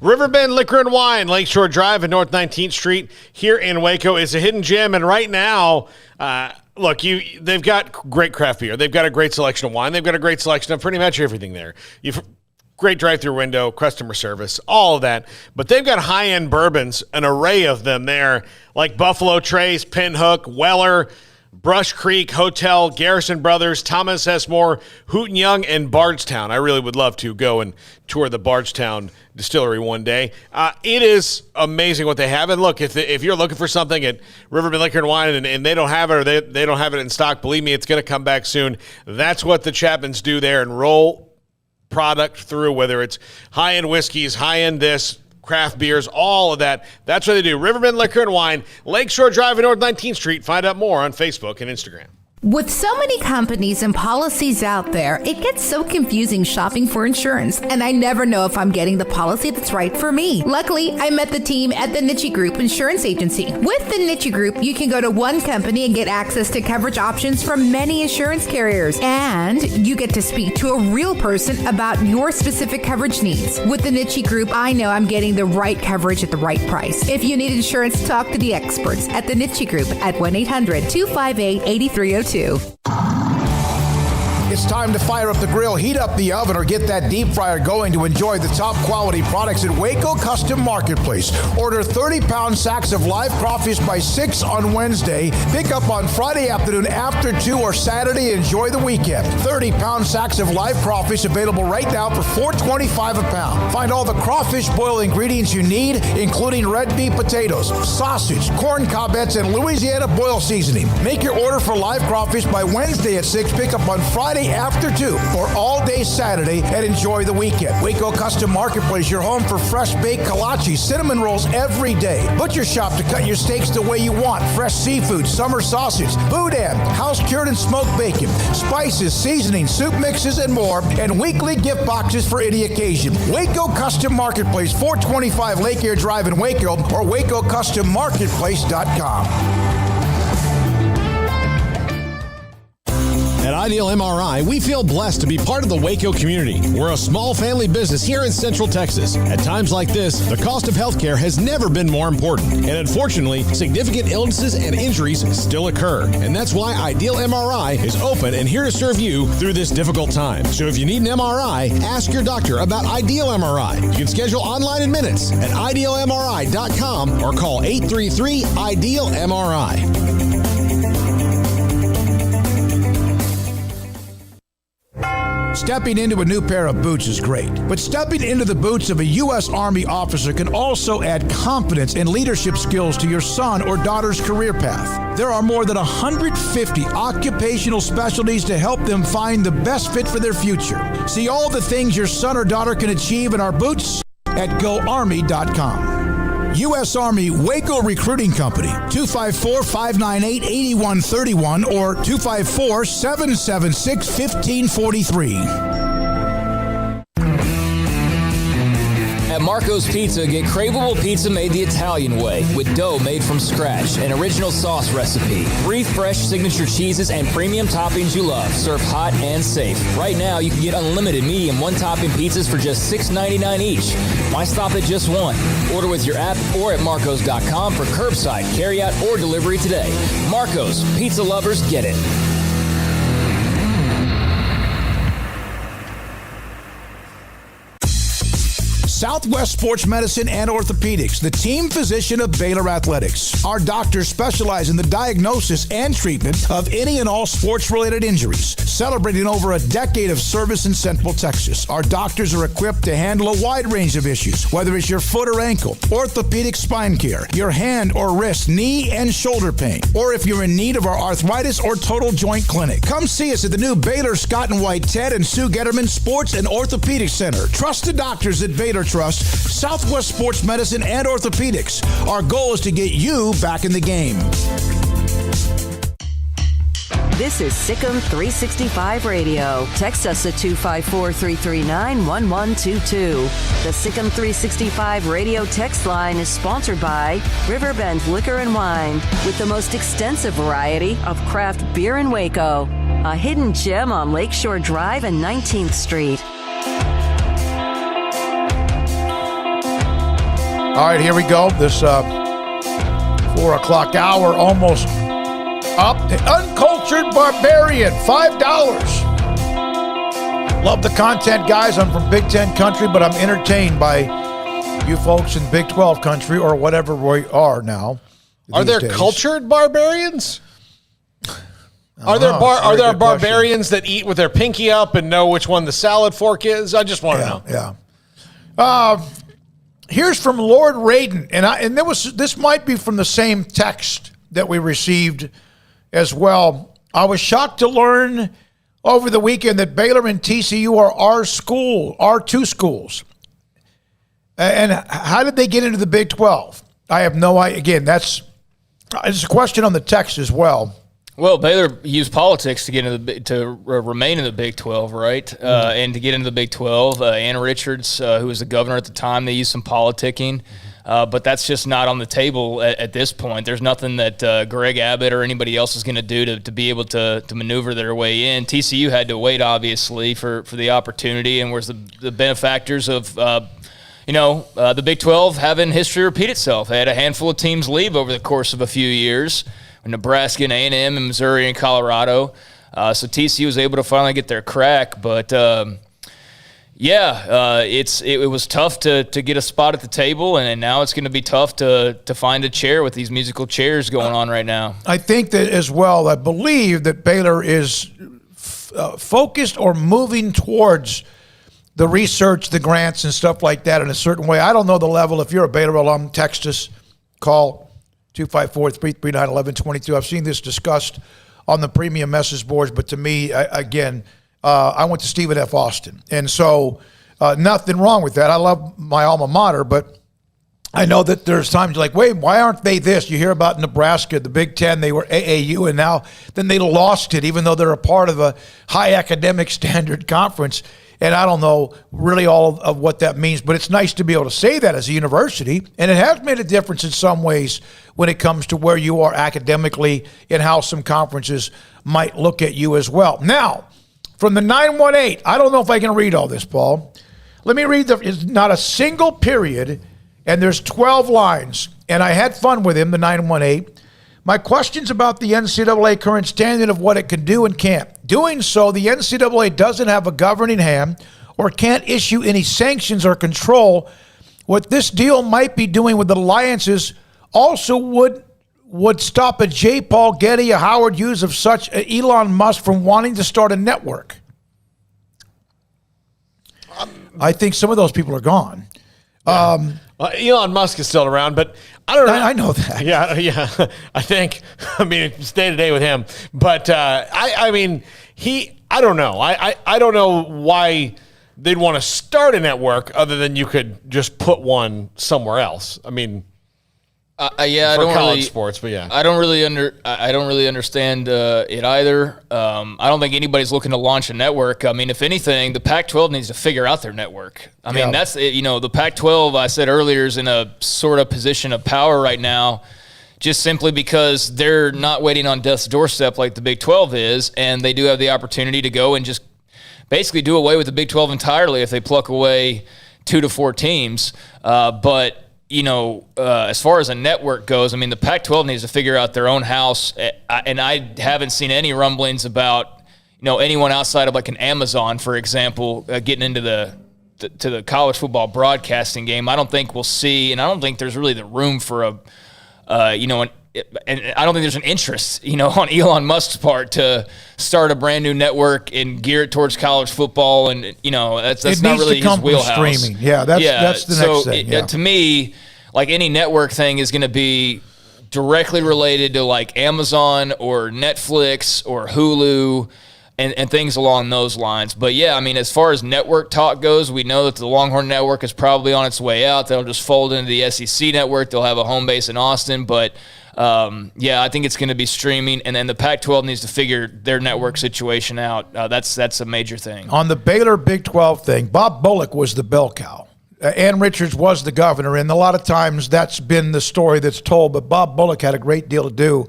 Riverbend Liquor and Wine, Lakeshore Drive and North 19th Street here in Waco is a hidden gem. And right now, they've got great craft beer. They've got a great selection of wine. They've got a great selection of pretty much everything there. Great drive-through window, customer service, all of that. But they've got high-end bourbons, an array of them there, like Buffalo Trace, Pinhook, Weller, Brush Creek Hotel, Garrison Brothers, Thomas S. Moore, Hooten Young, and Bardstown. I really would love to go and tour the Bardstown distillery one day. It is amazing what they have. And look, if you're looking for something at Riverbend Liquor and Wine and they don't have it or they don't have it in stock, believe me, it's going to come back soon. That's what the Chapmans do there and roll product through, whether it's high-end whiskeys, high-end this, craft beers, all of that. That's what they do. Riverbend Liquor and Wine, Lakeshore Drive and North 19th Street. Find out more on Facebook and Instagram. With so many companies and policies out there, it gets so confusing shopping for insurance, and I never know if I'm getting the policy that's right for me. Luckily, I met the team at the Niche Group Insurance Agency. With the Niche Group, you can go to one company and get access to coverage options from many insurance carriers, and you get to speak to a real person about your specific coverage needs. With the Niche Group, I know I'm getting the right coverage at the right price. If you need insurance, talk to the experts at the Niche Group at 1-800-258-8302. It's time to fire up the grill, heat up the oven, or get that deep fryer going to enjoy the top quality products at Waco Custom Marketplace. Order 30-pound sacks of live crawfish by 6 on Wednesday. Pick up on Friday afternoon after 2 or Saturday. Enjoy the weekend. 30-pound sacks of live crawfish available right now for $4.25 a pound. Find all the crawfish boil ingredients you need, including red beef potatoes, sausage, corn cobbettes, and Louisiana boil seasoning. Make your order for live crawfish by Wednesday at 6. Pick up on Friday after 2 or all day Saturday, and enjoy the weekend. Waco Custom Marketplace, your home for fresh baked kolache, cinnamon rolls every day. Butcher shop to cut your steaks the way you want. Fresh seafood, summer sausage, boudin, house cured and smoked bacon, spices, seasonings, soup mixes, and more, and weekly gift boxes for any occasion. Waco Custom Marketplace, 425 Lake Air Drive in Waco, or WacoCustomMarketplace.com. At Ideal MRI, we feel blessed to be part of the Waco community. We're a small family business here in Central Texas. At times like this, the cost of healthcare has never been more important. And unfortunately, significant illnesses and injuries still occur. And that's why Ideal MRI is open and here to serve you through this difficult time. So if you need an MRI, ask your doctor about Ideal MRI. You can schedule online in minutes at idealmri.com or call 833-IDEAL-MRI. Stepping into a new pair of boots is great, but stepping into the boots of a U.S. Army officer can also add confidence and leadership skills to your son or daughter's career path. There are more than 150 occupational specialties to help them find the best fit for their future. See all the things your son or daughter can achieve in our boots at GoArmy.com. U.S. Army Waco Recruiting Company, 254-598-8131 or 254-776-1543. At Marco's Pizza, get craveable pizza made the Italian way with dough made from scratch, an original sauce recipe, 3 fresh signature cheeses, and premium toppings you love, served hot and safe. Right now, you can get unlimited medium one-topping pizzas for just $6.99 each. Why stop at just one? Order with your app or at marcos.com for curbside, carryout, or delivery today. Marco's, pizza lovers get it. Southwest Sports Medicine and Orthopedics, the team physician of Baylor Athletics. Our doctors specialize in the diagnosis and treatment of any and all sports-related injuries, celebrating over a decade of service in Central Texas. Our doctors are equipped to handle a wide range of issues, whether it's your foot or ankle, orthopedic spine care, your hand or wrist, knee and shoulder pain, or if you're in need of our arthritis or total joint clinic. Come see us at the new Baylor Scott and White Ted and Sue Getterman Sports and Orthopedic Center. Trusted doctors that Baylor trusts, Southwest Sports Medicine and Orthopedics. Our goal is to get you back in the game. This is Sikkim 365 Radio. Text us at 254-339-1122. The Sikkim 365 Radio text line is sponsored by Riverbend Liquor and Wine, with the most extensive variety of craft beer in Waco. A hidden gem on Lakeshore Drive and 19th Street. All right, here we go. This 4 o'clock hour almost up. The Uncultured Barbarian, $5. Love the content, guys. I'm from Big Ten country, but I'm entertained by you folks in Big 12 country or whatever we are now. Are there cultured barbarians? Are there barbarians that eat with their pinky up and know which one the salad fork is? I just want to know. Yeah. Here's from Lord Raiden, and this might be from the same text that we received as well. I was shocked to learn over the weekend that Baylor and TCU are our two schools. And how did they get into the Big 12? I have no idea. Again, it's a question on the text as well. Well, Baylor used politics to get into to remain in the Big 12, right? And to get into the Big 12, Ann Richards, who was the governor at the time, they used some politicking. But that's just not on the table at this point. There's nothing that Greg Abbott or anybody else is going to do to be able to maneuver their way in. TCU had to wait, obviously, for the opportunity, and was the benefactors of the Big 12 having history repeat itself. They had a handful of teams leave over the course of a few years. Nebraska and A&M and Missouri and Colorado. So TCU was able to finally get their crack. But, it was tough to get a spot at the table, and now it's going to be tough to find a chair with these musical chairs going on right now. I think that as well, I believe that Baylor is focused or moving towards the research, the grants and stuff like that in a certain way. I don't know the level. If you're a Baylor alum, text us, call 254-339-1122. I've seen this discussed on the premium message boards, but to me, I went to Stephen F. Austin. And so nothing wrong with that. I love my alma mater, but I know that there's times like, wait, why aren't they this? You hear about Nebraska, the Big Ten, they were AAU, and now then they lost it, even though they're a part of a high academic standard conference. And I don't know really all of what that means, but it's nice to be able to say that as a university. And it has made a difference in some ways when it comes to where you are academically and how some conferences might look at you as well. Now, from the 918, I don't know if I can read all this, Paul. Let me read it's not a single period, and there's 12 lines. And I had fun with him, the 918. My questions about the NCAA current standing of what it can do and can't. Doing so, the NCAA doesn't have a governing hand or can't issue any sanctions or control. What this deal might be doing with alliances also would stop a J. Paul Getty, a Howard Hughes of such Elon Musk from wanting to start a network. I think some of those people are gone. Elon Musk is still around, but I don't know. I know that. Yeah. I mean, it's day to day with him. But I don't know. I don't know why they'd want to start a network other than you could just put one somewhere else. I mean, I don't college really sports, but yeah, I don't really understand it either. I don't think anybody's looking to launch a network. I mean, if anything, the Pac-12 needs to figure out their network. I mean, that's it. The Pac-12, I said earlier, is in a sort of position of power right now, just simply because they're not waiting on death's doorstep like the Big 12 is, and they do have the opportunity to go and just basically do away with the Big 12 entirely if they pluck away 2 to 4 teams. But as far as a network goes, I mean, the Pac-12 needs to figure out their own house, and I haven't seen any rumblings about, anyone outside of like an Amazon, for example, getting into the to the college football broadcasting game. I don't think we'll see, and I don't think there's really the room for and I don't think there's an interest, on Elon Musk's part to start a brand new network and gear it towards college football, and that's not really his wheelhouse. Streaming. Yeah, that's the next thing. To me, like any network thing is going to be directly related to like Amazon or Netflix or Hulu and things along those lines. But yeah, I mean, as far as network talk goes, we know that the Longhorn Network is probably on its way out. They'll just fold into the SEC network. They'll have a home base in Austin. But I think it's going to be streaming. And then the Pac-12 needs to figure their network situation out. That's a major thing. On the Baylor Big 12 thing, Bob Bullock was the bell cow. Ann Richards was the governor, and a lot of times that's been the story that's told. But Bob Bullock had a great deal to do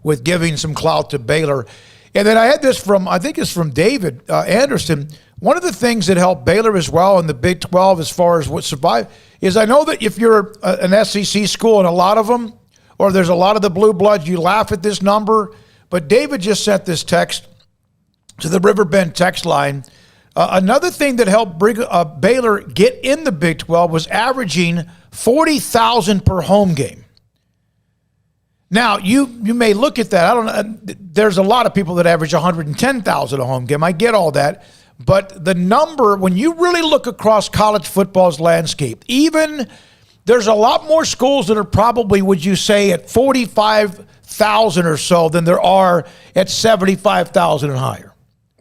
with giving some clout to Baylor. And then I had this I think it's from David Anderson. One of the things that helped Baylor as well in the Big 12 as far as what survived is I know that if you're an SEC school, and a lot of them, or there's a lot of the blue bloods, you laugh at this number. But David just sent this text to the Riverbend text line. Another thing that helped Baylor get in the Big 12 was averaging 40,000 per home game. Now, you may look at that. I don't know. There's a lot of people that average 110,000 a home game. I get all that. But the number, when you really look across college football's landscape, even there's a lot more schools that are probably, would you say, at 45,000 or so than there are at 75,000 and higher.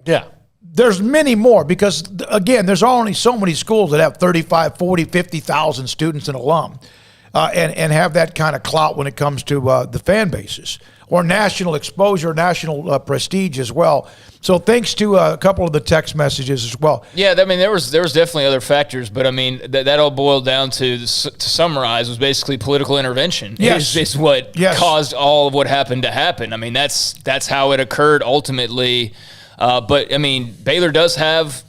Yeah. There's many more because, again, there's only so many schools that have 35, 40, 50,000 students and alum. And have that kind of clout when it comes to the fan bases or national exposure, national prestige as well. So thanks to a couple of the text messages as well. Yeah, I mean, there was definitely other facturs, but I mean, that all boiled down to summarize was basically political intervention. Yes. Is what caused all of what happened to happen. I mean, that's how it occurred ultimately. But I mean, Baylor does have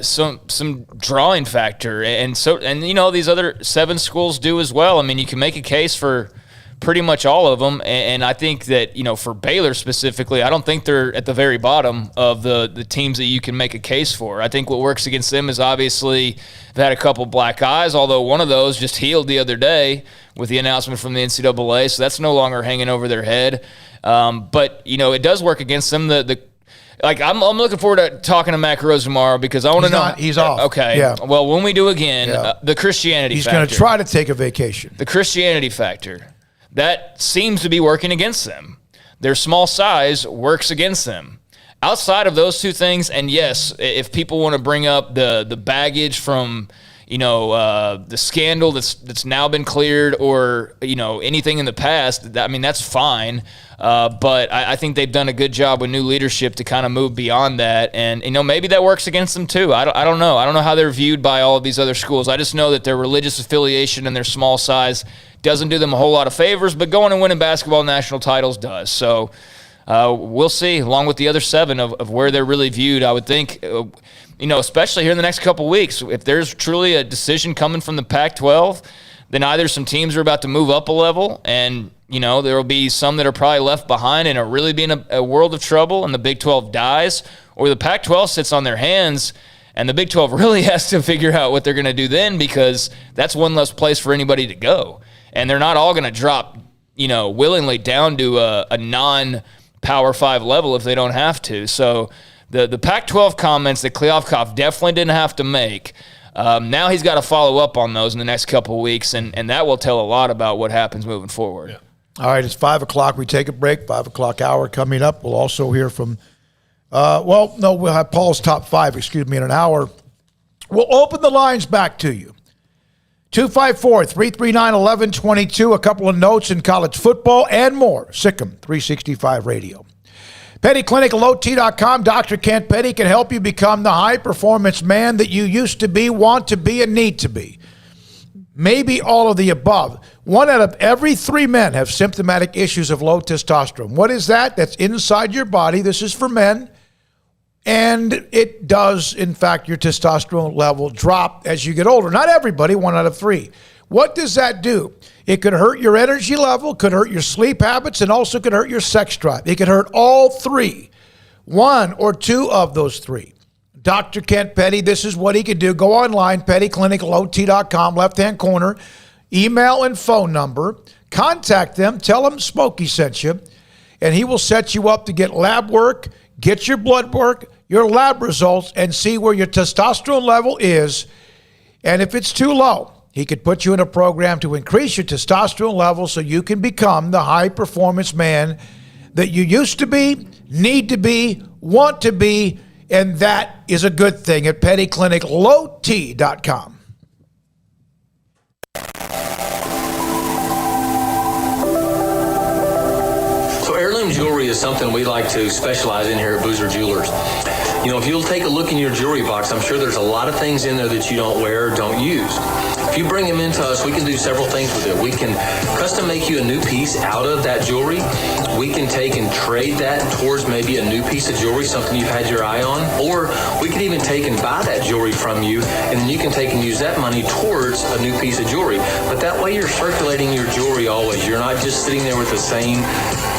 some drawing factor, and these other 7 schools do as well. I mean, you can make a case for pretty much all of them, and I think that for Baylor specifically, I don't think they're at the very bottom of the teams that you can make a case for. I think what works against them is obviously they've had a couple black eyes, although one of those just healed the other day with the announcement from the NCAA, so that's no longer hanging over their head. But it does work against them. I'm looking forward to talking to Mac Rose tomorrow because I want to know. He's off. Okay. Yeah. Well, when we do again, the Christianity factor. He's going to try to take a vacation. The Christianity factor. That seems to be working against them. Their small size works against them. Outside of those two things, and yes, if people want to bring up the baggage from the scandal that's now been cleared or anything in the past, that's fine. But I think they've done a good job with new leadership to kind of move beyond that. And, maybe that works against them too. I don't know. I don't know how they're viewed by all of these other schools. I just know that their religious affiliation and their small size doesn't do them a whole lot of favors, but going and winning basketball national titles does. So we'll see, along with the other 7 of where they're really viewed. I would think, especially here in the next couple weeks, if there's truly a decision coming from the Pac-12, then either some teams are about to move up a level and there will be some that are probably left behind and are really being a world of trouble and the Big 12 dies, or the Pac-12 sits on their hands and the Big 12 really has to figure out what they're going to do then, because that's one less place for anybody to go. And they're not all going to drop, willingly down to a non-Power 5 level if they don't have to. So the Pac-12 comments that Kliavkoff definitely didn't have to make, now he's got to follow up on those in the next couple of weeks, and that will tell a lot about what happens moving forward. Yeah. All right, it's 5 o'clock. We take a break. 5 o'clock hour coming up. We'll also hear from, we'll have Paul's top 5, in an hour. We'll open the lines back to you. 254-339-1122. A couple of notes in college football and more. Sikkim 365 Radio. Petty Clinic, LOT.com. Dr. Kent Petty can help you become the high-performance man that you used to be, want to be, and need to be. Maybe all of the above. 1 out of every 3 men have symptomatic issues of low testosterone. What is that? That's inside your body. This is for men. And it does, in fact, your testosterone level drop as you get older. Not everybody, 1 out of 3. What does that do? It could hurt your energy level, could hurt your sleep habits, and also could hurt your sex drive. It could hurt all 3. 1 or 2 of those 3. Dr. Kent Petty, this is what he could do. Go online, pettyclinicalot.com, left-hand corner, email and phone number. Contact them. Tell them Smokey sent you, and he will set you up to get lab work, get your blood work, your lab results, and see where your testosterone level is. And if it's too low, he could put you in a program to increase your testosterone level so you can become the high-performance man that you used to be, need to be, want to be, and that is a good thing at pettyclinicalot.com. So heirloom jewelry is something we like to specialize in here at Boozer Jewelers. You know, if you'll take a look in your jewelry box, I'm sure there's a lot of things in there that you don't wear or don't use. If you bring them into us, we can do several things with it. We can custom make you a new piece out of that jewelry. We can take and trade that towards maybe a new piece of jewelry, something you've had your eye on. Or we could even take and buy that jewelry from you, and then you can take and use that money towards a new piece of jewelry. But that way you're circulating your jewelry always. You're not just sitting there with the same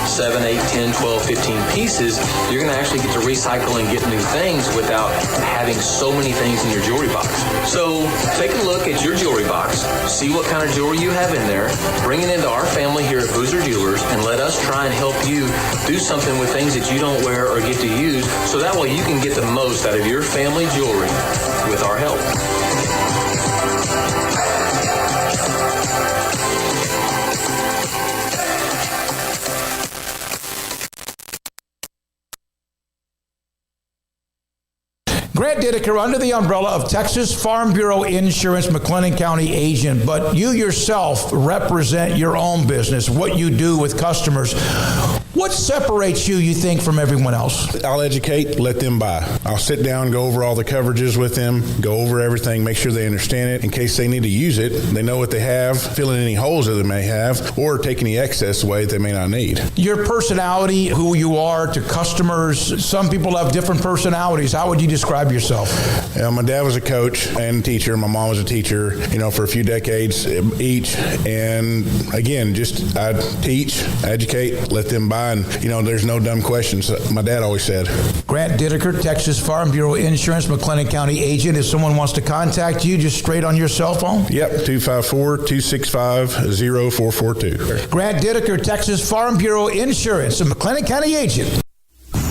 7, 8, 10, 12, 15 pieces. You're going to actually get to recycle and get new things without having so many things in your jewelry box. So take a look at your jewelry box, see what kind of jewelry you have in there, bring it into our family here at Boozer Jewelers, and let us try and help you do something with things that you don't wear or get to use, so that way you can get the most out of your family jewelry with our help. Grant Dideker, under the umbrella of Texas Farm Bureau Insurance, McLennan County agent, but you yourself represent your own business, what you do with customers. What separates you think, from everyone else? I'll educate, let them buy. I'll sit down, go over all the coverages with them, go over everything, make sure they understand it. In case they need to use it, they know what they have, fill in any holes that they may have, or take any excess away that they may not need. Your personality, who you are to customers, some people have different personalities. How would you describe yourself? My dad was a coach and teacher. My mom was a teacher, for a few decades each. And again, just I teach, educate, let them buy. And, there's no dumb questions. My dad always said. Grant Dideker, Texas Farm Bureau Insurance, McLennan County agent. If someone wants to contact you, just straight on your cell phone? Yep, 254-265-0442. Grant Dideker, Texas Farm Bureau Insurance, a McLennan County agent.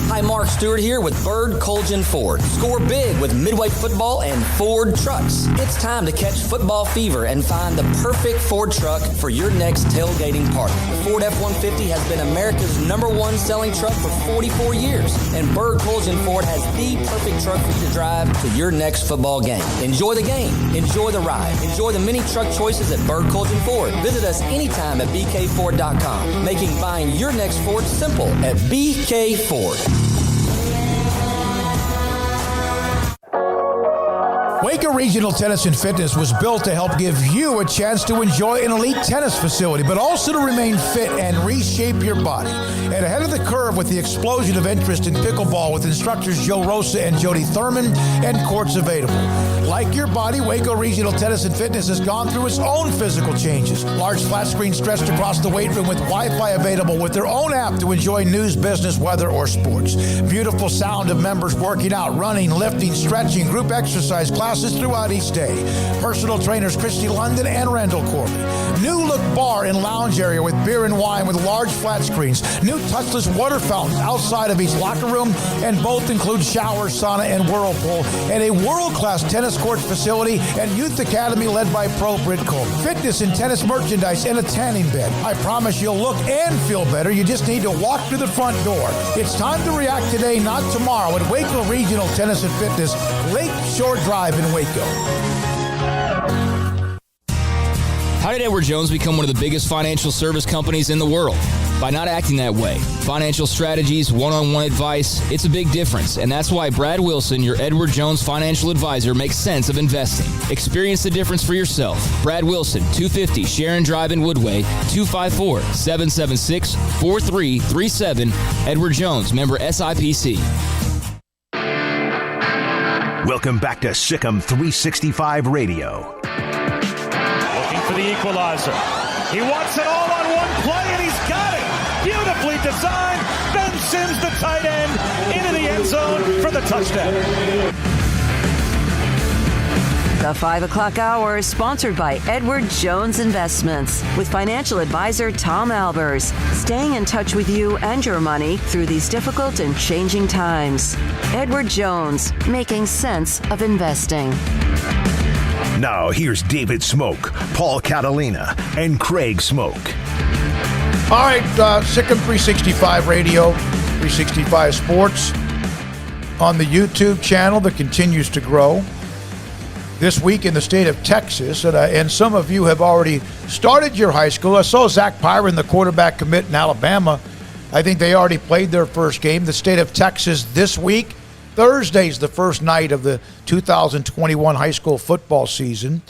Hi, Mark Stewart here with Bird Colgan Ford. Score big with Midway Football and Ford trucks. It's time to catch football fever and find the perfect Ford truck for your next tailgating party. The Ford F-150 has been America's #1 selling truck for 44 years, and Bird Colgan Ford has the perfect truck for you to drive to your next football game. Enjoy the game. Enjoy the ride. Enjoy the many truck choices at Bird Colgan Ford. Visit us anytime at bkford.com, making buying your next Ford simple at BK Ford. Waco Regional Tennis and Fitness was built to help give you a chance to enjoy an elite tennis facility, but also to remain fit and reshape your body. And ahead of the curve with the explosion of interest in pickleball with instructors Joe Rosa and Jody Thurman and courts available. Like your body, Waco Regional Tennis and Fitness has gone through its own physical changes. Large flat screens stretched across the weight room with Wi-Fi available with their own app to enjoy news, business, weather, or sports. Beautiful sound of members working out, running, lifting, stretching, group exercise classes throughout each day. Personal trainers Christy London and Randall Corley. New look bar and lounge area with beer and wine with large flat screens. New touchless water fountains outside of each locker room, and both include shower, sauna, and whirlpool. And a world-class tennis court facility and youth academy led by Pro Britt Coleman. Fitness and tennis merchandise and a tanning bed. I promise you'll look and feel better. You just need to walk through the front door. It's time to react today, not tomorrow, at Waco Regional Tennis and Fitness, Lake Shore Drive in Waco. How did Edward Jones become one of the biggest financial service companies in the world? By not acting that way. Financial strategies, one-on-one advice, it's a big difference. And that's why Brad Wilson, your Edward Jones financial advisor, makes sense of investing. Experience the difference for yourself. Brad Wilson, 250 Sharon Drive in Woodway, 254-776-4337. Edward Jones, member SIPC. Welcome back to Sikkim 365 Radio. Looking for the equalizer. He wants it all on one play, and he's got it. Beautifully designed. Ben Sims, the tight end, into the end zone for the touchdown. The 5 o'clock hour is sponsored by Edward Jones Investments with financial advisor Tom Albers, staying in touch with you and your money through these difficult and changing times. Edward Jones, making sense of investing. Now here's David Smoak, Paul Catalina, and Craig Smoak. All right, Sikkim 365 Radio, 365 Sports on the YouTube channel that continues to grow. This week in the state of Texas, and some of you have already started your high school. I saw Zach Pyron, the quarterback commit in Alabama. I think they already played their first game. The state of Texas this week, Thursday's the first night of the 2021 high school football season.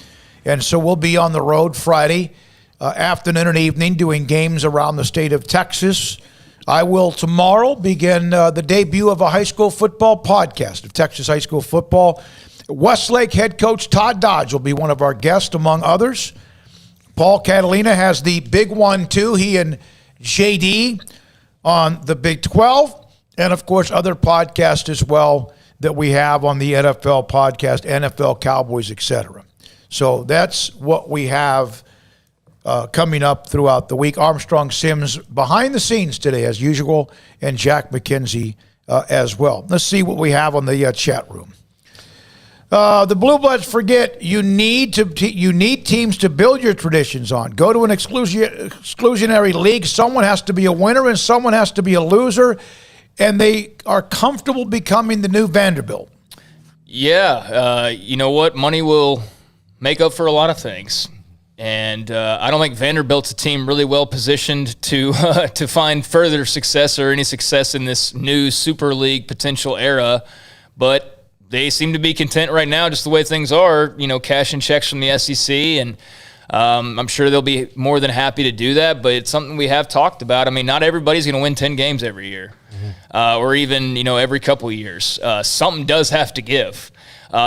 And so we'll be on the road Friday afternoon and evening doing games around the state of Texas. I will tomorrow begin the debut of a high school football podcast of Texas high school football. Westlake head coach Todd Dodge will be one of our guests, among others. Paul Catalina has the big one, too. He and JD on the Big 12. And, of course, other podcasts as well that we have on the NFL podcast, NFL, Cowboys, etc. So that's what we have coming up throughout the week. Armstrong Sims behind the scenes today, as usual, and Jack McKenzie as well. Let's see what we have on the chat room. The Blue Bloods forget you need teams to build your traditions on. Go to an exclusionary league. Someone has to be a winner and someone has to be a loser, and they are comfortable becoming the new Vanderbilt. Yeah, you know what? Money will make up for a lot of things. And I don't think Vanderbilt's a team really well positioned to find further success or any success in this new Super League potential era. But they seem to be content right now, just the way things are, cashing checks from the SEC. And I'm sure they'll be more than happy to do that. But it's something we have talked about. I mean, not everybody's going to win 10 games every year or even, every couple of years. Something does have to give.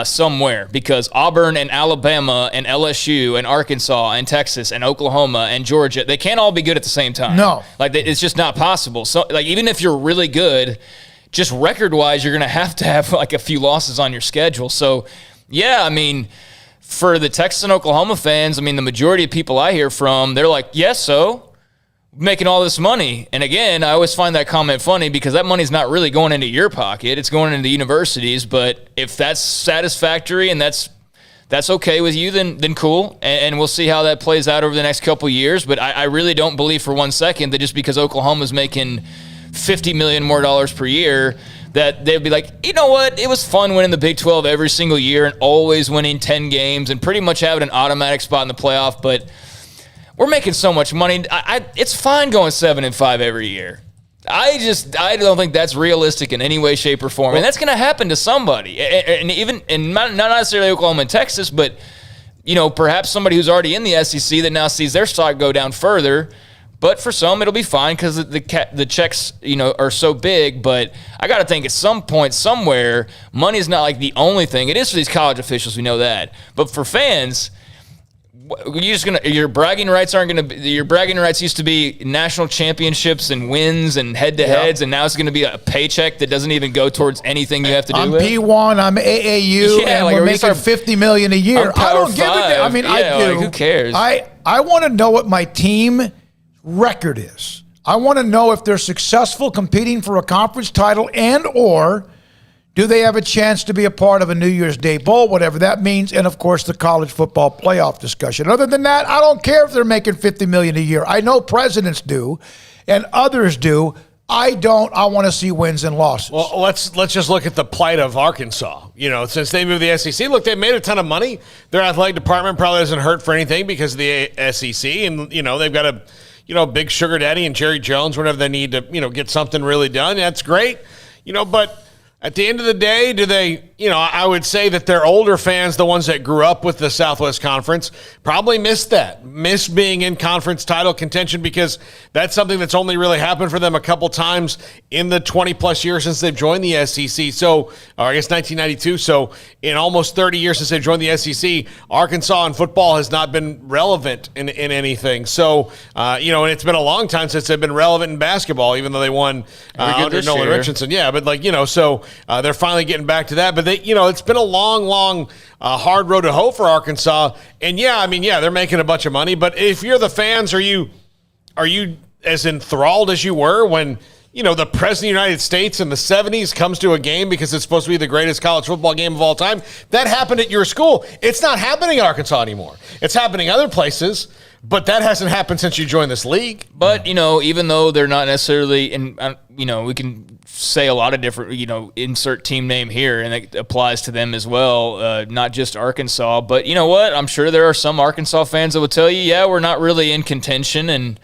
Somewhere, because Auburn and Alabama and LSU and Arkansas and Texas and Oklahoma and Georgia, they can't all be good at the same time. No. It's just not possible. So, even if you're really good, just record-wise, you're going to have a few losses on your schedule. So, yeah, I mean, for the Texas and Oklahoma fans, I mean, the majority of people I hear from, they're like, yes, so making all this money. And again, I always find that comment funny because that money's not really going into your pocket. It's going into the universities. But if that's satisfactory and that's okay with you, then cool. And we'll see how that plays out over the next couple of years. But I really don't believe for 1 second that just because Oklahoma's making $50 million more per year, that they'd be like, you know what? It was fun winning the Big 12 every single year and always winning 10 games and pretty much having an automatic spot in the playoff. But we're making so much money. It's fine going 7-5 every year. I don't think that's realistic in any way, shape, or form. And that's going to happen to somebody. And not necessarily Oklahoma and Texas, but perhaps somebody who's already in the SEC that now sees their stock go down further. But for some, it'll be fine because the checks, are so big. But I got to think at some point, somewhere, money is not like the only thing. It is for these college officials, we know that. But for fans, your bragging rights aren't going to be. Your bragging rights used to be national championships and wins and head-to-heads, and now it's going to be a paycheck that doesn't even go towards anything you have to do I'm with. P1, I'm AAU, and we're making $50 million a year. I don't give a damn. I mean, I do. Who cares? I want to know what my team record is. I want to know if they're successful competing for a conference title and/or do they have a chance to be a part of a New Year's Day Bowl, whatever that means, and, of course, the college football playoff discussion. Other than that, I don't care if they're making $50 million a year. I know presidents do, and others do. I don't. I want to see wins and losses. Well, let's just look at the plight of Arkansas. Since they moved the SEC, look, they made a ton of money. Their athletic department probably doesn't hurt for anything because of the SEC, and, they've got a big sugar daddy and Jerry Jones whenever they need to, get something really done. That's great, but at the end of the day, do they, I would say that their older fans, the ones that grew up with the Southwest Conference, probably miss being in conference title contention because that's something that's only really happened for them a couple times in the 20-plus years since they've joined the SEC. So, or I guess 1992. So, in almost 30 years since they've joined the SEC, Arkansas in football has not been relevant in anything. So, and it's been a long time since they've been relevant in basketball, even though they won under Nolan Richardson. Yeah, but so they're finally getting back to that. But it's been a long, hard road to hoe for Arkansas. And they're making a bunch of money. But if you're the fans, are you as enthralled as you were when the President of the United States in the 70s comes to a game because it's supposed to be the greatest college football game of all time? That happened at your school. It's not happening in Arkansas anymore. It's happening other places, but that hasn't happened since you joined this league. But, even though they're not necessarily we can say a lot of different, insert team name here, and it applies to them as well, not just Arkansas. But you know what? I'm sure there are some Arkansas fans that will tell you, yeah, we're not really in contention, and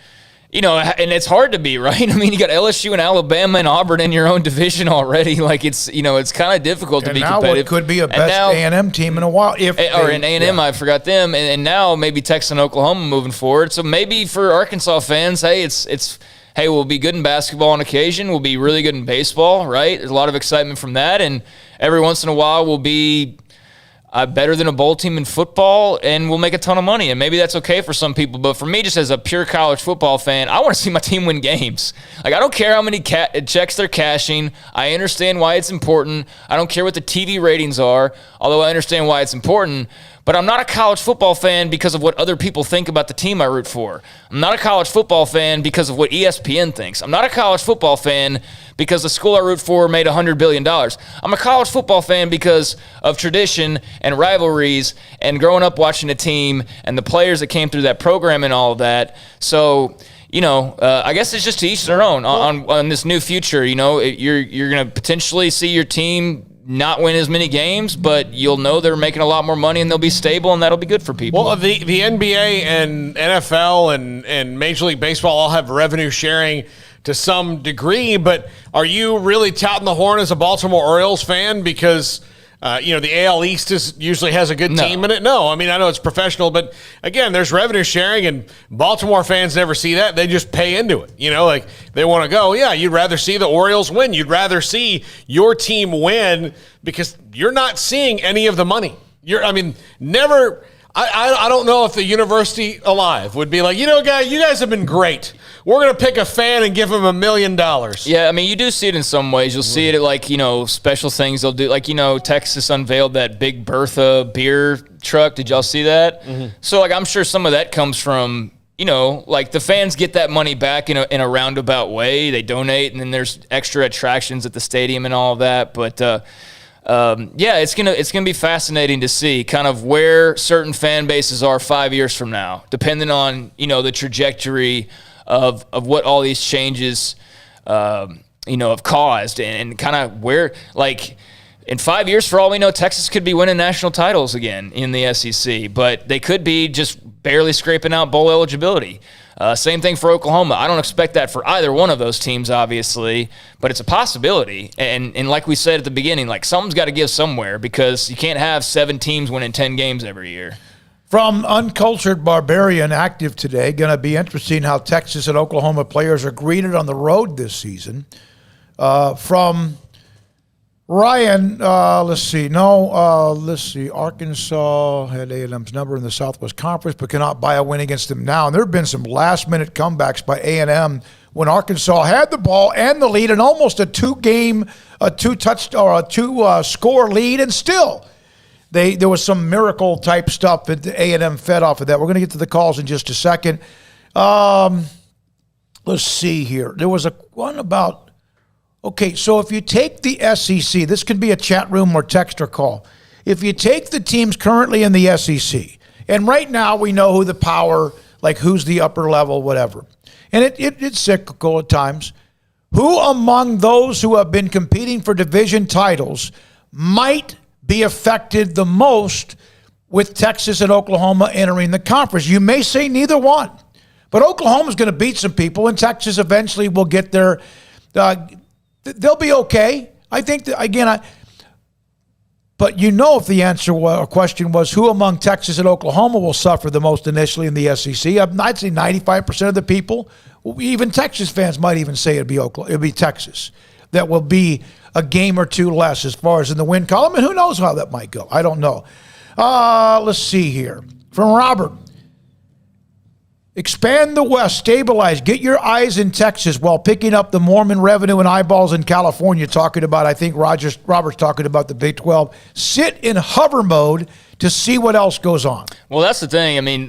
and it's hard to be, right? I mean, you got LSU and Alabama and Auburn in your own division already. Like it's kind of difficult to be competitive. Now it could be a best A&M team in a while. Or an A&M, I forgot them. And now maybe Texas and Oklahoma moving forward. So maybe for Arkansas fans, hey, hey, we'll be good in basketball on occasion. We'll be really good in baseball, right? There's a lot of excitement from that. And every once in a while we'll be better than a bowl team in football, and we'll make a ton of money. And maybe that's okay for some people. But for me, just as a pure college football fan, I want to see my team win games. Like, I don't care how many checks they're cashing. I understand why it's important. I don't care what the TV ratings are, although I understand why it's important. But I'm not a college football fan because of what other people think about the team I root for. I'm not a college football fan because of what ESPN thinks. I'm not a college football fan because the school I root for made $100 billion. I'm a college football fan because of tradition and rivalries and growing up watching a team and the players that came through that program and all of that. So, I guess it's just to each their own on this new future. You're going to potentially see your team not win as many games, but you'll know they're making a lot more money and they'll be stable, and that'll be good for people. Well, the NBA and NFL and Major League Baseball all have revenue sharing to some degree, but are you really touting the horn as a Baltimore Orioles fan because the AL East usually has a good team in it? No. I mean, I know it's professional, but again, there's revenue sharing, and Baltimore fans never see that. They just pay into it. Like they want to go, yeah, you'd rather see the Orioles win. You'd rather see your team win because you're not seeing any of the money. Never. I don't know if the University Alive would be like, guys, you guys have been great. We're going to pick a fan and give him $1 million. Yeah, I mean, you do see it in some ways. You'll see it at, special things they'll do. Like, Texas unveiled that Big Bertha beer truck. Did y'all see that? Mm-hmm. So, I'm sure some of that comes from, the fans get that money back in a roundabout way. They donate, and then there's extra attractions at the stadium and all of that. But, it's gonna be fascinating to see kind of where certain fan bases are 5 years from now, depending on the trajectory of what all these changes have caused, and kind of where, like, in 5 years, for all we know, Texas could be winning national titles again in the SEC, but they could be just barely scraping out bowl eligibility. Same thing for Oklahoma. I don't expect that for either one of those teams, obviously, but it's a possibility. And like we said at the beginning, something's got to give somewhere, because you can't have 7 teams winning 10 games every year. From Uncultured Barbarian, active today, going to be interesting how Texas and Oklahoma players are greeted on the road this season. From Ryan, let's see. Arkansas had A&M's number in the Southwest Conference, but cannot buy a win against them now. And there have been some last-minute comebacks by A&M when Arkansas had the ball and the lead, and almost a two-score lead, and still there was some miracle type stuff that A&M fed off of that. We're going to get to the calls in just a second. Let's see here. There was one about. Okay, so if you take the SEC, this could be a chat room or text or call. If you take the teams currently in the SEC, and right now we know who the power, like who's the upper level, whatever, and it's cyclical at times, who among those who have been competing for division titles might be affected the most with Texas and Oklahoma entering the conference? You may say neither one, but Oklahoma's going to beat some people, and Texas eventually will get their they'll be okay. I think that, again, but if the answer or question was who among Texas and Oklahoma will suffer the most initially in the SEC, I'd say 95% of the people, even Texas fans might even say it'd be Texas, that will be a game or two less as far as in the win column, and who knows how that might go. I don't know. Let's see here. From Robert. Expand the West, stabilize, get your eyes in Texas while picking up the Mormon revenue and eyeballs in California, talking about, I think Robert's talking about the Big 12. Sit in hover mode to see what else goes on. Well, that's the thing. I mean,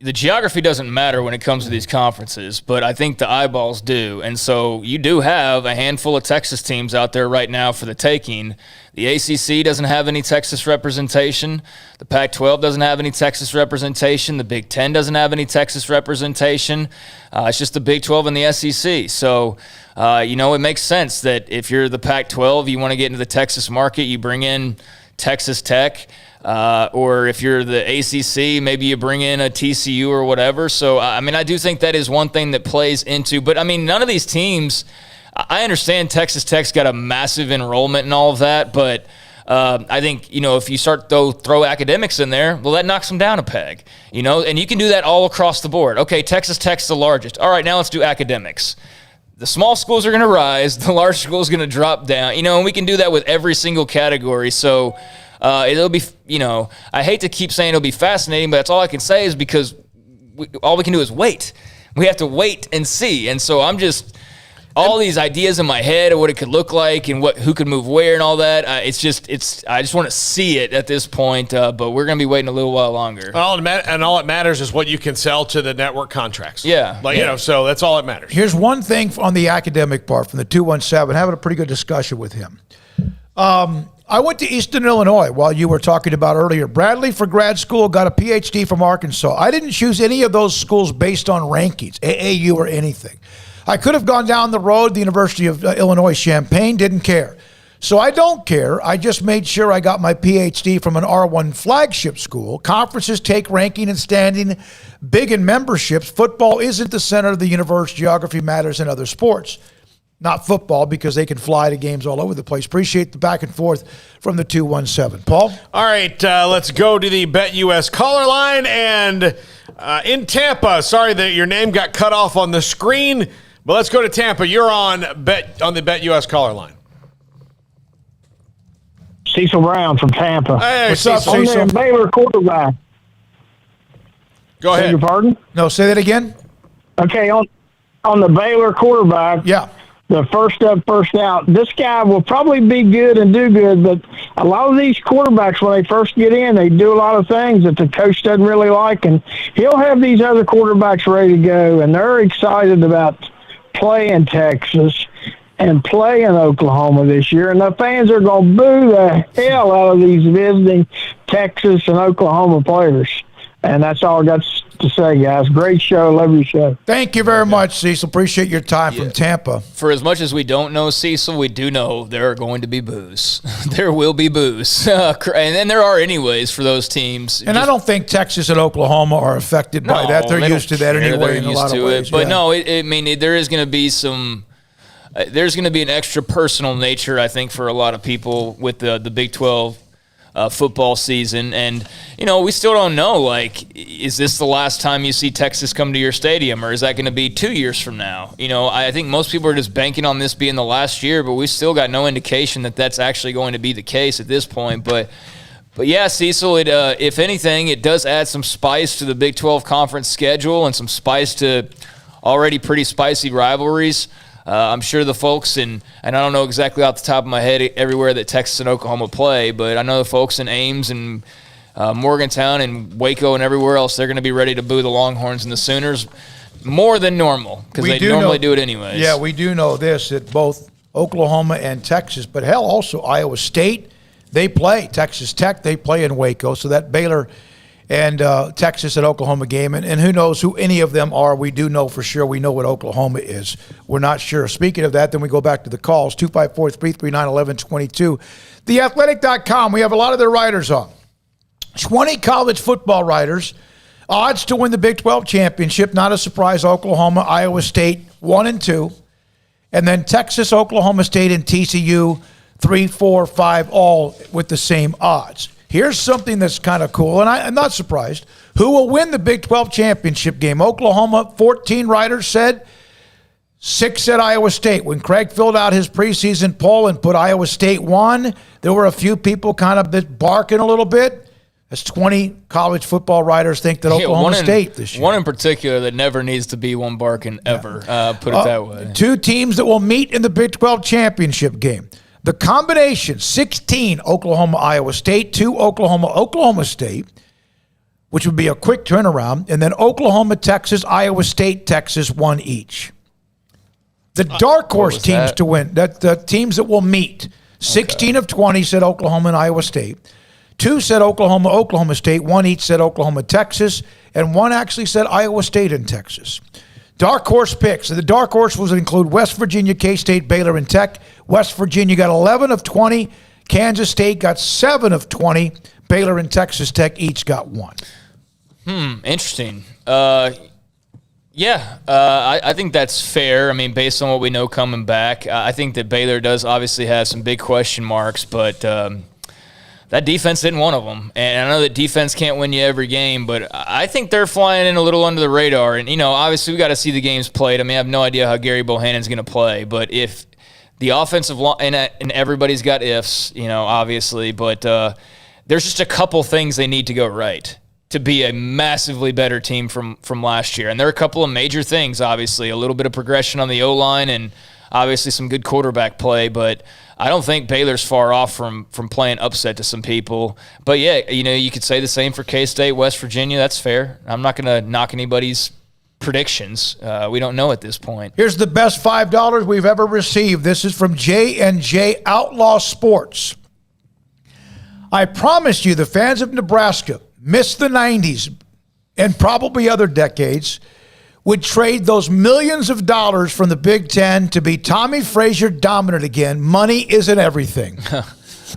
the geography doesn't matter when it comes to these conferences, but I think the eyeballs do. And so you do have a handful of Texas teams out there right now for the taking. The ACC doesn't have any Texas representation. The Pac-12 doesn't have any Texas representation. The Big Ten doesn't have any Texas representation. It's just the Big 12 and the SEC. So, it makes sense that if you're the Pac-12, you want to get into the Texas market, you bring in Texas Tech. Or if you're the ACC, maybe you bring in a TCU or whatever. So, I do think that is one thing that plays into. But, none of these teams, I understand Texas Tech's got a massive enrollment and all of that. But I think, if you start to throw academics in there, well, that knocks them down a peg. And you can do that all across the board. Okay, Texas Tech's the largest. All right, now let's do academics. The small schools are going to rise. The large schools are going to drop down. And we can do that with every single category. So, it'll be, I hate to keep saying it'll be fascinating, but that's all I can say is because all we can do is wait. We have to wait and see. And so I'm just, all these ideas in my head of what it could look like and who could move where and all that. I just want to see it at this point, but we're going to be waiting a little while longer. All it matters is what you can sell to the network contracts. Yeah. So that's all that matters. Here's one thing on the academic part from the 217, having a pretty good discussion with him. I went to Eastern Illinois while you were talking about earlier. Bradley for grad school, got a PhD from Arkansas. I didn't choose any of those schools based on rankings, AAU or anything. I could have gone down the road, the University of Illinois Champaign, didn't care. So I don't care. I just made sure I got my PhD from an R1 flagship school. Conferences take ranking and standing big in memberships. Football isn't the center of the universe. Geography matters in other sports. Not football, because they can fly to games all over the place. Appreciate the back and forth from the 217. Paul? All right, let's go to the BetUS caller line. And in Tampa, sorry that your name got cut off on the screen, but let's go to Tampa. You're on the BetUS caller line. Cecil Brown from Tampa. Hey, what's up, Cecil? Cecil? Baylor quarterback. Go ahead. Beg your pardon? No, say that again. Okay, on the Baylor quarterback. Yeah. The first up, first out. This guy will probably be good and do good, but a lot of these quarterbacks, when they first get in, they do a lot of things that the coach doesn't really like, and he'll have these other quarterbacks ready to go, and they're excited about playing Texas and playing Oklahoma this year, and the fans are going to boo the hell out of these visiting Texas and Oklahoma players. And that's all I got to say, guys. Great show. Love your show. Thank you very much, Cecil. Appreciate your time from Tampa. For as much as we don't know Cecil, we do know there are going to be boos. There will be boos. And there are anyways for those teams. And I don't think Texas and Oklahoma are affected by that. They're used to that anyway in a lot of ways. But no, there is going to be some there's going to be an extra personal nature, I think, for a lot of people with the Big 12 football season. And, we still don't know, like, is this the last time you see Texas come to your stadium, or is that going to be 2 years from now? I think most people are just banking on this being the last year, but we still got no indication that that's actually going to be the case at this point. But yeah, Cecil, if anything, it does add some spice to the Big 12 conference schedule and some spice to already pretty spicy rivalries. I'm sure the folks and I don't know exactly off the top of my head everywhere that Texas and Oklahoma play, but I know the folks in Ames and Morgantown and Waco and everywhere else, they're going to be ready to boo the Longhorns and the Sooners more than normal, because they normally do it anyways. Yeah, we do know this, that both Oklahoma and Texas, but hell, also Iowa State, they play. Texas Tech, they play in Waco. So that Baylor and Texas and Oklahoma game, and who knows who any of them are. We do know for sure. We know what Oklahoma is. We're not sure. Speaking of that, then we go back to the calls, 254-339-1122. TheAthletic.com, we have a lot of their writers on. 20 college football writers. Odds to win the Big 12 championship, not a surprise. Oklahoma, Iowa State, 1 and 2. And then Texas, Oklahoma State, and TCU, 3, 4, 5, all with the same odds. Here's something that's kind of cool, and I'm not surprised. Who will win the Big 12 championship game? Oklahoma, 14 writers said, 6 said Iowa State. When Craig filled out his preseason poll and put Iowa State 1, there were a few people kind of barking a little bit. as 20 college football writers think that Oklahoma State this year. One in particular that never needs to be one barking ever, put it that way. Two teams that will meet in the Big 12 championship game. The combination, 16 Oklahoma, Iowa State, 2 Oklahoma, Oklahoma State, which would be a quick turnaround, and then Oklahoma, Texas, Iowa State, Texas, 1 each. The dark horse teams to win, the teams that will meet, 16 of 20 said Oklahoma and Iowa State. 2 said Oklahoma, Oklahoma State. 1 each said Oklahoma, Texas. And 1 actually said Iowa State and Texas. Dark horse picks. The dark horse will include West Virginia, K-State, Baylor, and Tech. West Virginia got 11 of 20. Kansas State got 7 of 20. Baylor and Texas Tech each got 1. Interesting. I think that's fair. I mean, based on what we know coming back, I think that Baylor does obviously have some big question marks, but that defense isn't one of them. And I know that defense can't win you every game, but I think they're flying in a little under the radar. And, obviously we got to see the games played. I mean, I have no idea how Gerry Bohanon's going to play, but if the offensive line, and everybody's got ifs, obviously, but there's just a couple things they need to go right to be a massively better team from last year. And there are a couple of major things, obviously, a little bit of progression on the O-line and obviously some good quarterback play, but I don't think Baylor's far off from playing upset to some people. But, yeah, you could say the same for K-State, West Virginia. That's fair. I'm not going to knock anybody's predictions. We don't know at this point. Here's the best $5 we've ever received. This is from J&J Outlaw Sports. I promise you the fans of Nebraska missed the 90s and probably other decades would trade those millions of dollars from the Big Ten to be Tommy Frazier dominant again. Money isn't everything.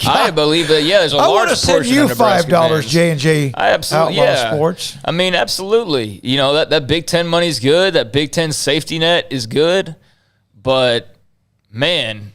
I believe that, there's a large portion of Nebraska I would have sent you $5, J&J Outlaw Sports. I mean, absolutely. That Big Ten money's good. That Big Ten safety net is good. But, man,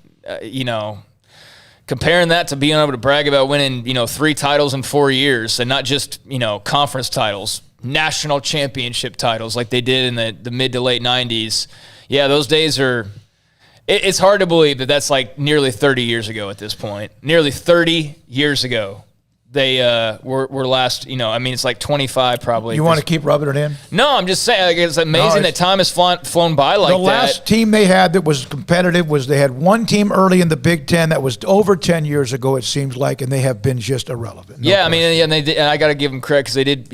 comparing that to being able to brag about winning, 3 titles in 4 years and not just, conference titles, national championship titles like they did in the mid to late 90s. Yeah, those days are – it's hard to believe that that's like nearly 30 years ago at this point. Nearly 30 years ago they were last – it's like 25 probably. You want to keep rubbing it in? No, I'm just saying it's amazing that time has flown by like that. The last team they had that was competitive was they had one team early in the Big Ten that was over 10 years ago, it seems like, and they have been just irrelevant. And they did, and I got to give them credit because they did,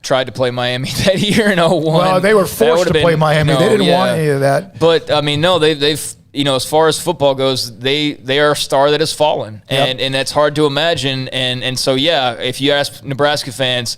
tried to play Miami that year in 01. Well, they were forced to play Miami. They didn't want any of that. But, they've as far as football goes, they are a star that has fallen. And that's hard to imagine. And so, if you ask Nebraska fans,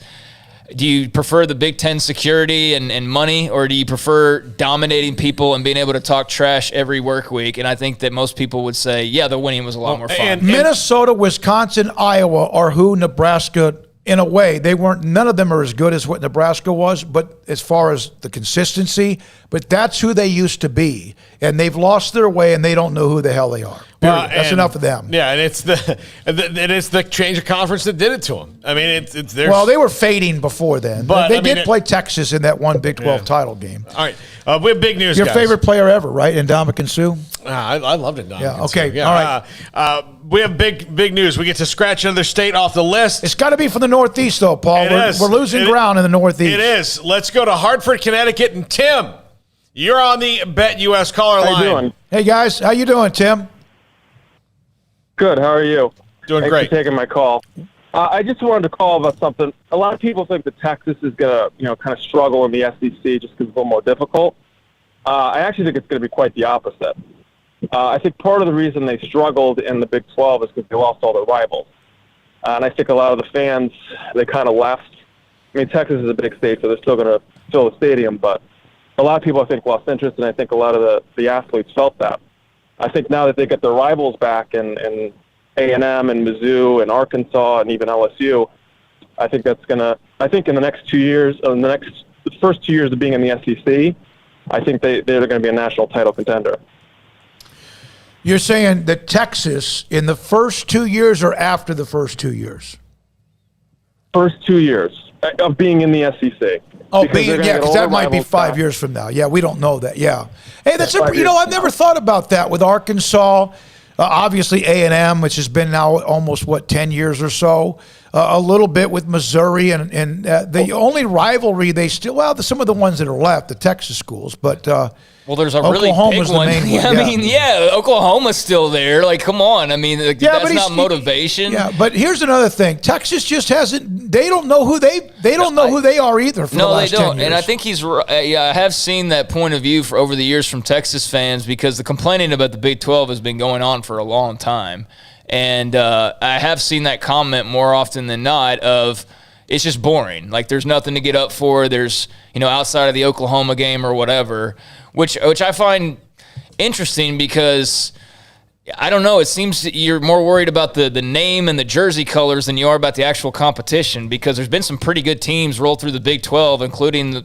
do you prefer the Big Ten security and money, or do you prefer dominating people and being able to talk trash every work week? And I think that most people would say, the winning was a lot more fun. And Minnesota, Wisconsin, Iowa are who Nebraska – in a way, none of them are as good as what Nebraska was, but as far as the consistency, but that's who they used to be. And they've lost their way and they don't know who the hell they are. That's enough of them. Yeah, and it's the change of conference that did it to them. I mean, well, they were fading before then. But they did play Texas in that one Big 12 title game. All right. We have big news, Your guys. favorite player ever, right? Ndamukong Suh? I loved Ndamukong Yeah, okay. Suh. Yeah. All right. We have big news. We get to scratch another state off the list. It's got to be from the Northeast, though, Paul. We're losing ground in the Northeast. It is. Let's go to Hartford, Connecticut. And Tim, you're on the Bet US caller line. How you doing? Hey, guys. How you doing, Tim? Good. How are you? Doing Thanks great. for taking my call. I just wanted to call about something. A lot of people think that Texas is going to, kind of struggle in the SEC just because it's a little more difficult. I actually think it's going to be quite the opposite. I think part of the reason they struggled in the Big 12 is because they lost all their rivals. And I think a lot of the fans, they kind of left. I mean, Texas is a big state, so they're still going to fill the stadium. But a lot of people, I think, lost interest, and I think a lot of the athletes felt that. I think now that they get their rivals back in A&M and Mizzou and Arkansas and even LSU, I think that's going to – I think in the next 2 years, the first 2 years of being in the SEC, I think they're going to be a national title contender. You're saying that Texas in the first 2 years or after the first 2 years? First 2 years of being in the SEC. Oh, because that might be 5 years from now. Yeah, we don't know that. Yeah. Hey, I've never thought about that with Arkansas. Obviously A&M, which has been now almost 10 years or so. a little bit with Missouri, and the only rivalry they still, some of the ones that are left, the Texas schools, but well, there's a really big one. Oklahoma's still there. Like, come on. I mean, that's not motivation. Yeah, but here's another thing. Texas just hasn't. They don't know who they don't know who they are either. For the last 10 years. And I think he's. I have seen that point of view over the years from Texas fans, because the complaining about the Big 12 has been going on for a long time, and I have seen that comment more often than not of, it's just boring. Like, there's nothing to get up for. There's, outside of the Oklahoma game or whatever, which I find interesting, because I don't know, it seems that you're more worried about the name and the jersey colors than you are about the actual competition, because there's been some pretty good teams roll through the Big 12, including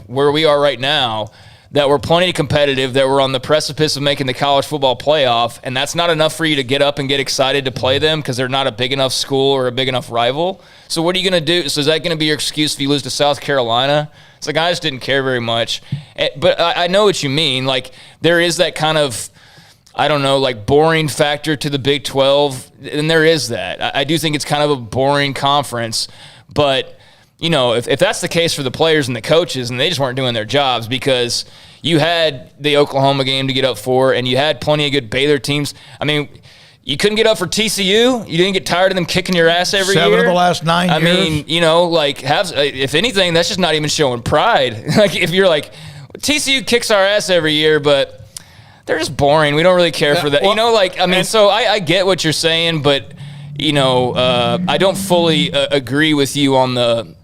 where we are right now, that were plenty competitive, that were on the precipice of making the college football playoff, and that's not enough for you to get up and get excited to play them because they're not a big enough school or a big enough rival. So what are you going to do? So is that going to be your excuse if you lose to South Carolina? It's like, I just didn't care very much. But I know what you mean. Like, there is that kind of, I don't know, like, boring factor to the Big 12, and there is that. I do think it's kind of a boring conference, but if that's the case for the players and the coaches, and they just weren't doing their jobs, because you had the Oklahoma game to get up for, and you had plenty of good Baylor teams. I mean, you couldn't get up for TCU. You didn't get tired of them kicking your ass every year. 7 of the last 9 years. I mean, if anything, that's just not even showing pride. Like, if you're like, TCU kicks our ass every year, but they're just boring. We don't really care for that. Well, so I get what you're saying, but I don't fully agree with you on the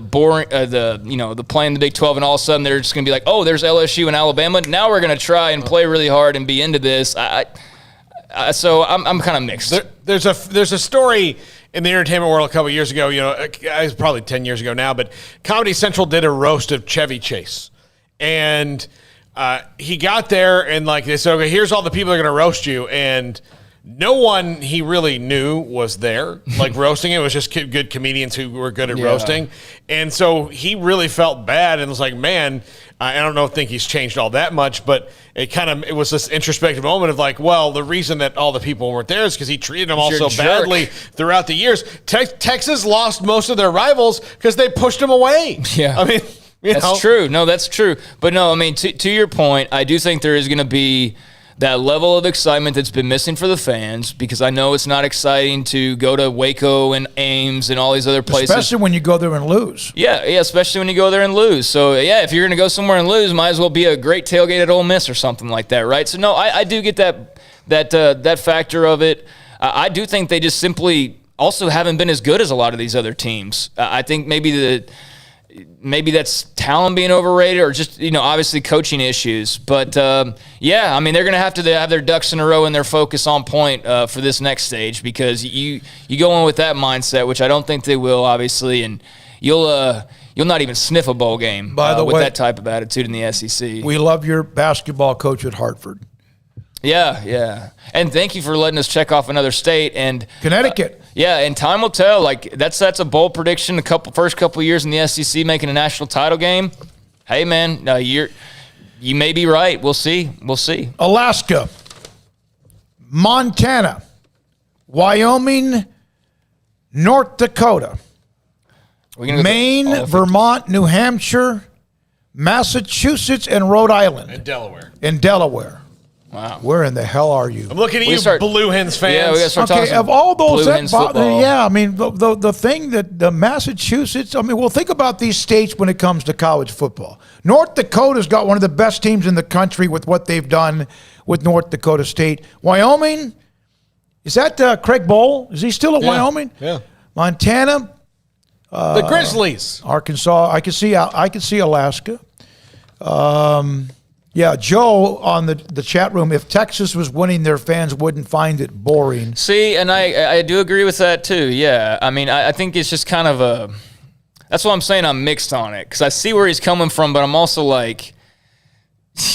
boring, the playing the Big 12, and all of a sudden they're just going to be like, oh, there's LSU and Alabama. Now we're going to try and play really hard and be into this. So I'm kind of mixed. There's a story in the entertainment world a couple of years ago. It was probably 10 years ago now, but Comedy Central did a roast of Chevy Chase, and he got there and they said, okay, here's all the people that are going to roast you, and no one he really knew was there, roasting it. It was just good comedians who were good at roasting. And so he really felt bad and was like, man, I don't think he's changed all that much, but it was this introspective moment of the reason that all the people weren't there is because he treated them all so badly throughout the years. Texas lost most of their rivals because they pushed them away. Yeah. I mean, that's true. No, that's true. But no, I mean, to your point, I do think there is going to be that level of excitement that's been missing for the fans, because I know it's not exciting to go to Waco and Ames and all these other places. Especially when you go there and lose. Yeah, especially when you go there and lose. So, if you're going to go somewhere and lose, might as well be a great tailgate at Ole Miss or something like that, right? So, no, I do get that factor of it. I do think they just simply also haven't been as good as a lot of these other teams. I think maybe that's talent being overrated, or just, obviously coaching issues. But, they're going to have their ducks in a row and their focus on point for this next stage, because you go in with that mindset, which I don't think they will, obviously, and you'll not even sniff a bowl game with that type of attitude in the SEC. We love your basketball coach at Hartford. Yeah. And thank you for letting us check off another state. And Connecticut. And time will tell. That's a bold prediction. First couple of years in the SEC making a national title game. Hey, man, you may be right. We'll see. Alaska, Montana, Wyoming, North Dakota, Maine, Vermont, New Hampshire, Massachusetts, and Rhode Island. And Delaware. Wow. Where in the hell are you? I'm looking at you, Blue Hens fans. Yeah, we got to start talking of all those, Blue Hens football. Yeah, I mean, the thing that the Massachusetts, think about these states when it comes to college football. North Dakota's got one of the best teams in the country with what they've done with North Dakota State. Wyoming, is that Craig Bowl? Is he still at Wyoming? Yeah. Montana. The Grizzlies. Arkansas. I can see Alaska. Joe on the chat room, if Texas was winning, their fans wouldn't find it boring. See, and I do agree with that too, yeah. I mean, I think it's just kind of that's what I'm saying, I'm mixed on it, because I see where he's coming from, but I'm also like,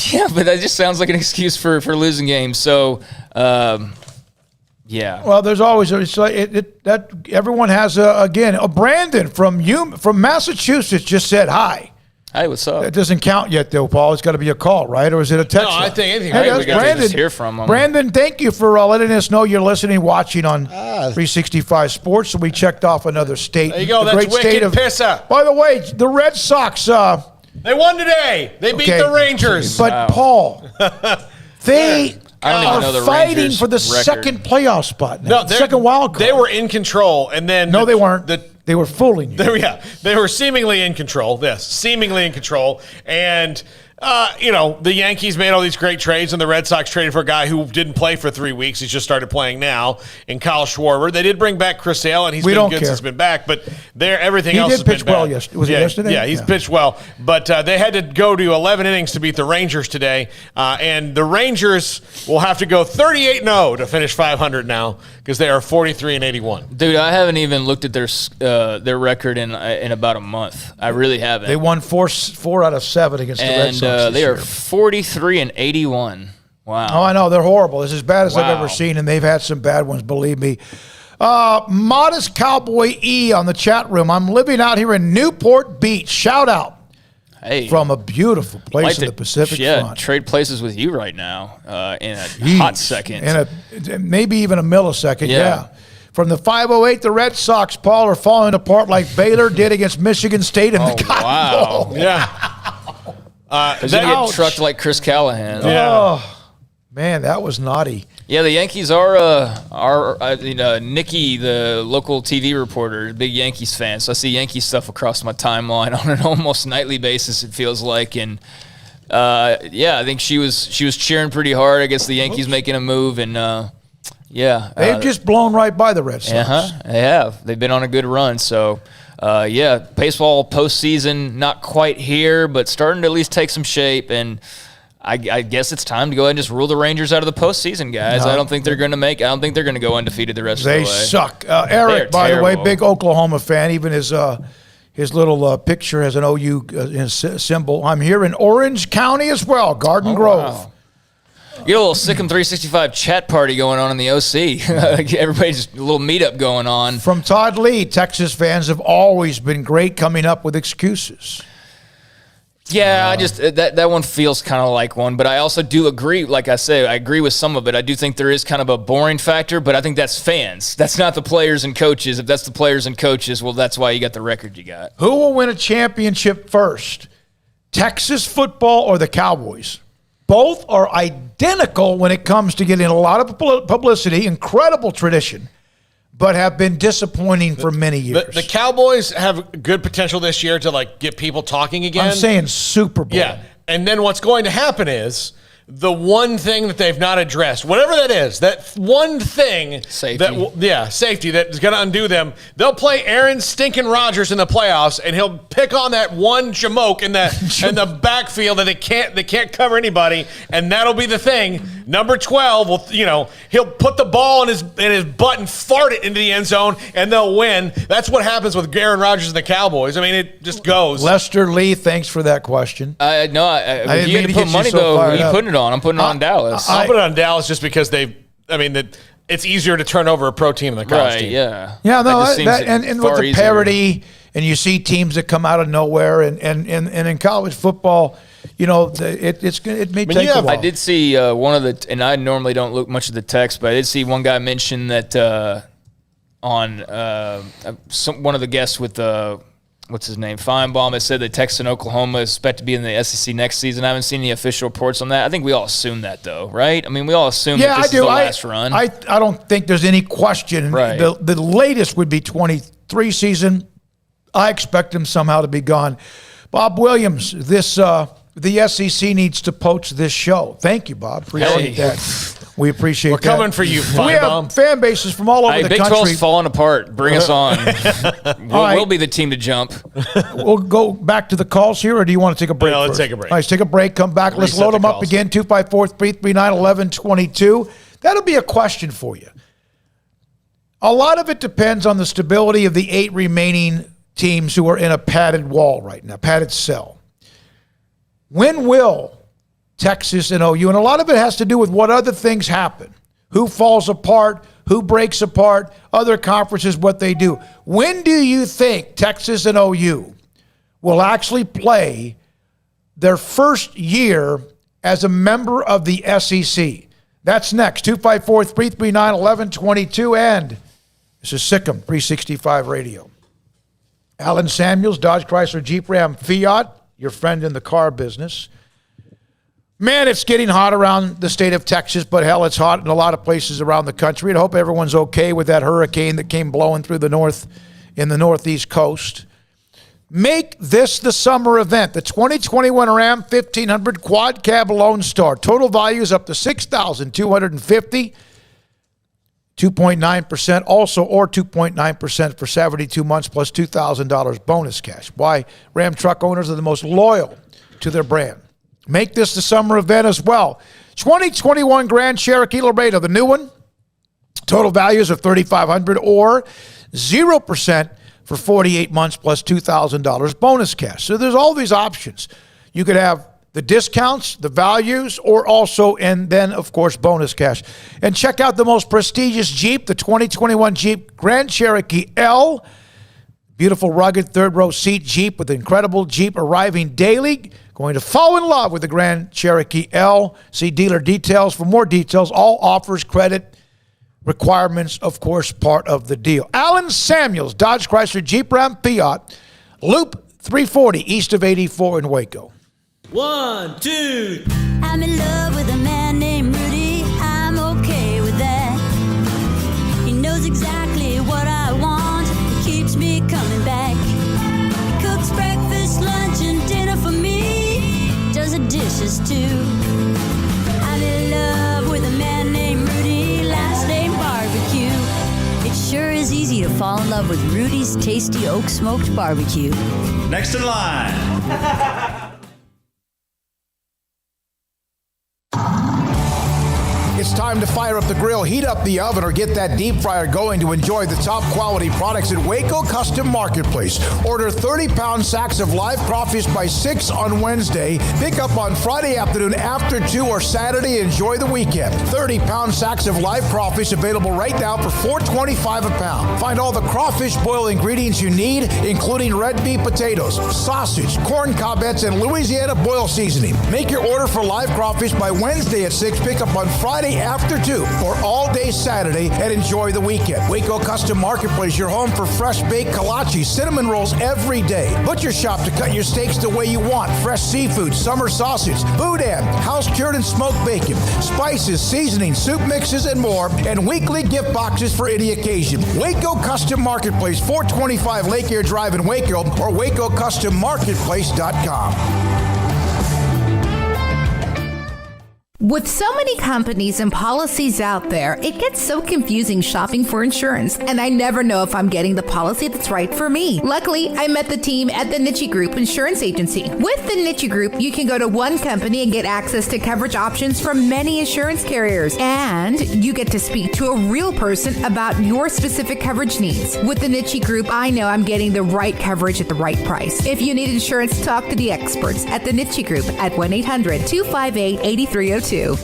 yeah, but that just sounds like an excuse for losing games. So, yeah. Well, there's always that everyone has a Brandon from Massachusetts just said hi. Hey, what's up? It doesn't count yet, though, Paul. It's got to be a call, right? Or is it a text? No, I think anything. Hey, we got to just hear from them. Brandon, thank you for letting us know you're listening, watching on 365 Sports. So we checked off another state. There you go. The That's great state wicked pisser. By the way, the Red Sox. They won today. They beat the Rangers. But, Paul, they I don't even know the fighting Rangers for the record. second playoff spot now. No, Second wild card. They were in control, and then No, they weren't. They were fooling you. They were seemingly in control. Seemingly in control, and the Yankees made all these great trades, and the Red Sox traded for a guy who didn't play for 3 weeks. He's just started playing now in Kyle Schwarber. They did bring back Chris Sale, and he's been good since he's been back. But everything else has been bad. He did pitch well yesterday. Was it yesterday? Yeah, he's pitched well. But they had to go to 11 innings to beat the Rangers today, and the Rangers will have to go 38-0 to finish 500 now because they are 43-81. Dude, I haven't even looked at their record in about a month. I really haven't. They won four out of 7 against the Red Sox. They are 43-81. Wow. Oh, I know. They're horrible. It's as bad as I've ever seen, and they've had some bad ones, believe me. Modest Cowboy E on the chat room. I'm living out here in Newport Beach. Shout out. Hey. From a beautiful place in the Pacific front. Trade places with you right now in a hot second. Maybe even a millisecond, yeah. From the 508, the Red Sox, Paul, are falling apart like Baylor did against Michigan State in the Cotton Bowl. Yeah. Because you get trucked like Chris Callahan. Yeah. Oh, man, that was naughty. Yeah, the Yankees are Nikki, the local TV reporter, big Yankees fan. So I see Yankee stuff across my timeline on an almost nightly basis, it feels like. And, I think she was cheering pretty hard. I guess the Yankees making a move. And, They've just blown right by the Red Sox. They have. They've been on a good run. So, baseball postseason not quite here, but starting to at least take some shape. And I guess it's time to go ahead and just rule the Rangers out of the postseason, guys. No. I don't think they're going to go undefeated the rest of the way. They suck. Eric, by the way, big Oklahoma fan. Even his little picture has an OU symbol. I'm here in Orange County as well, Garden Grove. Wow. You got a little Sikkim 365 chat party going on in the OC. Everybody's a little meetup going on. From Todd Lee, Texas fans have always been great coming up with excuses. Yeah, I just that one feels kind of like one, but I also do agree. Like I say, I agree with some of it. I do think there is kind of a boring factor, but I think that's fans. That's not the players and coaches. If that's the players and coaches, well, that's why you got the record you got. Who will win a championship first, Texas football or the Cowboys? Both are identical when it comes to getting a lot of publicity, incredible tradition, but have been disappointing for many years. The Cowboys have good potential this year to get people talking again. I'm saying Super Bowl. Yeah, and then what's going to happen is the one thing that they've not addressed, whatever that is, that one thing, safety that is going to undo them. They'll play Aaron stinking Rodgers in the playoffs, and he'll pick on that one jamoke in the backfield that they can't cover anybody, and that'll be the thing. Number 12 will, he'll put the ball in his butt and fart it into the end zone, and they'll win. That's what happens with Aaron Rodgers and the Cowboys. I mean, it just goes. Lester Lee, thanks for that question. I you had to put money though. You putting it on? I'm putting it on Dallas. I'll put it on Dallas just because it's easier to turn over a pro team than a college team. Yeah, no, and with the parity, and you see teams that come out of nowhere, and in college football, it may take a while. I did see one of the, and I normally don't look much at the text, but I did see one guy mention that on one of the guests with what's his name, Feinbaum, has said that Texas and Oklahoma is expected to be in the SEC next season. I haven't seen any official reports on that. I think we all assume that, though, right? I mean, we all assume that this is the last run. I don't think there's any question. Right. The latest would be 23 season. I expect them somehow to be gone. Bob Williams, the SEC needs to poach this show. Thank you, Bob. Appreciate that. We appreciate that. We're coming for you, Feinbaum. We have fan bases from all over the Big country. 12's falling apart. Bring us on. We'll be the team to jump. We'll go back to the calls here, or do you want to take a break? No, let's first? take a break. All right, let's take a break. Come back. Let's load them up again. 254-339-1122. That'll be a question for you. A lot of it depends on the stability of the 8 remaining teams who are in a padded wall right now, padded cell. When will Texas and OU, and a lot of it has to do with what other things happen. Who falls apart, who breaks apart, other conferences, what they do. When do you think Texas and OU will actually play their first year as a member of the SEC. That's next. 254-339-1122. And this is Sikkim 365 Radio. Alan Samuels, Dodge Chrysler Jeep Ram Fiat, your friend in the car business. Man, it's getting hot around the state of Texas, but hell, it's hot in a lot of places around the country. And I hope everyone's okay with that hurricane that came blowing through the northeast coast. Make this the summer event, the 2021 Ram 1500 Quad Cab Lone Star. Total value is up to $6,250. 2.9% also, or 2.9% for 72 months plus $2,000 bonus cash. Why? Ram truck owners are the most loyal to their brand. Make this the summer event as well. 2021 Grand Cherokee Laredo, the new one. Total values of $3,500 or 0% for 48 months plus $2,000 bonus cash. So there's all these options. You could have the discounts, the values, or also, and then, of course, bonus cash. And check out the most prestigious Jeep, the 2021 Jeep Grand Cherokee L. Beautiful, rugged, third-row seat Jeep with incredible Jeep arriving daily. Going to fall in love with the Grand Cherokee L. See dealer details for more details. All offers, credit, requirements, of course, part of the deal. Alan Samuels, Dodge Chrysler Jeep Ram Fiat, Loop 340 east of 84 in Waco. 1, 2. I'm in love with a man named Rudy. I'm okay with that. He knows exactly what I want. He keeps me coming back. Cooks breakfast, lunch, and dinner for me. Does the dishes too. I'm in love with a man named Rudy. Last name Barbecue. It sure is easy to fall in love with Rudy's tasty oak smoked barbecue. Next in line. It's time to fire up the grill, heat up the oven, or get that deep fryer going to enjoy the top quality products at Waco Custom Marketplace. Order 30-pound sacks of live crawfish by 6 on Wednesday. Pick up on Friday afternoon after 2 or Saturday. Enjoy the weekend. 30-pound sacks of live crawfish available right now for $4.25 a pound. Find all the crawfish boil ingredients you need, including red beef potatoes, sausage, corn cobbettes, and Louisiana boil seasoning. Make your order for live crawfish by Wednesday at 6. Pick up on Friday after 2 or all day Saturday, and enjoy the weekend. Waco Custom Marketplace, your home for fresh baked kolache, cinnamon rolls every day. Butcher shop to cut your steaks the way you want. Fresh seafood, summer sausage, boudin, house cured and smoked bacon, spices, seasoning, soup mixes, and more, and weekly gift boxes for any occasion. Waco Custom Marketplace, 425 Lake Air Drive in Waco, or WacoCustomMarketplace.com. With so many companies and policies out there, it gets so confusing shopping for insurance, and I never know if I'm getting the policy that's right for me. Luckily, I met the team at the Niche Group Insurance Agency. With the Niche Group, you can go to one company and get access to coverage options from many insurance carriers, and you get to speak to a real person about your specific coverage needs. With the Niche Group, I know I'm getting the right coverage at the right price. If you need insurance, talk to the experts at the Niche Group at 1-800-258-8302. You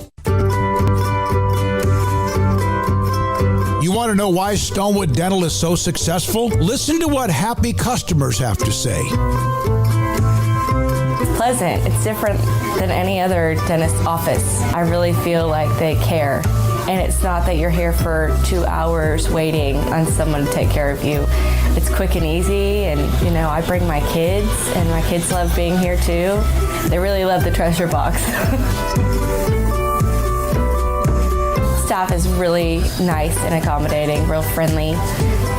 want to know why Stonewood Dental is so successful? Listen to what happy customers have to say. It's pleasant. It's different than any other dentist office. I really feel like they care. And it's not that you're here for 2 hours waiting on someone to take care of you. It's quick and easy, and I bring my kids, and my kids love being here too. They really love the treasure box. Staff is really nice and accommodating, real friendly.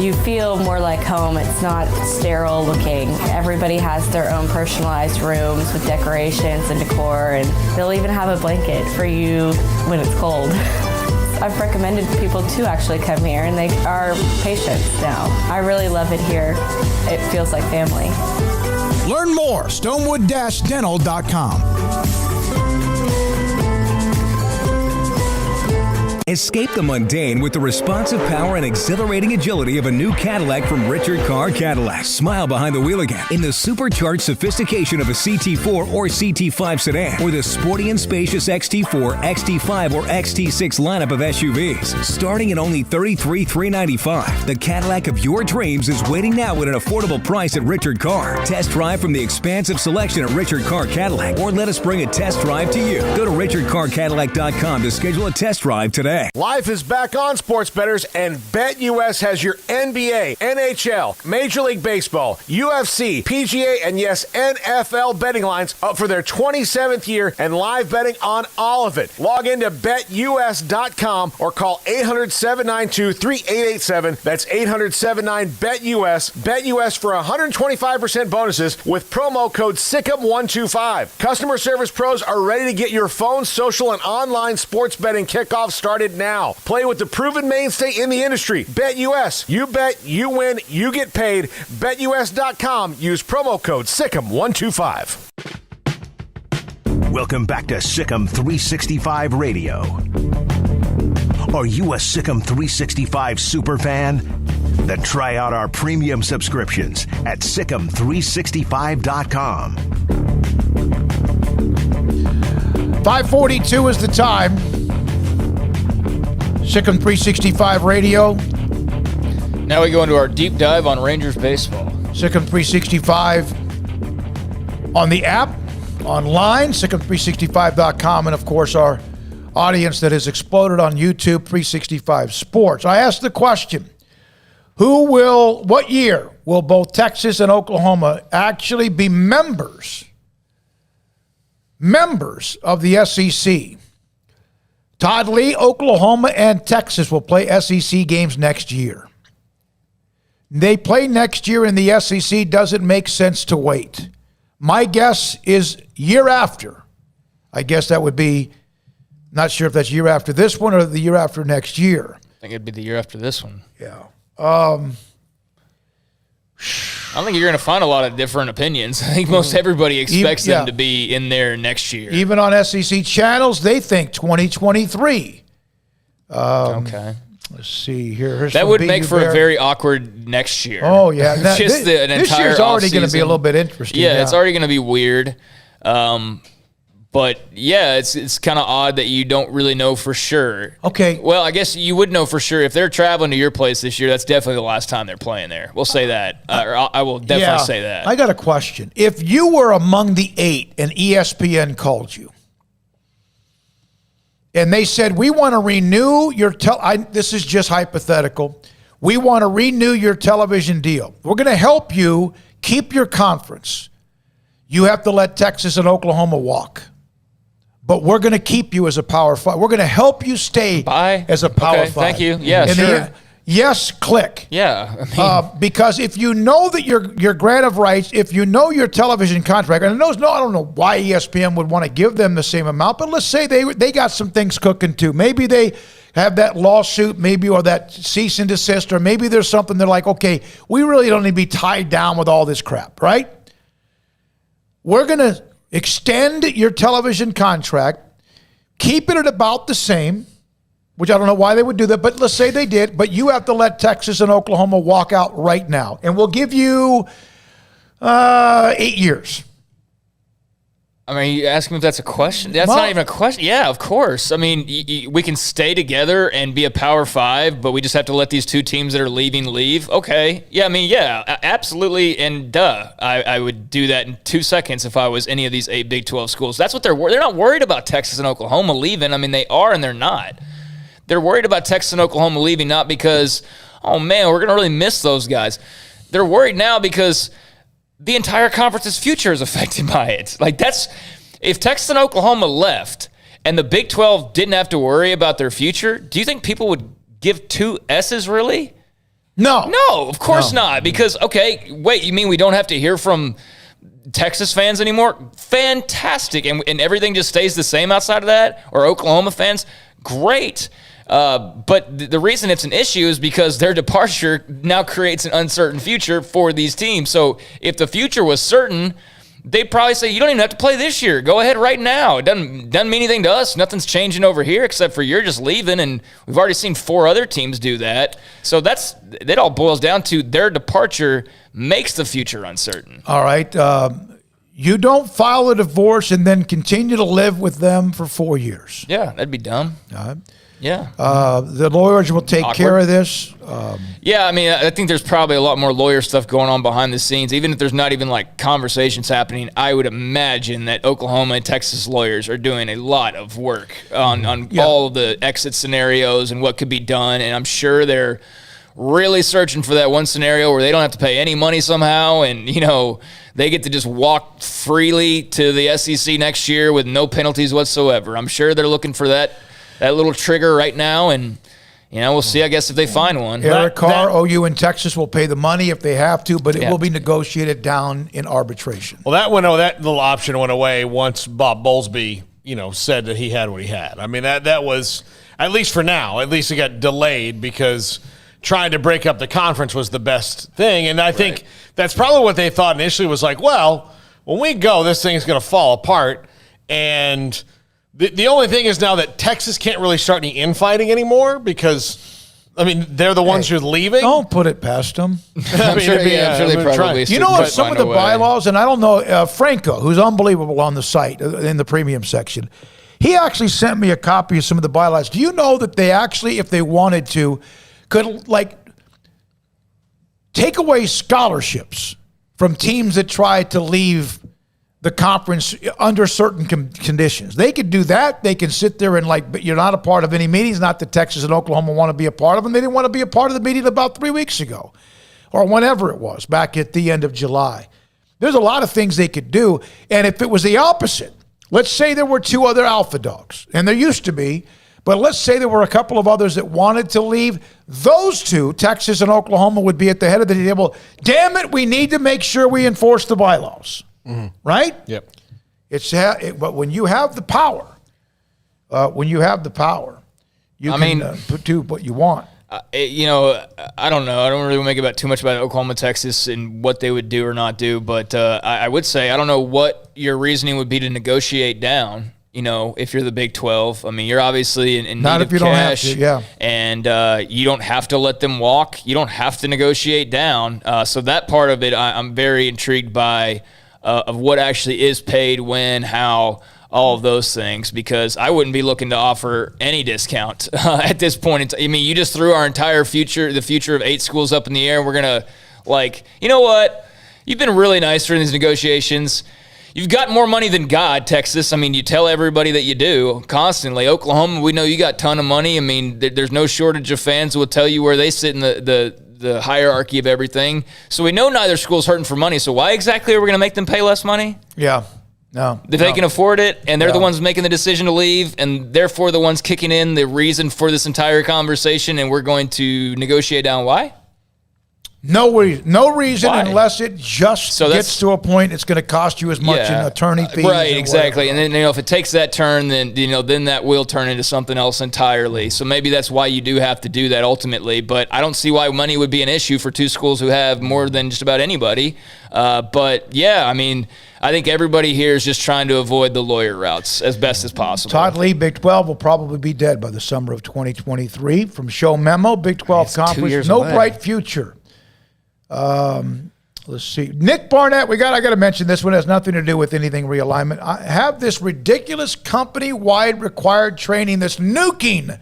You feel more like home. It's not sterile looking. Everybody has their own personalized rooms with decorations and decor, and they'll even have a blanket for you when it's cold. I've recommended people to actually come here, and they are patients now. I really love it here. It feels like family. Learn more, stonewood-dental.com. Escape the mundane with the responsive power and exhilarating agility of a new Cadillac from Richard Carr Cadillac. Smile behind the wheel again in the supercharged sophistication of a CT4 or CT5 sedan, or the sporty and spacious XT4, XT5, or XT6 lineup of SUVs. Starting at only $33,395, the Cadillac of your dreams is waiting now at an affordable price at Richard Carr. Test drive from the expansive selection at Richard Carr Cadillac, or let us bring a test drive to you. Go to richardcarcadillac.com to schedule a test drive today. Life is back on, sports bettors, and BetUS has your NBA, NHL, Major League Baseball, UFC, PGA, and yes, NFL betting lines up for their 27th year and live betting on all of it. Log into BetUS.com or call 800-792-3887. That's 800-79-BETUS. BetUS for 125% bonuses with promo code SICK'EM125. Customer service pros are ready to get your phone, social, and online sports betting kickoff started now. Play with the proven mainstay in the industry. BetUS. You bet, you win, you get paid. BetUS.com. Use promo code SICK'EM125. Welcome back to Sikkim 365 Radio. Are you a Sikkim 365 super fan? Then try out our premium subscriptions at Sikkim365.com. 5:42 is the time. Sikkim 365 Radio. Now we go into our deep dive on Rangers baseball. Sikkim 365 on the app, online, Sikkim365.com, and of course our audience that has exploded on YouTube, 365 Sports. I asked the question, what year will both Texas and Oklahoma actually be members of the SEC? Todd Lee, Oklahoma and Texas will play SEC games next year. They play next year in the SEC. Doesn't make sense to wait. My guess is year after. I guess that would be, not sure if that's year after this one or the year after next year. I think it'd be the year after this one. Yeah. I don't think you're going to find a lot of different opinions. I think most everybody expects them to be in there next year. Even on SEC channels, they think 2023. Okay. Let's see here. That would make for a very awkward next year. Oh, yeah. Just this year's already going to be a little bit interesting. Yeah, it's already going to be weird. But, yeah, it's kind of odd that you don't really know for sure. Okay. Well, I guess you would know for sure. If they're traveling to your place this year, that's definitely the last time they're playing there. We'll say that. I will definitely say that. I got a question. If you were among the 8 and ESPN called you, and they said, we want to renew your this is just hypothetical. We want to renew your television deal. We're going to help you keep your conference. You have to let Texas and Oklahoma walk. But we're going to keep you as a Power 5. We're going to help you stay as a Power 5. Thank you. Yeah, sure. Yes, click. Yeah. Because if you know that your grant of rights, if you know your television contract, and I don't know why ESPN would want to give them the same amount, but let's say they got some things cooking too. Maybe they have that lawsuit, or that cease and desist, or maybe there's something they're like, okay, we really don't need to be tied down with all this crap, right? We're going to extend your television contract, keep it at about the same, which I don't know why they would do that, but let's say they did, but you have to let Texas and Oklahoma walk out right now. And we'll give you 8 years. I mean, you ask me if that's a question? That's not even a question. Yeah, of course. I mean, we can stay together and be a Power 5, but we just have to let these two teams that are leaving leave. Okay. Yeah, I mean, yeah, absolutely, and duh. I would do that in 2 seconds if I was any of these 8 Big 12 schools. That's what they're not worried about Texas and Oklahoma leaving. I mean, they are and they're not. They're worried about Texas and Oklahoma leaving not because, oh, man, we're going to really miss those guys. They're worried now because the entire conference's future is affected by it. Like, if Texas and Oklahoma left and the Big 12 didn't have to worry about their future, do you think people would give 2 S's really? No. No, of course not. Because, okay, wait, you mean we don't have to hear from Texas fans anymore? Fantastic. And everything just stays the same outside of that? Or Oklahoma fans? Great. But the reason it's an issue is because their departure now creates an uncertain future for these teams. So if the future was certain, they'd probably say, you don't even have to play this year. Go ahead right now. It doesn't mean anything to us. Nothing's changing over here except for you're just leaving, and we've already seen 4 other teams do that. So that all boils down to their departure makes the future uncertain. All right. You don't file a divorce and then continue to live with them for 4 years. Yeah, that'd be dumb. Yeah. The lawyers will take care of this. Yeah, I mean, I think there's probably a lot more lawyer stuff going on behind the scenes. Even if there's not even like conversations happening, I would imagine that Oklahoma and Texas lawyers are doing a lot of work on all of the exit scenarios and what could be done. And I'm sure they're really searching for that one scenario where they don't have to pay any money somehow, and they get to just walk freely to the SEC next year with no penalties whatsoever. I'm sure they're looking for that little trigger right now, and we'll see, I guess, if they find one. Eric Carr, OU and Texas will pay the money if they have to, but it will be negotiated down in arbitration. Well, that little option went away once Bob Bowlesby, said that he had what he had. I mean, that was, at least for now, at least it got delayed because trying to break up the conference was the best thing. And I think that's probably what they thought initially was like, well, when we go, this thing's going to fall apart. And the only thing is now that Texas can't really start any infighting anymore because, I mean, they're the ones who's leaving. Don't put it past them. I'm sure they probably some of the bylaws, and I don't know, Franco, who's unbelievable on the site in the premium section, he actually sent me a copy of some of the bylaws. Do you know that they actually, if they wanted to, could take away scholarships from teams that try to leave the conference under certain conditions? They could do that. They can sit there and but you're not a part of any meetings. Not that Texas and Oklahoma want to be a part of them. They didn't want to be a part of the meeting about 3 weeks ago or whenever it was, back at the end of July. There's a lot of things they could do. And if it was the opposite, let's say there were 2 other alpha dogs, and there used to be, but let's say there were a couple of others that wanted to leave. Those 2, Texas and Oklahoma, would be at the head of the table. Damn it, we need to make sure we enforce the bylaws. Mm-hmm. Right? Yep. But when you have the power, you can do what you want. I don't know. I don't really make about too much about Oklahoma, Texas, and what they would do or not do. But I would say I don't know what your reasoning would be to negotiate down. If you're the Big 12, I mean, you're obviously in not need if you of cash, don't have to, and you don't have to let them walk. You don't have to negotiate down. So that part of it, I'm very intrigued by of what actually is paid, when, how, all of those things, because I wouldn't be looking to offer any discount at this point. I mean, you just threw our entire future, the future of 8 schools up in the air. We're going to, you know what? You've been really nice during these negotiations. You've got more money than God, Texas. I mean, you tell everybody that you do constantly. Oklahoma, we know you got a ton of money. I mean, there's no shortage of fans who will tell you where they sit in the hierarchy of everything. So we know neither school's hurting for money. So why exactly are we going to make them pay less money? Yeah. No. If they can afford it, and they're the ones making the decision to leave, and therefore the ones kicking in the reason for this entire conversation, and we're going to negotiate down why? No reason Why? Unless it just gets to a point it's going to cost you as much in attorney fees. Right, exactly. And then if it takes that turn, then then that will turn into something else entirely. So maybe that's why you do have to do that ultimately. But I don't see why money would be an issue for 2 schools who have more than just about anybody. But yeah, I mean, I think everybody here is just trying to avoid the lawyer routes as best as possible. Todd Lee, Big 12 will probably be dead by the summer of 2023. From Show Memo, Big 12 Conference, no bright future. Let's see. Nick Barnett, I got to mention this one, has nothing to do with anything realignment. I have this ridiculous company-wide required training that's nuking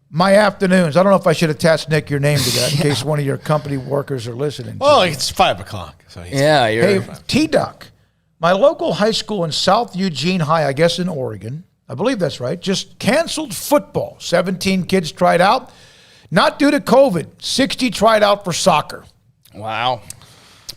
my afternoons. I don't know if I should attach, Nick, your name to that in case one of your company workers are listening. Well, it's 5 o'clock. So hey, T-Duck, my local high school in South Eugene High, I guess in Oregon, I believe that's right, just canceled football. 17 kids tried out. Not due to COVID. 60 tried out for soccer. Wow.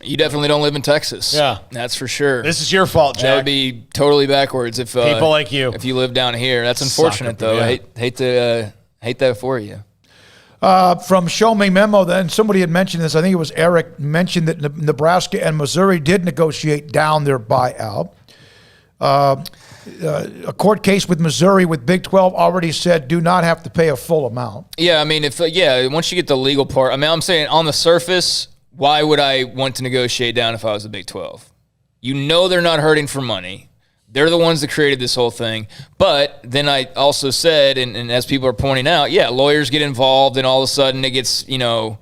You definitely don't live in Texas. Yeah. That's for sure. This is your fault, Jack. That would be totally backwards if people like you. If you live down here. That's unfortunate, though. Yeah. Hate that for you. From Show Me Memo, then somebody had mentioned this. I think it was Eric mentioned that Nebraska and Missouri did negotiate down their buyout. A court case with Missouri with Big 12 already said do not have to pay a full amount. Yeah, I mean, once you get the legal part, I mean, I'm saying on the surface, why would I want to negotiate down if I was the Big 12? You know they're not hurting for money. They're the ones that created this whole thing. But then I also said, and as people are pointing out, yeah, lawyers get involved, and all of a sudden it gets, it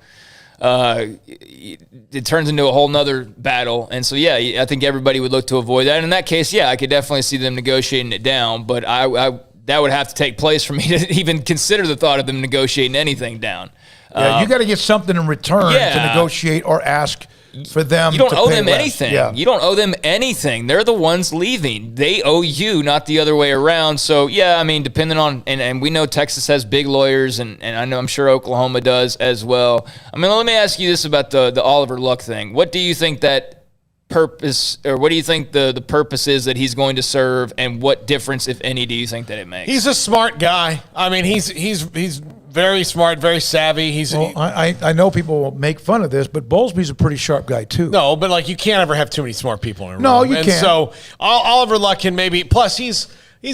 turns into a whole nother battle. And so, yeah, I think everybody would look to avoid that. And in that case, yeah, I could definitely see them negotiating it down. But that would have to take place for me to even consider the thought of them negotiating anything down. Yeah, you got to get something in return to negotiate or ask for them. You don't owe them less. anything. Yeah. You don't owe them anything. They're the ones leaving. They owe you, not the other way around. So, yeah, I mean, depending on, and we know Texas has big lawyers, and I'm sure Oklahoma does as well. I mean, let me ask you this about the Oliver Luck thing. What do you think that purpose, or what do you think the purpose is that he's going to serve, and what difference, if any, do you think that it makes? He's a smart guy. I mean, he's very smart, very savvy. I know people will make fun of this, but Bowlesby's a pretty sharp guy too. No, but like you can't ever have too many smart people in a room. No, you can't. So Oliver Luck can maybe. Plus, he's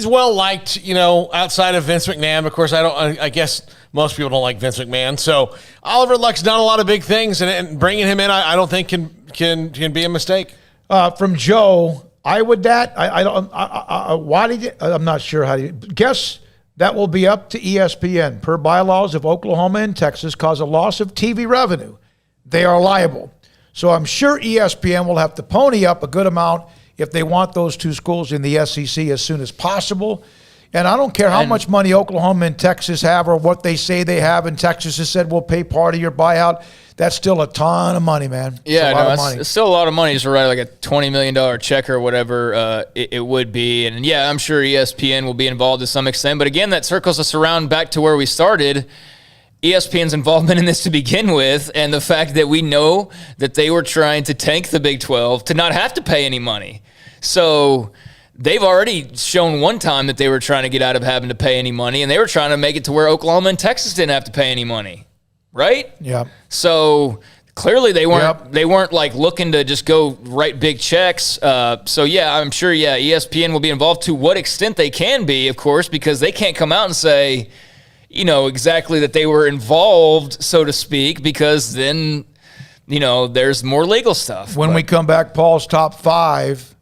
well liked. Outside of Vince McMahon. Of course, I guess most people don't like Vince McMahon. So Oliver Luck's done a lot of big things, and bringing him in, I don't think can be a mistake. From Joe, I would that. I don't. Why did you? I'm not sure how to guess. That will be up to ESPN. Per bylaws of Oklahoma and Texas cause a loss of TV revenue, they are liable. So I'm sure ESPN will have to pony up a good amount if they want those two schools in the SEC as soon as possible. And I don't care how much money Oklahoma and Texas have or what they say they have, and Texas has said we'll pay part of your buyout. That's still a ton of money, man. It's still a lot of money just to write like a $20 million check or whatever it would be. And, yeah, I'm sure ESPN will be involved to some extent. But, again, that circles us around back to where we started. ESPN's involvement in this to begin with, and the fact that we know that they were trying to tank the Big 12 to not have to pay any money. So they've already shown one time that they were trying to get out of having to pay any money, and they were trying to make it to where Oklahoma and Texas didn't have to pay any money. Right? Yeah. So clearly they weren't like looking to just go write big checks. So yeah, I'm sure ESPN will be involved to what extent they can be, of course, because they can't come out and say, exactly that they were involved, so to speak, because then, there's more legal stuff. When we come back, Paul's top 5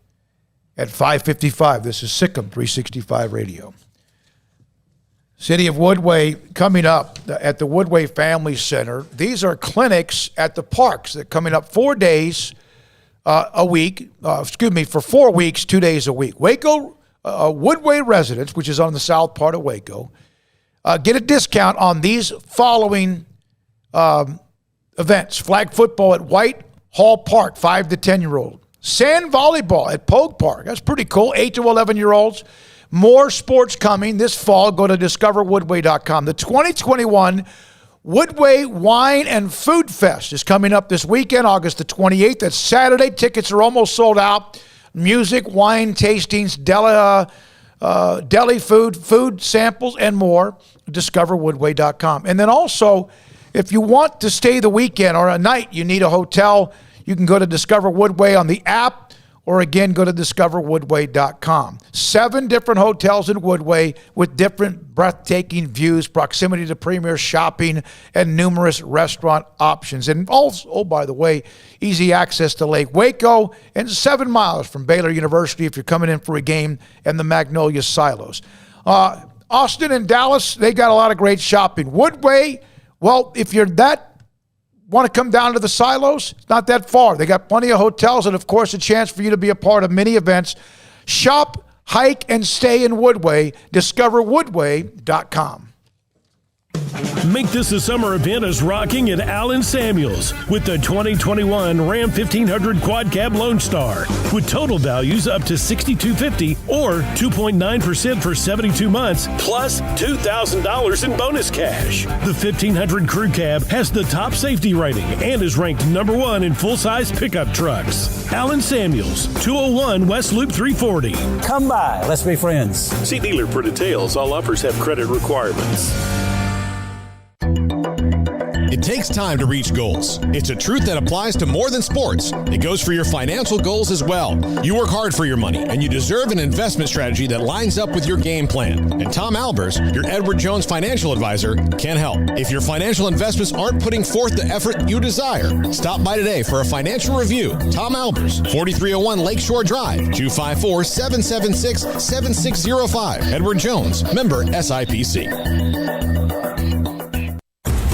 at 5:55. This is Sikkim 365 Radio. City of Woodway coming up at the Woodway Family Center. These are clinics at the parks that are coming up 4 days a week. For 4 weeks, 2 days a week. Waco Woodway residents, which is on the south part of Waco, get a discount on these following events. Flag football at White Hall Park, 5 to 10-year-old. Sand volleyball at Pogue Park. That's pretty cool. 8 to 11-year-olds. More sports coming this fall. Go to discoverwoodway.com. The 2021 Woodway Wine and Food Fest is coming up this weekend, August the 28th. That's Saturday. Tickets are almost sold out. Music, wine tastings, deli food samples, and more. Discoverwoodway.com. And then also, if you want to stay the weekend or a night, you need a hotel, you can go to Discover Woodway on the app, or again, go to discoverwoodway.com. 7 different hotels in Woodway with different breathtaking views, proximity to premier shopping, and numerous restaurant options. And also, by the way, easy access to Lake Waco and 7 miles from Baylor University if you're coming in for a game, and the Magnolia Silos. Austin and Dallas, they got a lot of great shopping. Woodway, well, if you're want to come down to the Silos? It's not that far. They got plenty of hotels and, of course, a chance for you to be a part of many events. Shop, hike, and stay in Woodway. DiscoverWoodway.com. Make this a summer event as rocking at Allen Samuels with the 2021 Ram 1500 Quad Cab Lone Star with total values up to $6,250 or 2.9% for 72 months plus $2,000 in bonus cash. The 1500 Crew Cab has the top safety rating and is ranked #1 in full-size pickup trucks. Allen Samuels, 201 West Loop 340. Come by. Let's be friends. See dealer for details. All offers have credit requirements. It takes time to reach goals. It's a truth that applies to more than sports. It goes for your financial goals as well. You work hard for your money, and you deserve an investment strategy that lines up with your game plan. And Tom Albers, your Edward Jones financial advisor, can help. If your financial investments aren't putting forth the effort you desire, stop by today for a financial review. Tom Albers, 4301 Lakeshore Drive, 254-776-7605. Edward Jones, member SIPC.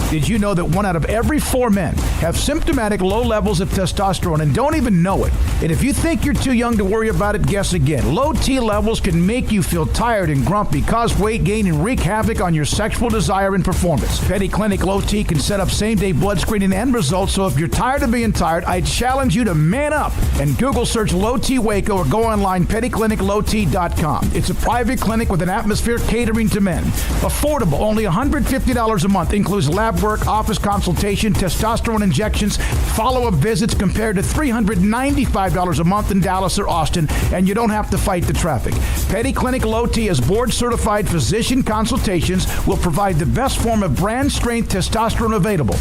Did you know that 1 out of every 4 men have symptomatic low levels of testosterone and don't even know it? And if you think you're too young to worry about it, guess again. Low T levels can make you feel tired and grumpy, cause weight gain, and wreak havoc on your sexual desire and performance. Petty Clinic Low T can set up same-day blood screening and results, so if you're tired of being tired, I challenge you to man up and Google search Low T Waco or go online pettycliniclowt.com. It's a private clinic with an atmosphere catering to men. Affordable, only $150 a month, includes lab work, office consultation, testosterone injections, follow-up visits compared to $395 a month in Dallas or Austin, and you don't have to fight the traffic. Petty Clinic Low T is board-certified physician consultations, will provide the best form of brand-strength testosterone available.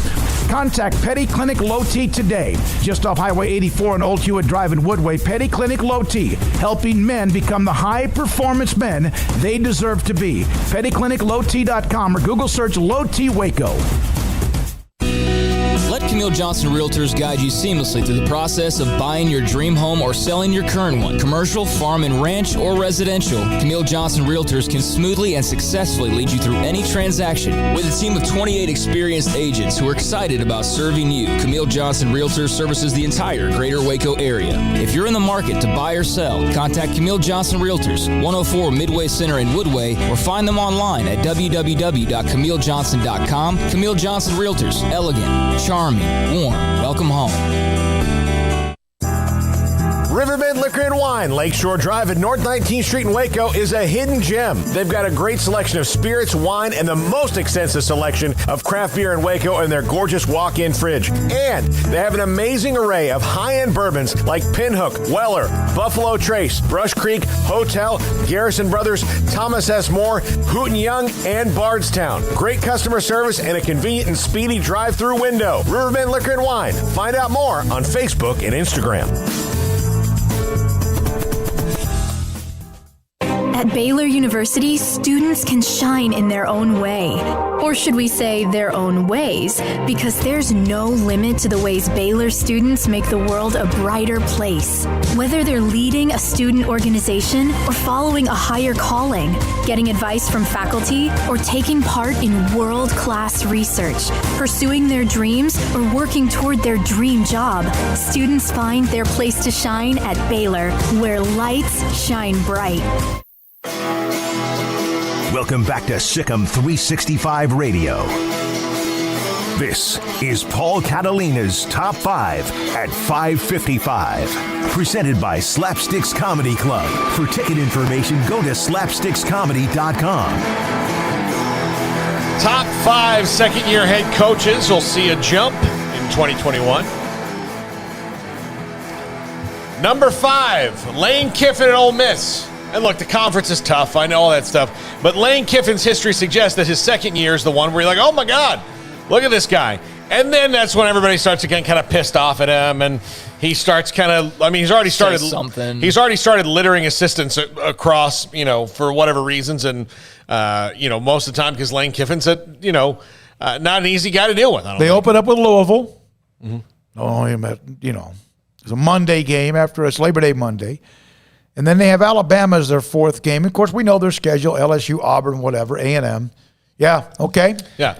Contact Petty Clinic Low T today, just off Highway 84 and Old Hewitt Drive in Woodway. Petty Clinic Low T, helping men become the high-performance men they deserve to be. PettyClinicLowT.com or Google search Low T Waco. Let Camille Johnson Realtors guide you seamlessly through the process of buying your dream home or selling your current one. Commercial, farm and ranch, or residential, Camille Johnson Realtors can smoothly and successfully lead you through any transaction. With a team of 28 experienced agents who are excited about serving you, Camille Johnson Realtors services the entire greater Waco area. If you're in the market to buy or sell, contact Camille Johnson Realtors, 104 Midway Center in Woodway, or find them online at www.camillejohnson.com. Camille Johnson Realtors, elegant, charming, warm. Welcome home. Riverbend Liquor and Wine, Lakeshore Drive at North 19th Street in Waco is a hidden gem. They've got a great selection of spirits, wine, and the most extensive selection of craft beer in Waco in their gorgeous walk-in fridge. And they have an amazing array of high-end bourbons like Pinhook, Weller, Buffalo Trace, Brush Creek, Hotel, Garrison Brothers, Thomas S. Moore, Hooten Young, and Bardstown. Great customer service and a convenient and speedy drive-through window. Riverbend Liquor and Wine. Find out more on Facebook and Instagram. At Baylor University, students can shine in their own way. Or should we say their own ways? Because there's no limit to the ways Baylor students make the world a brighter place. Whether they're leading a student organization or following a higher calling, getting advice from faculty, or taking part in world-class research, pursuing their dreams, or working toward their dream job, students find their place to shine at Baylor, where lights shine bright. Welcome back to Sikkim 365 Radio. This is Paul Catalina's Top 5 at 5:55. Presented by Slapsticks Comedy Club. For ticket information, go to slapstickscomedy.com. Top 5 second-year head coaches will see a jump in 2021. Number 5, Lane Kiffin at Ole Miss. And look, the conference is tough. I know all that stuff. But Lane Kiffin's history suggests that his second year is the one where you're like, oh, my God, look at this guy. And then that's when everybody starts to get kind of pissed off at him. And he starts kind of, I mean, he's already started littering assistants across, for whatever reasons. And, most of the time because Lane Kiffin's not an easy guy to deal with. They open up with Louisville. Mm-hmm. It's a Monday game after it's Labor Day Monday. And then they have Alabama as their fourth game. Of course, we know their schedule, LSU, Auburn, whatever, A&M. Yeah, okay. Yeah.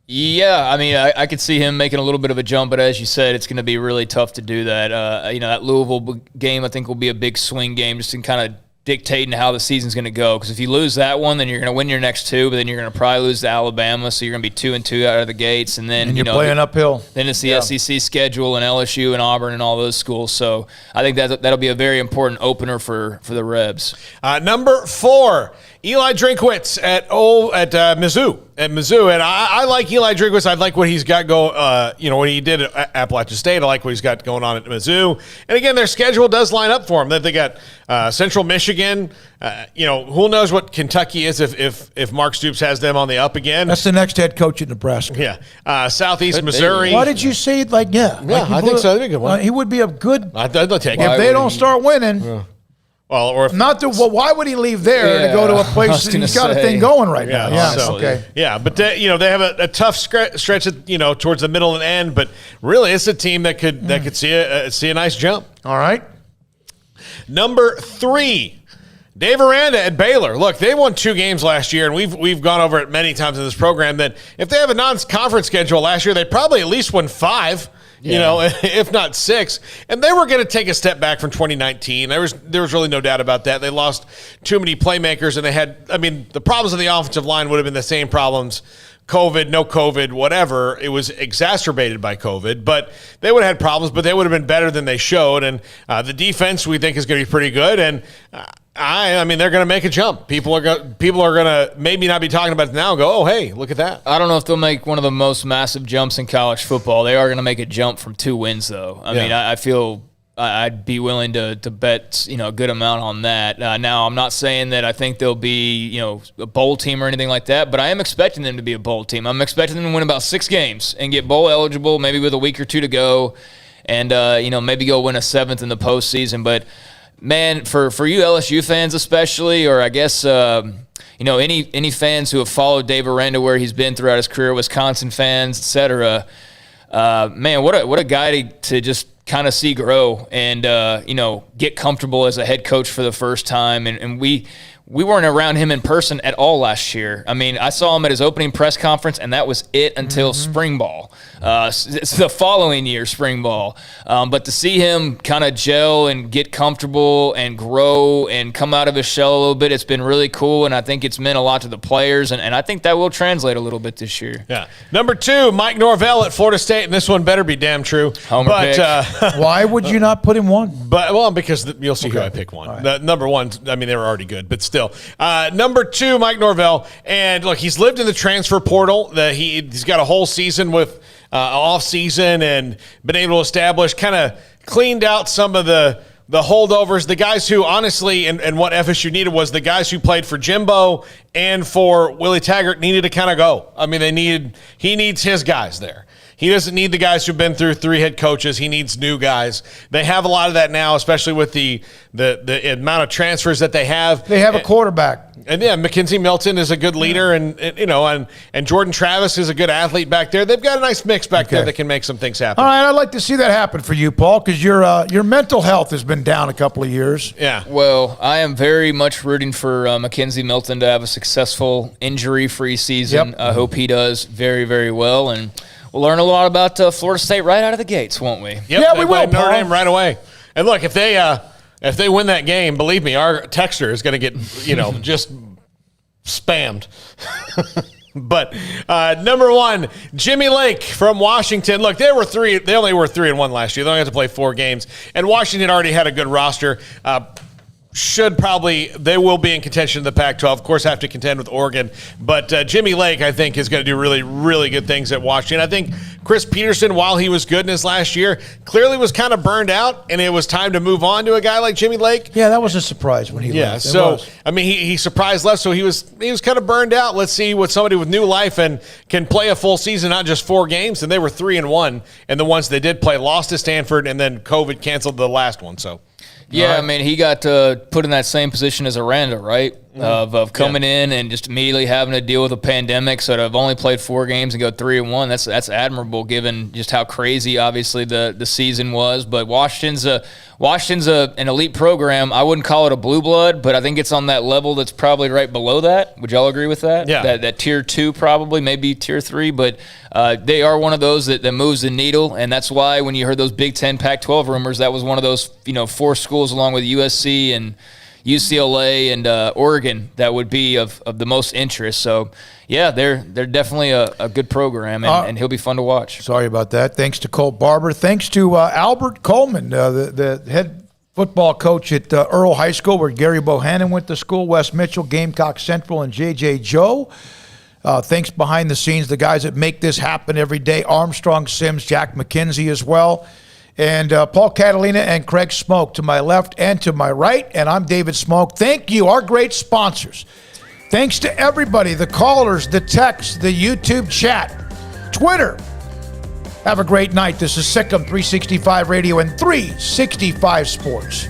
Yeah, I mean, I could see him making a little bit of a jump, but as you said, it's going to be really tough to do that. That Louisville game, I think, will be a big swing game just in kind of dictating how the season's going to go. Because if you lose that one, then you're going to win your next two, but then you're going to probably lose to Alabama, so you're going to be 2-2 out of the gates. And then you're playing uphill. Then it's the SEC schedule and LSU and Auburn and all those schools. So I think that'll be a very important opener for the Rebs. Number 4, Eli Drinkwitz at Mizzou. And I like Eli Drinkwitz. I like what he's got going. What he did at Appalachian State. I like what he's got going on at Mizzou. And again, their schedule does line up for him. That they got Central Michigan. Who knows what Kentucky is if Mark Stoops has them on the up again. That's the next head coach at Nebraska. Yeah, Southeast Missouri. Why did you say it? I think so. That'd be a good one. He would be a good. I'd take it. If they don't start winning. Well, or if, why would he leave there to go to a place that he's got a thing going right now? Yeah, okay. Yeah, but they have a tough stretch at, towards the middle and end, but really it's a team that could see a nice jump. All right. Number 3, Dave Aranda at Baylor. Look, they won 2 games last year, and we've gone over it many times in this program that if they have a non-conference schedule last year, they probably at least won 5. If not 6. And they were going to take a step back from 2019. There was really no doubt about that. They lost too many playmakers, and the problems of the offensive line would have been the same problems. COVID, no COVID, whatever. It was exacerbated by COVID, but they would have had problems, but they would have been better than they showed. And the defense we think is going to be pretty good. And they're going to make a jump. People are going to maybe not be talking about it now and go, oh, hey, look at that. I don't know if they'll make one of the most massive jumps in college football. They are going to make a jump from 2 wins, though. I feel I'd be willing to bet a good amount on that. Now, I'm not saying that I think they'll be a bowl team or anything like that, but I am expecting them to be a bowl team. I'm expecting them to win about 6 games and get bowl eligible, maybe with a week or 2 to go, and maybe go win a 7th in the postseason. But man, for you LSU fans especially, or I guess any fans who have followed Dave Aranda where he's been throughout his career, Wisconsin fans, etc. Man, what a guy to just kind of see grow and get comfortable as a head coach for the first time. And we weren't around him in person at all last year. I saw him at his opening press conference, and that was it until spring ball. It's the following year, spring ball. But to see him kind of gel and get comfortable and grow and come out of his shell a little bit, it's been really cool, and I think it's meant a lot to the players, and I think that will translate a little bit this year. Yeah. Number 2, Mike Norvell at Florida State, and this one better be damn true. Homer pick. Why would you not put him 1? Because you'll see who I pick 1. Right. Number 1, they were already good, but still. Number 2, Mike Norvell, and look, he's lived in the transfer portal. He's got a whole season with off season and been able to establish, kind of cleaned out some of the holdovers, the guys who honestly, and what FSU needed was the guys who played for Jimbo and for Willie Taggart needed to kind of go. He needs his guys there. He doesn't need the guys who've been through 3 head coaches. He needs new guys. They have a lot of that now, especially with the amount of transfers that they have. They have a quarterback. And yeah, Mackenzie Milton is a good leader, and Jordan Travis is a good athlete back there. They've got a nice mix back there that can make some things happen. All right, I'd like to see that happen for you, Paul, because your mental health has been down a couple of years. Yeah. Well, I am very much rooting for Mackenzie Milton to have a successful injury-free season. Yep. I hope he does very, very well, and we'll learn a lot about Florida State right out of the gates, won't we? Yep, yeah, we will, Notre Dame right away. And look, if they win that game, believe me, our texter is going to get just spammed. But number 1, Jimmy Lake from Washington. Look, they only were 3-1 last year. They only had to play 4 games, and Washington already had a good roster. They will be in contention in the Pac-12. Of course, have to contend with Oregon. But Jimmy Lake, I think, is going to do really, really good things at Washington. I think Chris Peterson, while he was good in his last year, clearly was kind of burned out, and it was time to move on to a guy like Jimmy Lake. Yeah, that was a surprise when he left. So, he surprised left, so he was kind of burned out. Let's see what somebody with new life and can play a full season, not just 4 games. And they were 3-1, and the ones they did play lost to Stanford, and then COVID canceled the last one, so. Yeah, he got put in that same position as Aranda, right? Of coming in and just immediately having to deal with a pandemic. So to have only played 4 games and go 3-1, that's admirable given just how crazy, obviously, the season was. But Washington's an elite program. I wouldn't call it a blue blood, but I think it's on that level that's probably right below that. Would y'all agree with that? Yeah. That tier 2 probably, maybe tier 3, but they are one of those that moves the needle, and that's why when you heard those Big Ten Pac-12 rumors, that was one of those 4 schools along with USC and UCLA and Oregon that would be of the most interest. So, yeah, they're definitely a good program, and he'll be fun to watch. Sorry about that. Thanks to Colt Barber. Thanks to Albert Coleman, the head football coach at Earl High School, where Gerry Bohanon went to school, Wes Mitchell, Gamecock Central, and J.J. Joe. Thanks behind the scenes, the guys that make this happen every day, Armstrong Sims, Jack McKenzie as well, and Paul Catalina and Craig Smoak to my left and to my right, and I'm David Smoak. Thank you, our great sponsors. Thanks to everybody, the callers, the texts, the YouTube chat, Twitter. Have a great night. This is Sikkim 365 Radio and 365 Sports.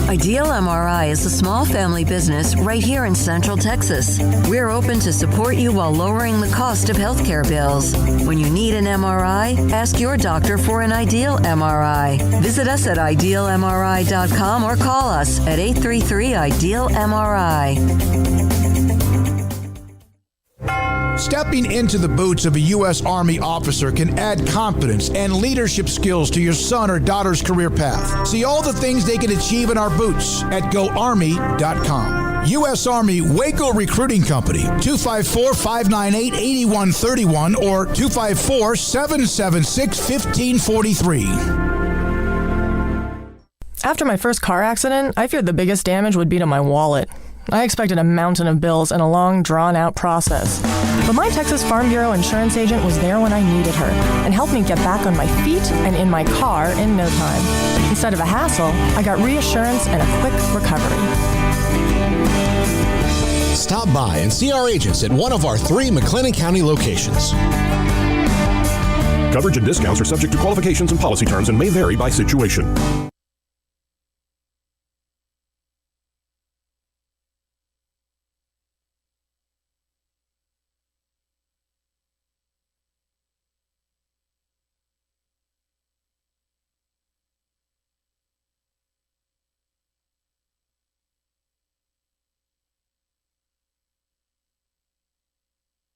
Ideal MRI is a small family business right here in Central Texas. We're open to support you while lowering the cost of healthcare bills. When you need an MRI, ask your doctor for an Ideal MRI. Visit us at idealmri.com or call us at 833-IDEAL-MRI. Stepping into the boots of a U.S. Army officer can add confidence and leadership skills to your son or daughter's career path. See all the things they can achieve in our boots at GoArmy.com. U.S. Army Waco Recruiting Company, 254-598-8131 or 254-776-1543. After my first car accident, I feared the biggest damage would be to my wallet. I expected a mountain of bills and a long, drawn-out process. But my Texas Farm Bureau insurance agent was there when I needed her and helped me get back on my feet and in my car in no time. Instead of a hassle, I got reassurance and a quick recovery. Stop by and see our agents at one of our 3 McLennan County locations. Coverage and discounts are subject to qualifications and policy terms and may vary by situation.